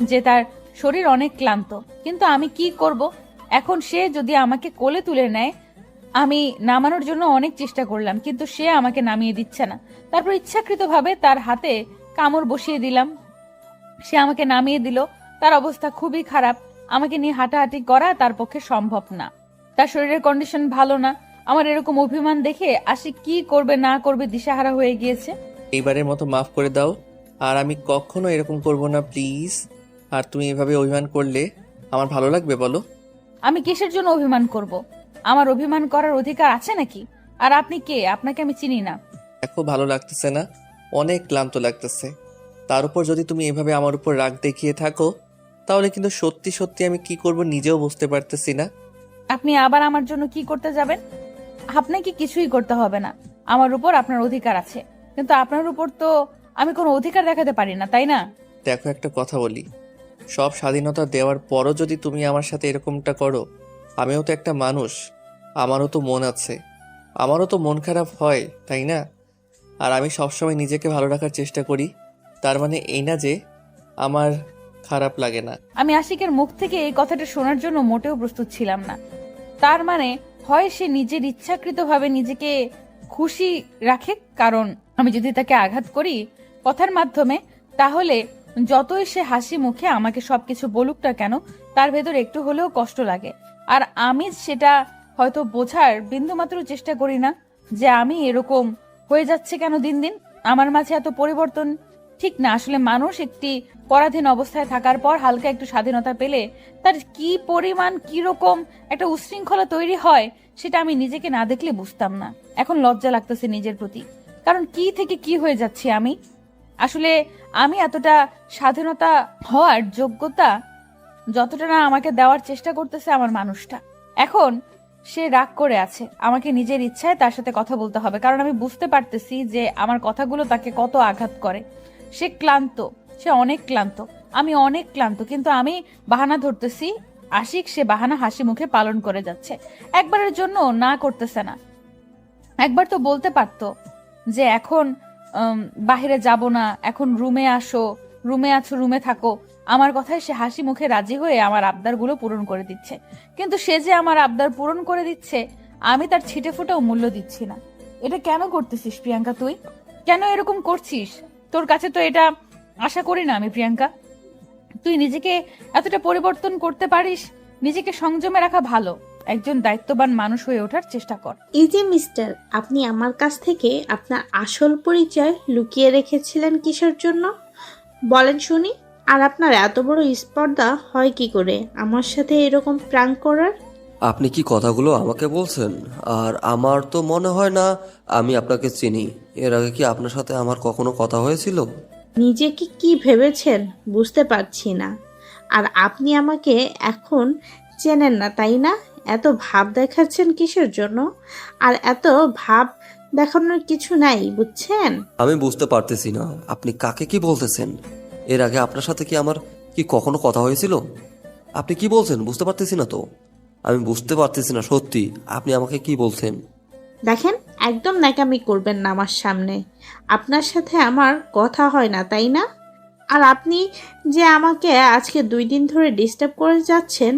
যে তার শরীর অনেক ক্লান্ত, কিন্তু আমি কি করব? এখন সে যদি আমাকে কোলে তুলে নেয়, আমি নামানোর জন্য অনেক চেষ্টা করলাম, কিন্তু সে আমাকে নামিয়ে দিচ্ছে না। তারপর ইচ্ছাকৃতভাবে তার হাতে কামড় বসিয়ে দিলাম, সে আমাকে নামিয়ে দিল। তার অবস্থা খুবই খারাপ, আমাকে নিয়ে হাঁটাহাঁটি করা তার পক্ষে সম্ভব না। তার শরীরের কন্ডিশন ভালো না। আমার এরকম অভিমান দেখে আশিক কি করবে না করবে দিশাহারা হয়ে গিয়েছে। এইবারের মতো মাফ করে দাও, আর আমি কখনো এরকম করব না, প্লিজ। আর তুমি এভাবে অভিমান করলে আমার ভালো লাগবে বলো? আমি কিসের জন্য অভিমান করব? আমার অভিমান করার অধিকার আছে নাকি? আর আপনি কে? আপনাকে আমি চিনি না। দেখো ভালো লাগতেছে না, অনেক ক্লান্ত লাগতেছে। তার উপর যদি তুমি এভাবে আমার উপর রাগ দেখিয়ে থাকো, তাহলে কিন্তু সত্যি সত্যি আমি কি করব নিজেও বুঝতে পারতেছি না। আপনি আবার আমার জন্য কি করতে যাবেন? আপনাকে কিছুই করতে হবে না, আমার উপর আপনার অধিকার আছে, কিন্তু আপনার উপর তো আমি কোনো অধিকার দেখাতে পারি না, তাই না? দেখো একটা কথা বলি, সব স্বাধীনতা দেওয়ার পরও যদি তুমি আমার সাথে এরকমটা করো, আমিও তো একটা মানুষ, আমারও তো মন আছে, আমারও তো মন খারাপ হয়, তাই না? আর আমি সবসময় নিজেকে ভালো রাখার চেষ্টা করি, তার মানে এই না যে আমার খারাপ লাগে না। আমি আশিকের মুখ থেকে এই কথাটা শোনার জন্য মোটেও প্রস্তুত ছিলাম না। তার মানে হয় সে নিজের ইচ্ছাকৃতভাবে নিজেকে খুশি রাখে, কারণ আমি যদি তাকে আঘাত করি কথার মাধ্যমে, তাহলে যতই সে হাসি মুখে আমাকে সবকিছু বলুক না কেন, তার ভেতর একটু হলেও কষ্ট লাগে। আর আমি সেটা হয়তো বোঝার বিন্দুমাত্র চেষ্টা করি না যে আমি এরকম হয়ে যাচ্ছে কেন দিন দিন, আমার মাঝে এত পরিবর্তন ঠিক না। আসলে মানুষ একটি পরাধীন অবস্থায় থাকার পর হালকা একটু স্বাধীনতা পেলে তার কি পরিমাণ কিরকম একটা উচ্ছৃঙ্খলা তৈরি হয়, সেটা আমি নিজেকে না দেখলে বুঝতাম না। এখন লজ্জা লাগতেছে নিজের প্রতি, কারণ কি থেকে কি হয়ে যাচ্ছি আমি। আসলে আমি এতটা স্বাধীনতা হওয়ার যোগ্যতা যতটা না আমাকে দেওয়ার চেষ্টা করতেছে আমার মানুষটা। এখন সে রাগ করে আছে, আমাকে নিজের ইচ্ছায় তার সাথে কথা বলতে হবে, কারণ আমি বুঝতে পারতেছি যে আমার কথাগুলো তাকে কত আঘাত করে। সে ক্লান্ত, সে অনেক ক্লান্ত, আমি অনেক ক্লান্ত, কিন্তু আমি বাহানা ধরতেছি। আশিক সে বাহানা হাসি মুখে পালন করে যাচ্ছে, একবারের জন্য না করতেছে না। একবার তো বলতে পারতো যে এখন বাহিরে যাব না, এখন রুমে আসো, রুমে আছো রুমে থাকো। আমার কথায় সে হাসি মুখে রাজি হয়ে আমার আবদারগুলো পূরণ করে দিচ্ছে, কিন্তু সে যে আমার আবদার পূরণ করে দিচ্ছে, আমি তার ছিটে ফুটেও মূল্য দিচ্ছি না। এটা কেন করতেছিস প্রিয়াঙ্কা? তুই কেন এরকম করছিস? তোর কাছে তো এটা আশা করি না আমি প্রিয়াঙ্কা। তুই নিজেকে এতটা পরিবর্তন করতে পারিস, নিজেকে সংযমে রাখা ভালো। একজন দায়িত্ববান মানুষ হয়ে ওঠার চেষ্টা কর। এই যে মিস্টার, আপনি আমার কাছ থেকে আপনার আসল পরিচয় লুকিয়ে রেখেছিলেন কিসের জন্য বলেন শুনি? আর আপনার এত বড় স্পর্ধা হয় কি করে আমার সাথে এরকম প্র্যাঙ্ক করার? আপনি কি কথাগুলো আমাকে বলছেন? আর আমার তো মনে হয় না আমি আপনাকে চিনি। এর আগে কি আপনার সাথে আমার কখনো কথা হয়েছিল? নিজেকে কি ভেবেছেন বুঝতে পারছি না। আর আপনি আমাকে এখন চেনেন না তাই না? এত ভাব দেখাচ্ছেন কিসের জন্য? আর এত ভাব দেখানোর কিছু নাই, বুঝছেন? আমি বুঝতে পারতেছি না আপনি কাকে কি বলতেছেন। এর আগে আপনার সাথে কি আমার কি কখনো কথা হয়েছিল? আপনি কি বলছেন বুঝতে পারতেছি না তো। আমি বুঝতে পারতেছি না সত্যি আপনি আমাকে কি বলছেন। দেখেন, একদম ন্যাকামি করবেন না আমার সামনে। আপনার সাথে আমার কথা হয় না তাই না? আর আপনি যে আমাকে আজকে 2 দিন ধরে ডিস্টার্ব করে যাচ্ছেন,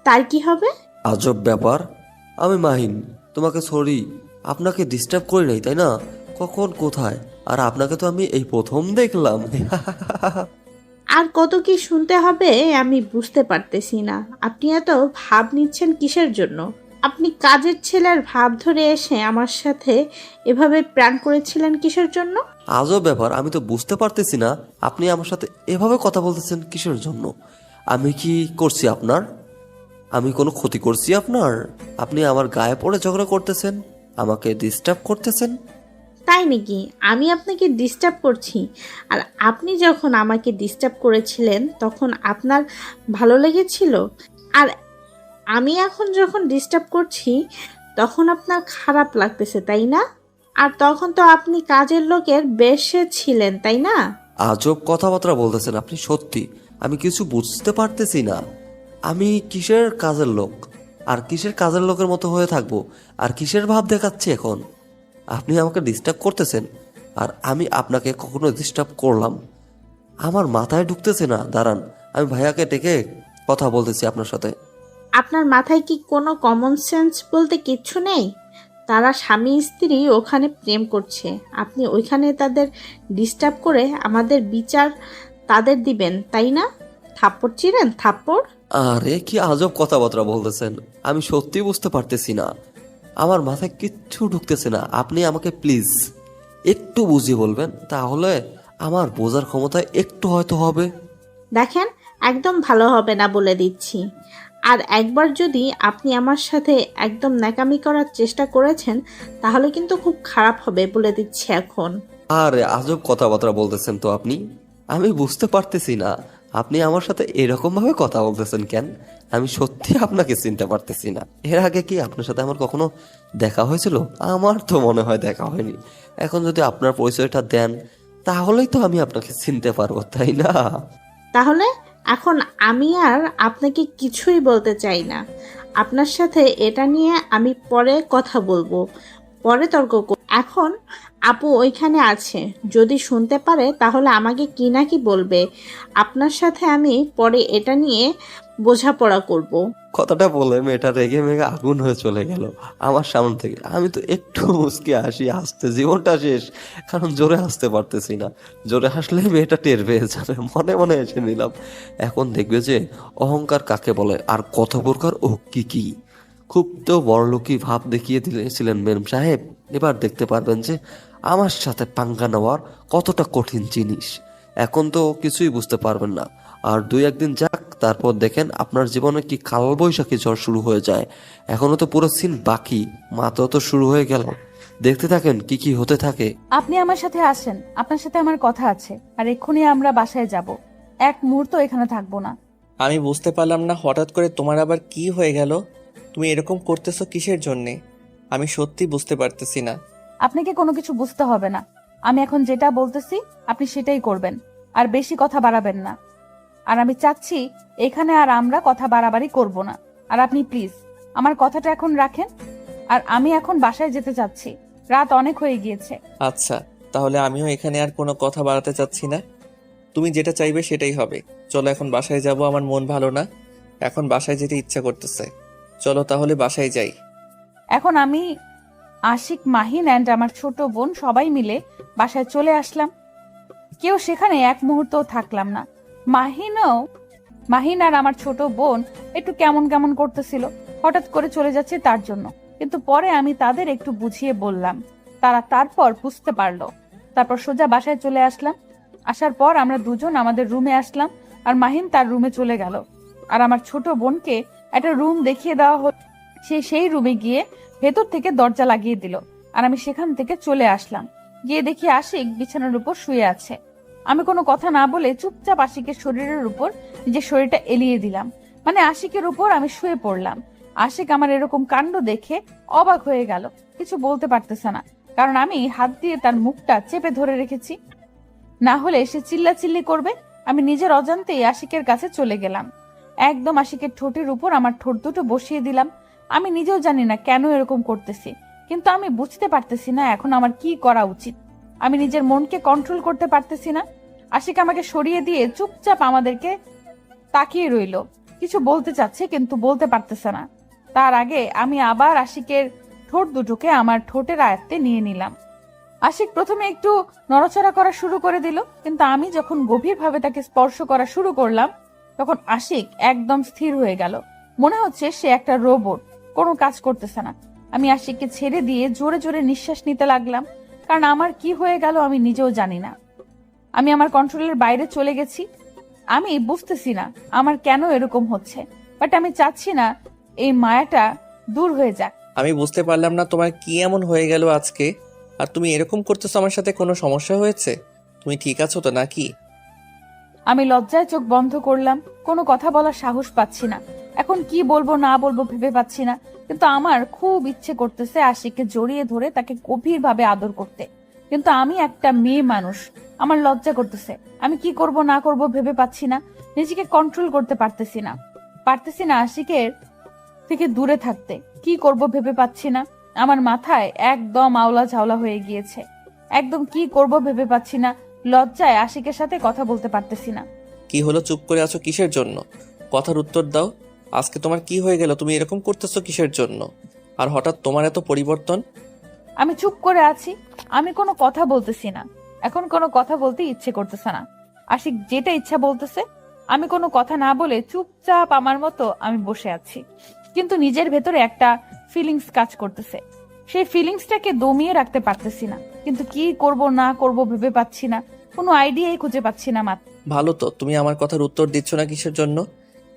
তার কি হবে? আজব ব্যাপার। আমি মাহিন, তোমাকে সরি, আপনাকে ডিস্টার্ব করি নাই তাই না? কখন কোথায়? আর আপনাকে তো আমি এই প্রথম দেখলাম। আর কত কি শুনতে হবে আমি বুঝতে পারতেছি না। আপনি এত ভাব নিচ্ছেন কিসের জন্য? আপনি কাজের ছেলের ভাব ধরে এসে আমার সাথে এভাবে প্র্যাঙ্ক করেছিলেন কিসের জন্য? আজব ব্যাপার, আমি তো বুঝতে পারতেছি না আপনি আমার সাথে এভাবে কথা বলতেছেন কিসের জন্য। আমি কি করছি আপনার? আমি কোনো ক্ষতি করছি আপনার? আপনি আমার গায়ে পড়ে ঝগড়া করতেছেন, আমাকে ডিস্টার্ব করতেছেন। তাই নাকি? আমি আপনাকে ডিস্টার্ব করছি? আর আপনি যখন আমাকে ডিস্টার্ব করেছিলেন তখন আপনার ভালো লেগেছিল, আর আমি এখন যখন ডিস্টার্ব করছি তখন আপনার খারাপ লাগতেছে তাই না? আর তখন তো আপনি কাজের লোকের বেশে ছিলেন তাই না? আজব কথাবার্তা বলতেছেন আপনি। সত্যি আমি কিছু বুঝতে পারতেছি না। আমি কিসের কাজের লোক? আর কিসের কাজের লোকের মতো হয়ে থাকবো? আর কিসের ভাব দেখাচ্ছি এখন? আপনি আমাকে ডিস্টার্ব করতেছেন, আর আমি আপনাকে কখনো ডিস্টার্ব করলাম? আমার মাথায় ঢুকতেছে না। দাঁড়ান, আমি ভাইয়াকে ডেকে কথা বলতেছি আপনার সাথে। আপনার মাথায় কি কোনো কমন সেন্স বলতে কিচ্ছু নেই? তারা স্বামী স্ত্রী ওখানে প্রেম করছে, আপনি ওইখানে তাদের ডিস্টার্ব করে আমাদের বিচার তাদের দিবেন তাই না? থাপ্পড় চিরেন থাপ্পড়? আরে কি আজব কথাবার্তা বলতেছেন, আমি সত্যি বুঝতে পারতেছি না। আমার মাথায় কিচ্ছু ঢুকতেছে না। আপনি আমাকে প্লিজ একটু বুঝিয়ে বলবেন, তাহলে আমার বোঝার ক্ষমতা একটু হয়তো হবে। দেখেন, একদম ভালো হবে না বলে দিচ্ছি। আর একবার যদি আপনি আমার সাথে একদম ন্যাকামি করার চেষ্টা করেছেন তাহলে কিন্তু খুব খারাপ হবে বলে দিচ্ছি এখন। আরে আজব কথাবার্তা বলতেছেন তো আপনি। আমি বুঝতে পারতেছি না আপনি আমার সাথে এরকম ভাবে কথা বলতেছেন কেন। আমি সত্যি আপনাকে চিনতে পারতেছি না। এর আগে কি আপনার সাথে আমার কখনো দেখা হয়েছিল? আমার তো মনে হয় দেখা হয়নি। এখন যদি আপনার পরিচয়টা দেন তাহলেই তো আমি আপনাকে চিনতে পারবো তাই না? তাহলে এখন আমি আর আপনাকে কিছুই বলতে চাই না। আপনার সাথে এটা নিয়ে আমি পরে কথা বলবো, পরে তর্ক করব। এখন আপু ওইখানে আছে, যদি শুনতে পারে তাহলে আমাকে কি না কি বলবে। আপনার সাথে আমি পরে এটা নিয়ে বোঝাপড়া করব। কথাটা বলে মেয়েটা রেগে মেগে আগুন হয়ে চলে গেল আমার সামনে থেকে। আমি তো একটু মুচকি হাসি, হাসতে জীবনটা শেষ, কারণ জোরে হাসতে পারতেছি না। জোরে হাসলে মেয়েটা টের পেয়ে যাবে, মনে মনে এসে নিলাম। এখন দেখবে যে অহংকার কাকে বলে আর কত প্রকার ও কি কি। খুব তো বড়লোকি ভাব দেখিয়ে দিয়েছিলেন মেম সাহেব, এবার দেখতে পারবেন যে আমার সাথে পাঙ্গা নেওয়ার কতটা কঠিন জিনিস। এখন তো কিছুই বুঝতে পারবেন না, আর 2-1 দিন যাক, তারপর দেখেন আপনার জীবনে কি কালবৈশাখী ঝড় শুরু হয়ে যায়। এখনো তো পুরো সিন বাকি, মাত্র তো শুরু হয়ে গেল। দেখতে থাকেন কি কি হতে থাকে। আপনি আমার সাথে আসেন, আপনার সাথে আমার কথা আছে, আর এক্ষুনি আমরা বাসায় যাব। এক মুহূর্ত এখানে থাকবো না। আমি বুঝতে পারলাম না হঠাৎ করে তোমার আবার কি হয়ে গেল। তুমি এরকম করতেছো কিসের জন্যে? আমি সত্যি বুঝতে পারতেছি না। আপনাকে কোনো কিছু বুঝতে হবে না। আমি এখন যেটা বলতেছি আপনি সেটাই করবেন, আর বেশি কথা বাড়াবেন না। আর আমি চাচ্ছি এখানে আর আমরা কথা বাড়াবাড়ি করব না। আর আপনি প্লিজ আমার কথাটা এখন রাখেন। আর আমি এখন বাসায় যেতে চাচ্ছি, রাত অনেক হয়ে গিয়েছে। আচ্ছা, তাহলে আমিও এখানে আর কোনো কথা বাড়াতে চাচ্ছি না। তুমি যেটা চাইবে সেটাই হবে। চলো এখন বাসায় যাব, আমার মন ভালো না, এখন বাসায় যেতে ইচ্ছা করতেছে। চলো তাহলে বাসায় যাই। এখন আমি, আশিক, মাহিন অ্যান্ড আমার ছোট বোন সবাই মিলে বাসায় চলে আসলাম। কেউ সেখানে এক মুহূর্তও থাকলাম না। মাহিন আর আমার ছোট বোন একটু কেমন কেমন করতেছিল, হঠাৎ করে চলে যাচ্ছে তার জন্য। কিন্তু পরে আমি তাদের একটু বুঝিয়ে বললাম, তারা তারপর বুঝতে পারলো। তারপর সোজা বাসায় চলে আসলাম। আসার পর আমরা দুজন আমাদের রুমে আসলাম, আর মাহিন তার রুমে চলে গেল। আর আমার ছোট বোনকে একটা রুম দেখিয়ে দেওয়া হলো। সে সেই রুমে গিয়ে ভেতর থেকে দরজা লাগিয়ে দিল, আর আমি সেখান থেকে চলে আসলাম। গিয়ে দেখি আশিক বিছানার উপর শুয়ে আছে। আমি কোনো কথা না বলে চুপচাপ আশিকের শরীরের উপর নিজের শরীরটা এলিয়ে দিলাম, মানে আশিকের উপর আমি শুয়ে পড়লাম। আশিক আমার এরকম কাণ্ড দেখে অবাক হয়ে গেল, কিছু বলতে পারতেছে না, কারণ আমি হাত দিয়ে তার মুখটা চেপে ধরে রেখেছি। না হলে সে চিল্লাচিল্লি করবে। আমি নিজের অজান্তেই আশিকের কাছে চলে গেলাম, একদম আশিকের ঠোঁটের উপর আমার ঠোঁট দুটো বসিয়ে দিলাম। আমি নিজেও জানি না কেন এরকম করতেছি, কিন্তু আমি বুঝতে পারতেছি না এখন আমার কি করা উচিত। আমি নিজের মনকে কন্ট্রোল করতে পারতেছি না। আশিক আমাকে সরিয়ে দিয়ে চুপচাপ আমাদেরকে তাকিয়ে রইল, কিছু বলতে চাচ্ছে কিন্তু বলতে পারতেছে না। তার আগে আমি আবার আশিকের ঠোঁট দুটোকে আমার ঠোঁটের আয়ত্তে নিয়ে নিলাম। আশিক প্রথমে একটু নড়াচড়া করা শুরু করে দিল, কিন্তু আমি যখন গভীরভাবে তাকে স্পর্শ করা শুরু করলাম তখন আশিক একদম স্থির হয়ে গেল। মনে হচ্ছে সে একটা রোবট, কোনো কাজ করতেছে না। আমি আশিককে ছেড়ে দিয়ে জোরে জোরে নিঃশ্বাস নিতে লাগলাম, কারণ আমার কি হয়ে গেল আমি নিজেও জানি না। আমি আমার কন্ট্রোলের বাইরে চলে গেছি। আমি বুঝতেছি না আমার কেন এরকম হচ্ছে, বাট আমি চাচ্ছি না এই মায়াটা দূর হয়ে যাক। আমি বুঝতে পারলাম না তোমার কি এমন হয়ে গেল আজকে, আর তুমি এরকম করতেছো। আমার সাথে কোনো সমস্যা হয়েছে? তুমি ঠিক আছো তো নাকি? আমি লজ্জায় চোখ বন্ধ করলাম, কোনো কথা বলার সাহস পাচ্ছি না। এখন কি বলবো না বলবো ভেবে পাচ্ছি না, কিন্তু আমার খুব ইচ্ছে করতেছে আশিককে জড়িয়ে ধরে তাকে গভীরভাবে আদর করতে। কিন্তু আমি একটা মেয়ে মানুষ, আমার লজ্জা করতেছে। আমি কি করব না করব ভেবে পাচ্ছি না, নিজেকে কন্ট্রোল করতে পারতেছি না আশিকের থেকে দূরে থাকতে। কি করব ভেবে পাচ্ছি না। আমার মাথায় একদম আওলা ঝাওলা হয়ে গিয়েছে, একদম কি করব ভেবে পাচ্ছি না। লজ্জায় আশিকের সাথে কথা বলতে পারতেছি না। কি হলো, চুপ করে আছো কিসের জন্য? কথার উত্তর দাও। আজকে তোমার কি হয়ে গেল? তুমি এরকম করতেছো কিসের জন্য? আর হঠাৎ তোমার এত পরিবর্তন? আমি চুপ করে আছি, আমি কোনো কথা বলতেছি না। এখন কোনো কথা বলতে ইচ্ছে করতেছে না। আশিক যেটা ইচ্ছা বলতেছে, আমি কোনো কথা না বলে চুপচাপ আমার মতো আমি বসে আছি। কিন্তু নিজের ভেতরে একটা ফিলিংস কাজ করতেছে, সেই ফিলিংসটাকে দমিয়ে রাখতে পারতেছি না। কিন্তু কি করব না করব ভেবে পাচ্ছি না, কোনো আইডিয়াই খুঁজে পাচ্ছি না মাত্র। ভালো তো, তুমি আমার কথার উত্তর দিচ্ছ না কিসের জন্য?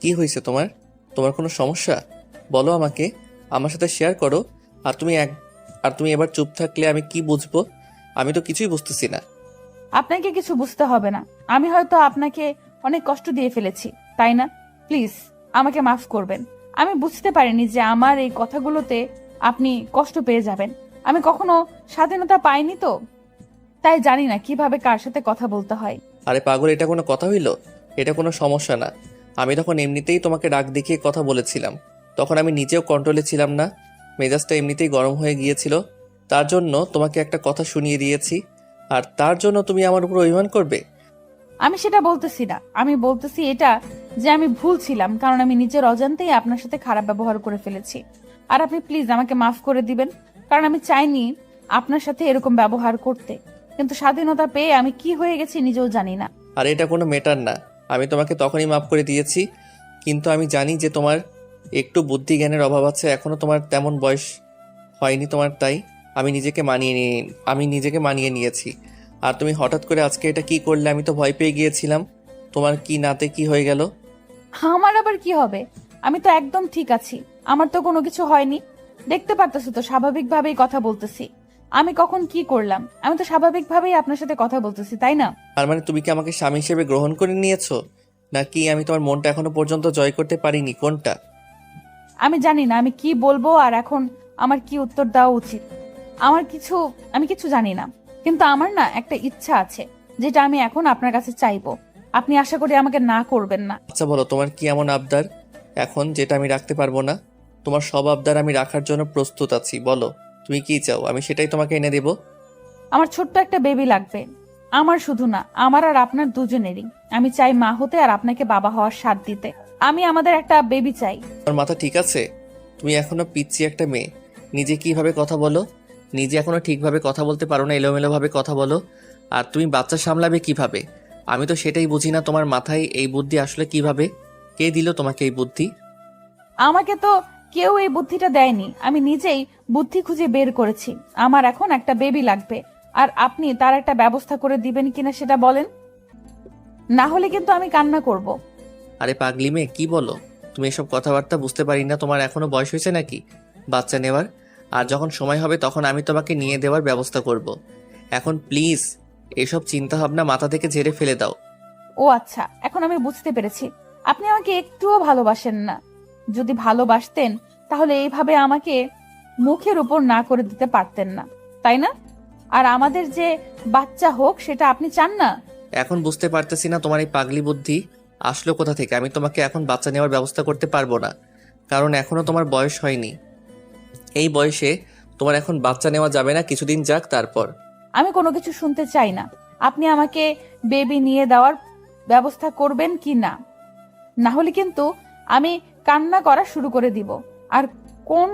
কি হয়েছে তোমার? তোমার কোনো সমস্যা? বলো আমাকে, আমার সাথে শেয়ার করো। আর তুমি এবার চুপ থাকলে আমি কি বুঝবো? আমি তো কিছুই বুঝতেছি না। আপনাকে কিছু বুঝতে হবে না। আমি হয়তো আপনাকে অনেক কষ্ট দিয়ে ফেলেছি, তাই না? প্লিজ আমাকে মাফ করবেন। আমি বুঝতে পারিনি যে আমার এই কথাগুলোতে আপনি কষ্ট পেয়ে যাবেন। আমি কখনো স্বাধীনতা পাইনি তো, তাই জানি না কিভাবে কার সাথে কথা বলতে হয়। আরে পাগল, এটা কোনো কথা হইলো? এটা কোনো সমস্যা না। আমি তখন এমনিতেই তোমাকে রাগ দেখিয়ে কথা বলেছিলাম। তখন আমি নিজেও কন্ট্রোলে ছিলাম না, মেজাজটা এমনিতেই গরম হয়ে গিয়েছিল। তার জন্য তোমাকে একটা কথা শুনিয়ে দিয়েছি, আর তার জন্য তুমি আমার উপর অভিমান করবে? আমি সেটা বলতেছি না, আমি বলতেছি এটা যে আমি ভুল ছিলাম, কারণ আমি নিজের অজান্তেই আপনার সাথে খারাপ ব্যবহার করে ফেলেছি। আর আপনি প্লিজ আমাকে মাফ করে দিবেন, কারণ আমি চাইনি আপনার সাথে এরকম ব্যবহার করতে, কিন্তু স্বাধীনতা পেয়ে আমি কি হয়ে গেছি নিজেও জানি না। আর এটা কোনো ম্যাটার না, আমি তোমাকে তখনই মাফ করে দিয়েছি, কিন্তু আমি জানি যে তোমার একটু বুদ্ধি জ্ঞানের অভাব আছে, এখনো তোমার তেমন বয়স হয়নি তোমার, তাই আমি নিজেকে মানিয়ে নিয়েছি। আর তুমি হঠাৎ করে আজকে এটা কি করলে? আমি তো ভয় পেয়ে গিয়েছিলাম। তোমার কি নাতে কি হয়ে গেল? আমার আবার কি হবে? আমি তো একদম ঠিক আছি, আমার তো কোনো কিছু হয়নি। দেখতে পারতেছো তো স্বাভাবিকভাবেই কথা বলতেছি। আমি কখন কি করলাম? আমি তো স্বাভাবিকভাবেই আপনার সাথে কথা বলতেছি, তাই না? আর মানে তুমি কি আমাকে স্বামী হিসেবে গ্রহণ করে নিয়েছো, নাকি আমি তোমার মনটা এখনো পর্যন্ত জয় করতে পারিনি? কোনটা? আমি জানি না আমি কি বলবো আর এখন আমার কি উত্তর দেওয়া উচিত। আমি কিছু জানি না, কিন্তু আমার না একটা ইচ্ছা আছে যেটা আমি এখন আপনার কাছে চাইবো। আপনি আশা করি আমাকে না করবেন না। আচ্ছা বলো, তোমার কি এমন আবদার এখন যেটা আমি রাখতে পারবো না? তোমার সব আবদার আমি রাখার জন্য প্রস্তুত আছি, বলো তুমি কি চাও, আমি সেটাই তোমাকে এনে দেবো। আমার ছোট্ট একটা বেবি লাগবে, আমার শুধু না, আমার আর আপনার দুজনেরই। আমি চাই মা হতে আর আপনাকে বাবা হওয়ার স্বাদ দিতে। আমি আমাদের একটা বেবি চাই। তোমার মাথা ঠিক আছে? তুমি এখনো পিচ্ছি একটা মেয়ে, নিজে কিভাবে কথা বলো, নিজে এখনো ঠিকভাবে কথা বলতে পারো না, এলোমেলো ভাবে কথা বলো। আর তুমি বাচ্চা সামলাবে কিভাবে? আমি তো সেটাই বুঝি না, তোমার মাথায় এই বুদ্ধি আসলে কিভাবে? কে দিল তোমাকে এই বুদ্ধি? আমাকে তো কেউ এই বুদ্ধিটা দেয়নি, আমি নিজেই বুদ্ধি খুঁজে বের করেছি। আমার এখন একটা বেবি লাগবে, আর আপনি তার একটা ব্যবস্থা করে দিবেন কিনা সেটা বলেন, না হলে কিন্তু আমি কান্না করব। আরে পাগলি মেয়ে, কি বলো তুমি? এসব কথাবার্তা বুঝতে পারি না, তোমার এখনো বয়স হয়েছে নাকি বাচ্চা নেওয়ার? আর যখন সময় হবে তখন আমি তোমাকে নিয়ে দেওয়ার ব্যবস্থা করব। এখন প্লিজ এসব চিন্তা ভাবনা মাথা থেকে ঝেড়ে ফেলে দাও। ও আচ্ছা, এখন আমি বুঝতে পেরেছি আপনি আমাকে একটুও ভালোবাসেন না। যদি ভালোবাসতেন তাহলে এইভাবে আমাকে মুখের উপর না করে দিতে পারতেন না, তাই না? আর আমাদের যে বাচ্চা হোক সেটা আপনি চান না। এখন বুঝতে পারতেছি না তোমার এই পাগলি বুদ্ধি আসলো কোথা থেকে। আমি তোমাকে এখন বাচ্চা নেওয়ার ব্যবস্থা করতে পারবো না, কারণ এখনো তোমার বয়স হয়নি। এই বয়সে তোমার এখন বাচ্চা নেওয়া যাবে না, কিছুদিন যাক তারপর। আমি কোনো কিছু শুনতে চাই না। আপনি আমাকে বেবি নিয়ে দেওয়ার ব্যবস্থা করবেন কি না, না হলে কিন্তু আমি কান্না করা শুরু করে দিব। আর কোন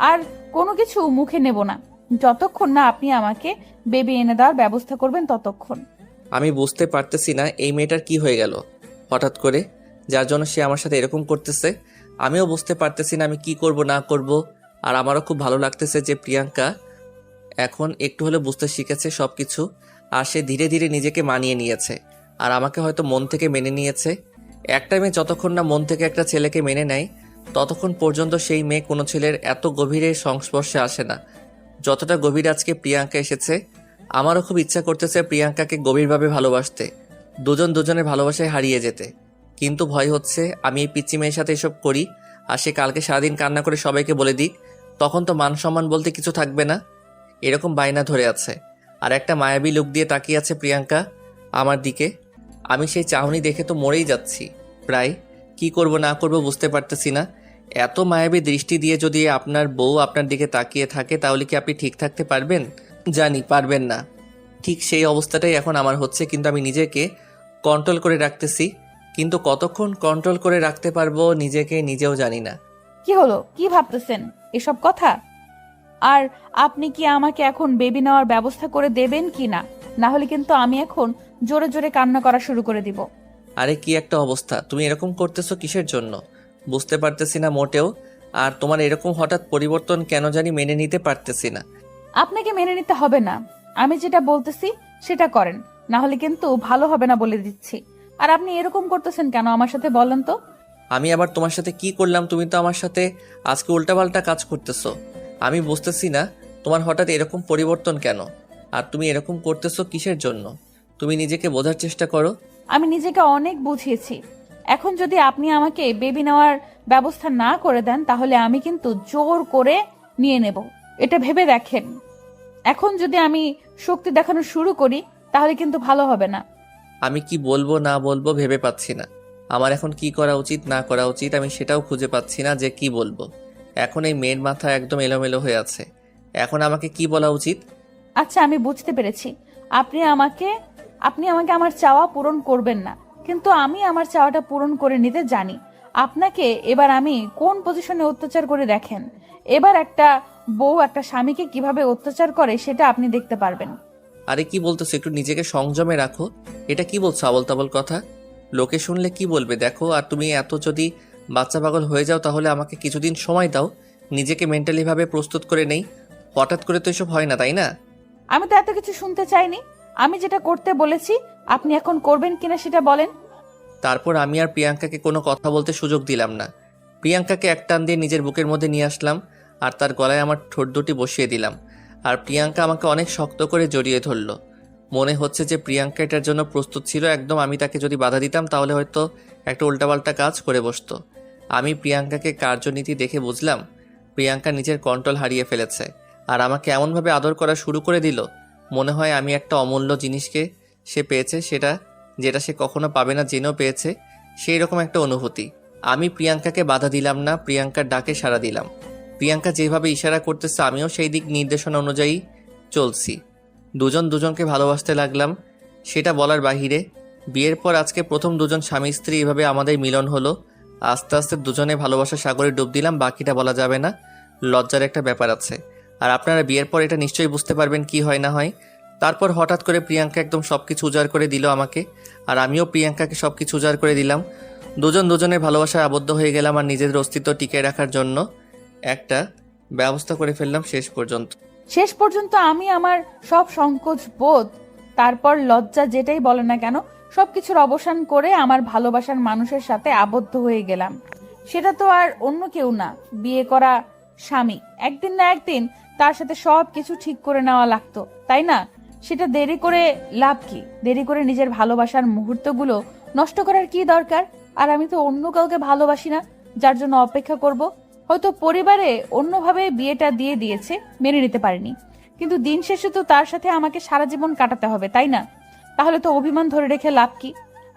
আর কোনো কিছু মুখে নেব না যতক্ষণ না আপনি আমাকে বেবি এনে দেওয়ার ব্যবস্থা করবেন, ততক্ষণ। আমি বুঝতে পারতেছি না এই মেয়েটার কি হয়ে গেল হঠাৎ করে, যার জন্য সে আমার সাথে এরকম করতেছে। আমিও বুঝতে পারতেছি না আমি কি করব না করব। আর আমারও খুব ভালো লাগতেছে যে প্রিয়াঙ্কা এখন একটু হলে বুঝতে শিখেছে সবকিছু, আর সে ধীরে ধীরে নিজেকে মানিয়ে নিয়েছে, আর আমাকে হয়তো মন থেকে মেনে নিয়েছে। একটা মেয়ে যতক্ষণ না মন থেকে একটা ছেলেকে মেনে নেয় ততক্ষণ পর্যন্ত সেই মেয়ে কোনো ছেলের এত গভীরে সংস্পর্শে আসে না যতটা গভীরে আজকে প্রিয়াঙ্কা এসেছে। আমারও খুব ইচ্ছা করতেছে প্রিয়াঙ্কাকে গভীরভাবে ভালোবাসতে, দুজন দুজনের ভালোবাসায় হারিয়ে যেতে, কিন্তু ভয় হচ্ছে আমি এই পিচ্চি মেয়ের সাথে এসব করি আর সে কালকে সারাদিন কান্না করে সবাইকে বলে দিক, তখন তো মান সম্মান বলতে কিছু থাকবে না। এরকম বায়না ধরে আছে, আর একটা মায়াবী লুক দিয়ে তাকিয়ে আছে প্রিয়াঙ্কা আমার দিকে। আমি সেই চাহনি দেখে তো মরেই যাচ্ছি প্রায়। কি করব না করব বুঝতে পারতেছি না। এত মায়াবী দৃষ্টি দিয়ে যদি আপনার বউ আপনার দিকে তাকিয়ে থাকে তাহলে কি আপনি ঠিক থাকতে পারবেন? জানি পারবেন না, ঠিক সেই অবস্থাটাই এখন আমার হচ্ছে, কিন্তু আমি নিজেকে কন্ট্রোল করে রাখতেছি, কিন্তু কতক্ষণ কন্ট্রোল করে রাখতে পারবো নিজেকে নিজেও জানি না। কি হলো, কি ভাবতেছেন এসব কথা? আর আপনি কি আমাকে এখন বেবি নেওয়ার ব্যবস্থা করে দেবেন কি না, না হলে কিন্তু আমি এখন জোরে জোরে কান্না করা শুরু করে দিব। আরে কি একটা অবস্থা, তুমি এরকম করতেছো কিসের জন্য বুঝতে পারতেছি না মোটেও। আর তোমার এরকম হঠাৎ পরিবর্তন কেন জানি মেনে নিতে পারতেছি না। আপনাকে মেনে নিতে হবে না, আমি যেটা বলতেছি সেটা করেন, না হলে কিন্তু ভালো হবে না বলে দিচ্ছি। আর আপনি এরকম করতেছেন কেন আমার সাথে বলেন তো? আমি আবার তোমার সাথে কি করলাম? তুমি তো আমার সাথে আজকে উল্টাপাল্টা কাজ করতেছো। আমি বুঝতেছি না তোমার হঠাৎ এরকম পরিবর্তন কেন, আর তুমি এরকম করতেছো কিসের জন্য? তুমি নিজেকে বোঝার চেষ্টা করো। আমি নিজেকে অনেক বুঝিয়েছি, এখন যদি আপনি আমাকে বেবি নেওয়ার ব্যবস্থা না করে দেন তাহলে আমি কিন্তু জোর করে নিয়ে নেব, এটা ভেবে দেখেন। এখন যদি আমি শক্তি দেখানো শুরু করি তাহলে কিন্তু ভালো হবে না। আমি কি বলবো না বলবো ভেবে পাচ্ছি না। আমার এখন কি করা উচিত না করা উচিত আমি সেটাও খুঁজে পাচ্ছি না যে কি বলবো। এখন এই মেয়ের মাথা একদম এলোমেলো হয়ে আছে। এখন আমাকে কি বলা উচিত? আচ্ছা, আমি বুঝতে পেরেছি। আপনি আমাকে আমার চাওয়া পূরণ করবেন না, কিন্তু আমি আমার চাওয়াটা পূরণ করে নিতে জানি। আপনাকে এবার আমি কোন পজিশনে অত্যাচার করে দেখেন। এবার একটা বউ একটা স্বামীকে কিভাবে অত্যাচার করে সেটা আপনি দেখতে পারবেন। আরে কি বলতেছো? একটু নিজেকে সংযমে রাখো। এটা কি বলছো আবল তাবল কথা? লোকে শুনলে কি বলবে দেখো। আর তুমি এত যদি বাচ্চা পাগল হয়ে যাও তাহলে আমাকে কিছুদিন সময় দাও, নিজেকে মেন্টালি ভাবে প্রস্তুত করে নেই। হঠাৎ করে তো এসব হয় না, তাই না? আমি তো এত কিছু শুনতে চাইনি। আমি যেটা করতে বলেছি আপনি এখন করবেন কিনা সেটা বলেন। তারপর আমি আর প্রিয়াঙ্কাকে কোনো কথা বলতে সুযোগ দিলাম না। প্রিয়াঙ্কাকে এক টান দিয়ে নিজের বুকের মধ্যে নিয়ে আসলাম আর তার গলায় আমার ঠোঁট দুটি বসিয়ে দিলাম। আর প্রিয়াঙ্কা আমাকে অনেক শক্ত করে জড়িয়ে ধরল। মনে হচ্ছে যে প্রিয়াঙ্কা এটার জন্য প্রস্তুত ছিল একদম। আমি তাকে যদি বাধা দিতাম তাহলে হয়তো একটা উল্টাপাল্টা কাজ করে বসতো। আমি প্রিয়াঙ্কাকে কার্যনীতি দেখে বুঝলাম প্রিয়াঙ্কা নিজের কন্ট্রোল হারিয়ে ফেলেছে আর আমাকে এমনভাবে আদর করা শুরু করে দিল, মনে হয় আমি একটা অমূল্য জিনিসকে সে পেয়েছে, যেটা সে কখনো পাবে না জেনেও পেয়েছে, সেই রকম একটা অনুভূতি। আমি প্রিয়াঙ্কাকে বাধা দিলাম না, প্রিয়াঙ্কার ডাকে সাড়া দিলাম। প্রিয়াঙ্কা যেভাবে ইশারা করতেছে আমিও সেই দিক নির্দেশনা অনুযায়ী চলছি। দুজন দুজনকে ভালোবাসতে লাগলাম, সেটা বলার বাহিরে। বিয়ের পর আজকে প্রথম দুজন স্বামী স্ত্রী এভাবে আমাদের মিলন হলো। আস্তে আস্তে দুজনে ভালোবাসার সাগরে ডুব দিলাম, বাকিটা বলা যাবে না, লজ্জার একটা ব্যাপার আছে। আর আপনারা বিয়ের পর এটা নিশ্চয়ই বুঝতে পারবেন কি হয় না হয়। তারপর হঠাৎ করে প্রিয়াঙ্কা একদম সবকিছু উজাড় করে দিল আমাকে, আর আমিও প্রিয়াঙ্কাকে সবকিছু উজাড় করে দিলাম। দুজন দুজনের ভালোবাসায় আবদ্ধ হয়ে গেলাম আর নিজেদের অস্তিত্ব টিকিয়ে রাখার জন্য একটা ব্যবস্থা করে ফেললাম শেষ পর্যন্ত আমি আমার সব সংকোচ বোধ, তারপর লজ্জা, যেটাই বলে না কেন, সবকিছুর অবসান করে আমার ভালোবাসার মানুষের সাথে আবদ্ধ হয়ে গেলাম। সেটা তো আর অন্য কেউ না, বিয়ে করা স্বামী। একদিন না একদিন তার সাথে সব কিছু ঠিক করে নেওয়া লাগতো, তাই না? সেটা দেরি করে লাভ কি? দেরি করে নিজের ভালোবাসার মুহূর্তগুলো নষ্ট করার কি দরকার? আর আমি তো অন্য কাউকে ভালোবাসি না যার জন্য অপেক্ষা করব। হয়তো পরিবারে অন্যভাবে বিয়েটা দিয়ে দিয়েছে, মেনে নিতে পারিনি, কিন্তু দিন শেষে তো তার সাথে আমাকে সারা জীবন কাটাতে হবে, তাই না? তাহলে তো অভিমান ধরে রেখে লাভ কি?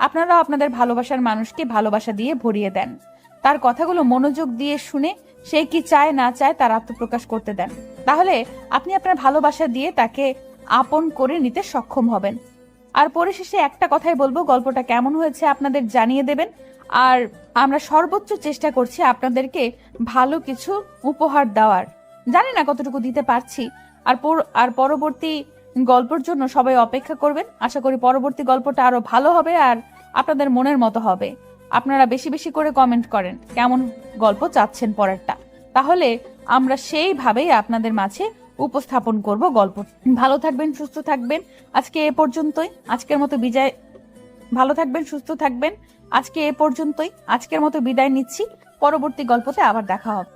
আপনারাও আপনাদের ভালোবাসার মানুষকে ভালোবাসা দিয়ে ভরিয়ে দেন, তার কথাগুলো মনোযোগ দিয়ে শুনে সে কি চায় না চায় তার আত্মপ্রকাশ করতে দেন। তাহলে আপনি আপনার ভালোবাসা দিয়ে তাকে আপন করে নিতে সক্ষম হবেন। আর পরিশেষে একটা কথাই বলবো, গল্পটা কেমন হয়েছে আপনাদের জানিয়ে দেবেন। আর আমরা সর্বোচ্চ চেষ্টা করছি আপনাদেরকে ভালো কিছু উপহার দেওয়ার। জানি না কতটুকু দিতে পারছি। আর পরবর্তী গল্পের জন্য সবাই অপেক্ষা করবেন। আশা করি পরবর্তী গল্পটা আরো ভালো হবে আর আপনাদের মনের মতো হবে। আপনারা বেশি বেশি করে কমেন্ট করেন কেমন গল্প চাচ্ছেন পরেরটা, তাহলে আমরা সেইভাবেই আপনাদের মাঝে উপস্থাপন করব গল্প। ভালো থাকবেন, সুস্থ থাকবেন। আজকে এ পর্যন্তই, আজকের মতো বিদায়। ভালো থাকবেন, সুস্থ থাকবেন। আজকে এ পর্যন্তই, আজকের মতো বিদায় নিচ্ছি। পরবর্তী গল্পতে আবার দেখা হবে।